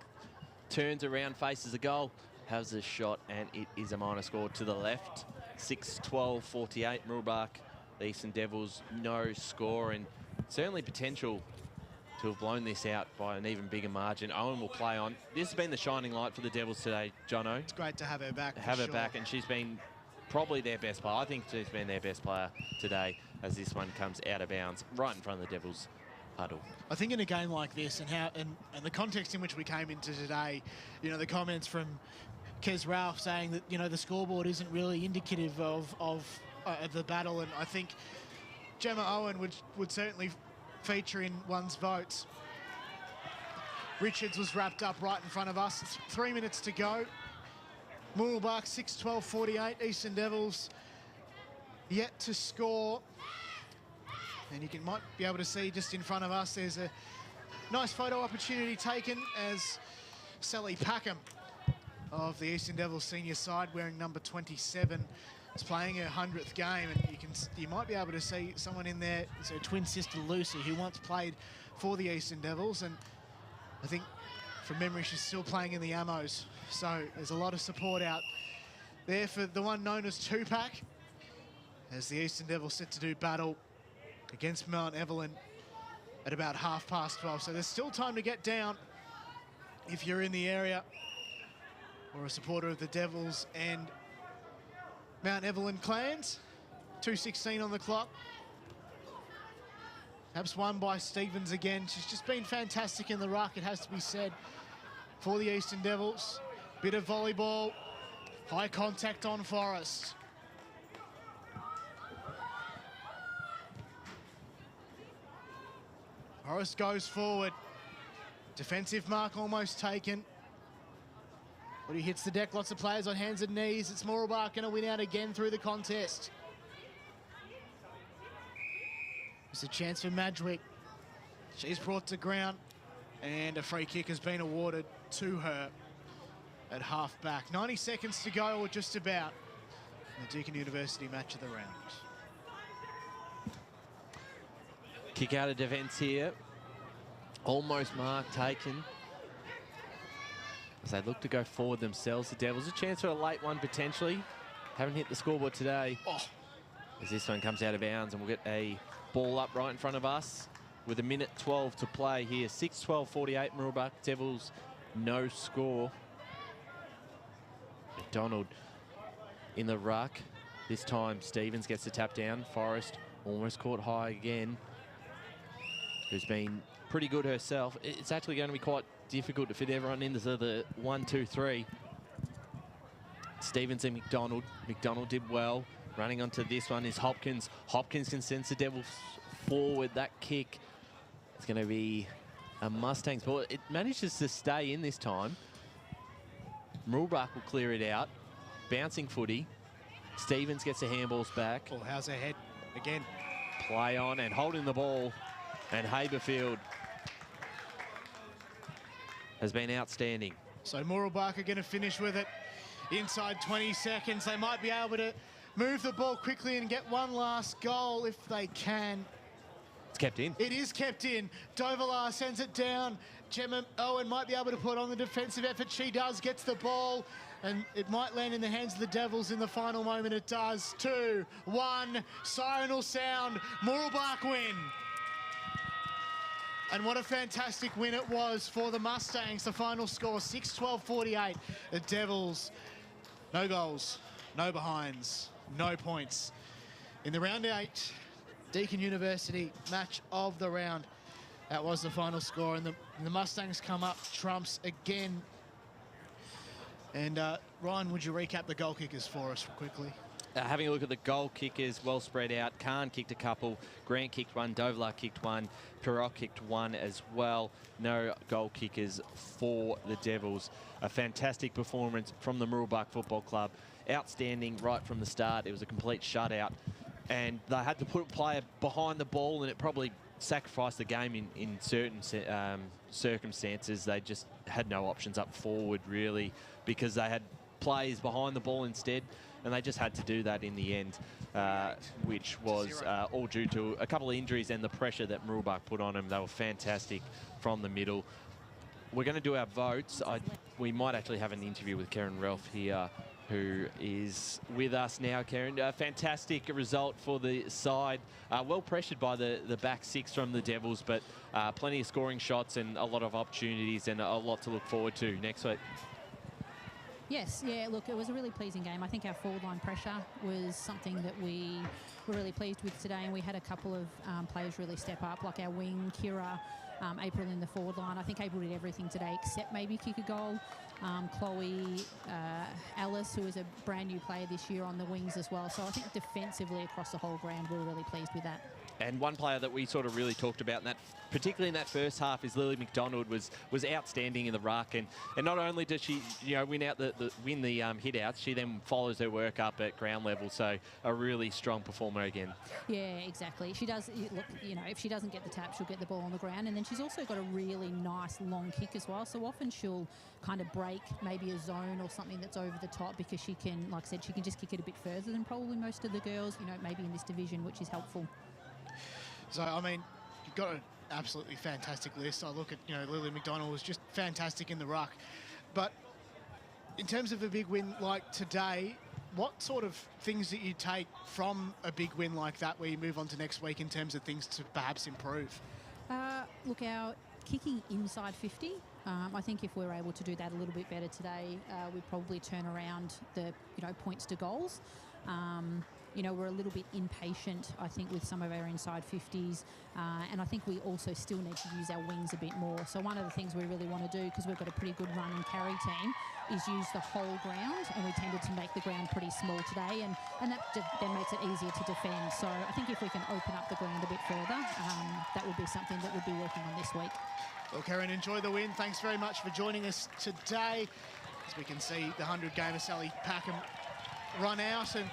Turns around, faces a goal. Has a shot, and it is a minor score to the left. 6-12-48, Mooroolbark. The Eastern Devils, no score, and certainly potential to have blown this out by an even bigger margin. Owen will play on. This has been the shining light for the Devils today, Jono. It's great to have her back. Have her back, and she's been probably their best player. I think she's been their best player today as this one comes out of bounds right in front of the Devils huddle. I think in a game like this and the context in which we came into today, you know, the comments from Kez Ralph saying that, you know, the scoreboard isn't really indicative of the battle, and I think Gemma Owen would certainly feature in one's votes. Richards was wrapped up right in front of us. It's 3 minutes to go. Mooroolbark 6-12-48. Eastern Devils yet to score. And you might be able to see just in front of us, there's a nice photo opportunity taken as Sally Packham of the Eastern Devils senior side, wearing number 27, is playing her 100th game, and you might be able to see someone in there. It's her twin sister Lucy, who once played for the Eastern Devils, and I think from memory she's still playing in the Ammos. So there's a lot of support out there for the one known as Tupac, as the Eastern Devils set to do battle against Mount Evelyn at about 12:30. So there's still time to get down if you're in the area or a supporter of the Devils and Mount Evelyn clans. 2:16 on the clock. Perhaps won by Stevens again. She's just been fantastic in the ruck, it has to be said, for the Eastern Devils. Bit of volleyball, high contact on Forrest. Forrest goes forward. Defensive mark almost taken. But he hits the deck, lots of players on hands and knees. It's Mooroolbark going to win out again through the contest. It's a chance for Madgwick. She's brought to ground, and a free kick has been awarded to her at half back. 90 seconds to go, or just about, in the Deakin University match of the round. Kick out of defence here. Almost mark taken. As they look to go forward themselves, the Devils. A chance for a late one potentially. Haven't hit the scoreboard today. Oh, as this one comes out of bounds, and we'll get a ball up right in front of us with 1:12 to play here. 6-12-48, Mooroolbark Devils, no score. McDonald in the ruck. This time Stevens gets the tap down. Forrest almost caught high again, who's been pretty good herself. It's actually going to be quite difficult to fit everyone into the 1, 2, 3. Stevens and McDonald. McDonald did well. Running onto this one is Hopkins. Hopkins can send the Devils forward. That kick, it's going to be a Mustangs ball. It manages to stay in this time. Mooroolbark will clear it out. Bouncing footy. Stevens gets the handballs back. Oh, how's her head again? Play on and holding the ball. And Haberfield has been outstanding. So Mooroolbark are going to finish with it inside 20 seconds. They might be able to move the ball quickly and get one last goal if they can. It's kept in. It is kept in. Dovalar sends it down. Gemma Owen might be able to put on the defensive effort. She does, gets the ball, and it might land in the hands of the Devils in the final moment. It does. 2, 1, siren will sound. Mooroolbark win. And what a fantastic win it was for the Mustangs. The final score, 6-12-48. The Devils, no goals, no behinds, no points. In the round 8, Deakin University match of the round. That was the final score, and the Mustangs come up trumps again. And Ryan, would you recap the goal kickers for us quickly? Having a look at the goal kickers, well spread out. Khan kicked a couple, Grant kicked one, Dovalar kicked one, Perot kicked one as well. No goal kickers for the Devils. A fantastic performance from the Mooroolbark Football Club. Outstanding right from the start. It was a complete shutout, and they had to put a player behind the ball, and it probably sacrificed the game in certain circumstances. They just had no options up forward, really, because they had players behind the ball instead, and they just had to do that in the end, which was all due to a couple of injuries and the pressure that Mooroolbark put on them. They were fantastic from the middle. We're going to do our votes. We might actually have an interview with Karen Ralph here, who is with us now. Karen, a fantastic result for the side. Well pressured by the back six from the Devils, but plenty of scoring shots and a lot of opportunities and a lot to look forward to next week. Yes, yeah, look, it was a really pleasing game. I think our forward line pressure was something that we were really pleased with today, and we had a couple of players really step up, like our wing, Kira, April in the forward line. I think April did everything today except maybe kick a goal. Chloe, Alice, who is a brand new player this year on the wings as well. So I think defensively across the whole ground, we were really pleased with that. And one player that we sort of really talked about, in that, particularly in that first half, is Lily McDonald. Was outstanding in the ruck, and not only does she win the hit outs, she then follows her work up at ground level. So a really strong performer again. Yeah, exactly. She does look. If she doesn't get the tap, she'll get the ball on the ground, and then she's also got a really nice long kick as well. So often she'll kind of break maybe a zone or something that's over the top, because she can, like I said, she can just kick it a bit further than probably most of the girls. Maybe in this division, which is helpful. So, I mean, you've got an absolutely fantastic list. I look at, Lily McDonald was just fantastic in the ruck. But in terms of a big win like today, what sort of things that you take from a big win like that where you move on to next week in terms of things to perhaps improve? Look, our kicking inside 50, I think if we're able to do that a little bit better today, we'd probably turn around the, points to goals. We're a little bit impatient, I think, with some of our inside 50s. And I think we also still need to use our wings a bit more. So one of the things we really want to do, because we've got a pretty good run and carry team, is use the whole ground. And we tended to make the ground pretty small today. And that then makes it easier to defend. So I think if we can open up the ground a bit further, that would be something that we'd be working on this week. Well, Karen, enjoy the win. Thanks very much for joining us today. As we can see, the 100-gamer Sally Packham run out, and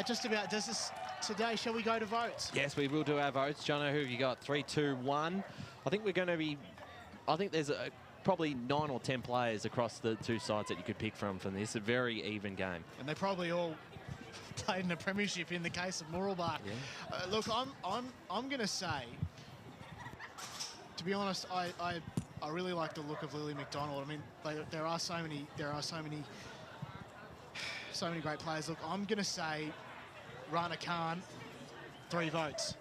just about does this today. Shall we go to votes? Yes, we will do our votes. Jono, who have you got? 3, 2, 1. I think we're going to be... I think there's probably 9 or 10 players across the two sides that you could pick from this. A very even game. And they probably all played in the premiership in the case of Mooroolbark. Yeah. Look, I'm going to say, to be honest, I really like the look of Lily McDonald. I mean, there are so many great players. Look, I'm going to say Rana Khan 3 votes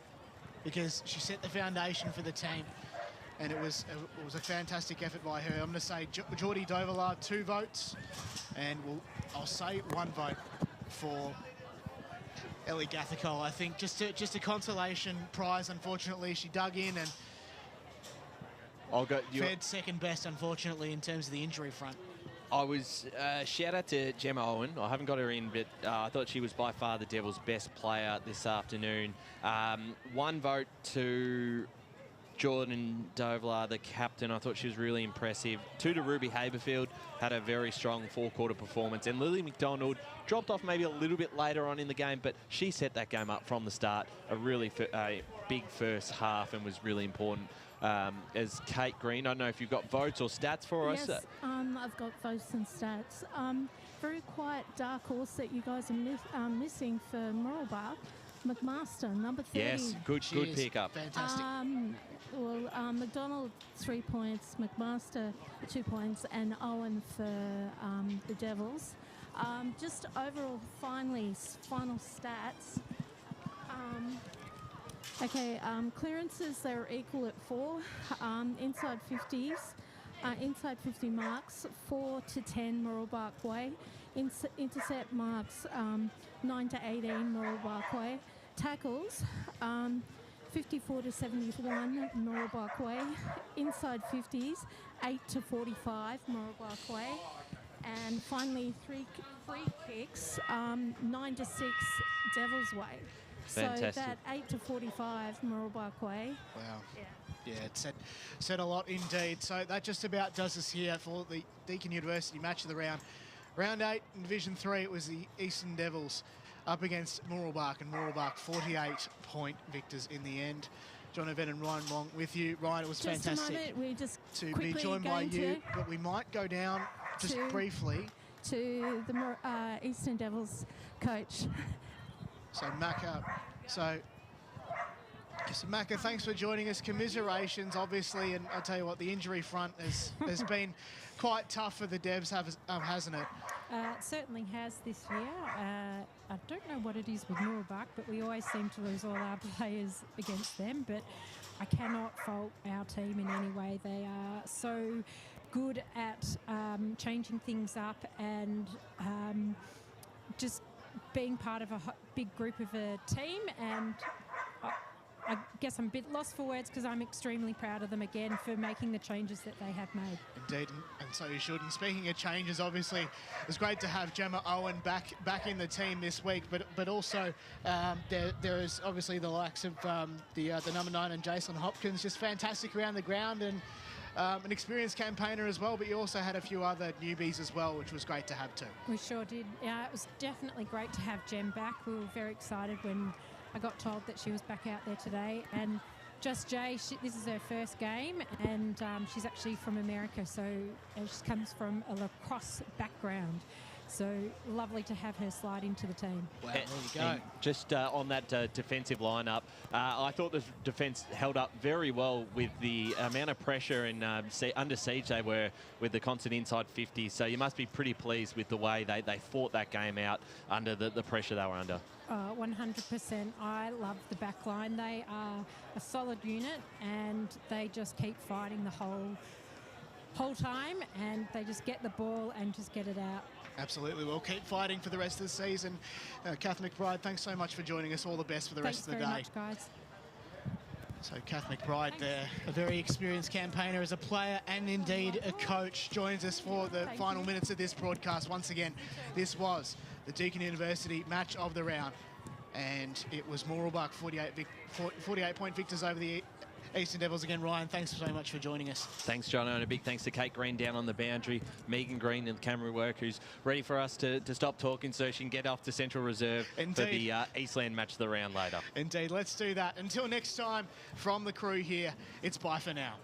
because she set the foundation for the team, and it was a fantastic effort by her. I'm going to say Geordie Dovalar 2 votes, and I'll say 1 vote for Ellie Gathicole. I think just a consolation prize. Unfortunately, she dug in and fared second best, unfortunately, in terms of the injury front. I was, shout out to Gemma Owen. I haven't got her in, but I thought she was by far the Devils' best player this afternoon. 1 vote to Jordan Dovalar, the captain. I thought she was really impressive. 2 to Ruby Haberfield, had a very strong 4-quarter performance. And Lily McDonald dropped off maybe a little bit later on in the game, but she set that game up from the start. A really big first half and was really important. As Kate Green, I don't know if you've got votes or stats for us. Yes, I've got votes and stats. Very quiet dark horse that you guys are missing for Mooroolbark, McMaster, number 30. Yes, good pick-up. Fantastic. McDonald 3 points, McMaster 2 points, and Owen for the Devils. Just overall, final stats. Clearances, they were equal at 4. Inside 50s, inside 50 marks, 4 to 10 Mooroolbark way. Intercept marks, 9 to 18 Mooroolbark way. Tackles, 54 to 71 Mooroolbark way. Inside 50s, 8 to 45 Mooroolbark way. And finally, free kicks, 9 to 6 Devils way. Fantastic. So that 8 to 45 Mooroolbark way. Wow. Yeah, it said a lot indeed. So that just about does us here for the Deakin University match of the round. Round 8 in Division 3, it was the Eastern Devils up against Mooroolbark, and Mooroolbark 48-point victors in the end. John Evett and Ryan Wong with you. Ryan, it was fantastic a moment, we just to be joined by you, but we might go down just briefly to the Eastern Devils coach. So Macca, thanks for joining us. Commiserations, obviously, and I tell you what, the injury front has been quite tough for the Devs, hasn't it? It certainly has this year. I don't know what it is with Mooroolbark, but we always seem to lose all our players against them. But I cannot fault our team in any way. They are so good at changing things up and just being part of a big group of a team, and I guess I'm a bit lost for words because I'm extremely proud of them again for making the changes that they have made. Indeed, and so you should. And speaking of changes, obviously, it's great to have Gemma Owen back in the team this week, but also there is obviously the likes of the number 9 and Jason Hopkins, just fantastic around the ground, and an experienced campaigner as well, but you also had a few other newbies as well, which was great to have too. We sure did. Yeah, it was definitely great to have Jem back. We were very excited when I got told that she was back out there today. And Just Jay, this is her first game, and she's actually from America, so she comes from a lacrosse background. So lovely to have her slide into the team. Wow, there you go. And just on that defensive lineup, I thought the defence held up very well with the amount of pressure and under siege they were with the constant inside 50. So you must be pretty pleased with the way they fought that game out under the pressure they were under. 100%. I love the back line. They are a solid unit, and they just keep fighting the whole time, and they just get the ball and just get it out. Absolutely. We'll keep fighting for the rest of the season. Kath McBride, thanks so much for joining us. All the best for the rest of the day. Thanks very much, guys. So Kath McBride there, a very experienced campaigner as a player and indeed a coach, joins us for the final minutes of this broadcast. Once again, this was the Deakin University match of the round, and it was Mooroolbark 48-point victors over the Eastern Devils. Again, Ryan, thanks so much for joining us. Thanks, John, and a big thanks to Kate Green down on the boundary, Megan Green and the camera work, who's ready for us to stop talking so she can get off to Central Reserve for the Eastland match of the round later. Indeed, let's do that. Until next time, from the crew here, it's bye for now.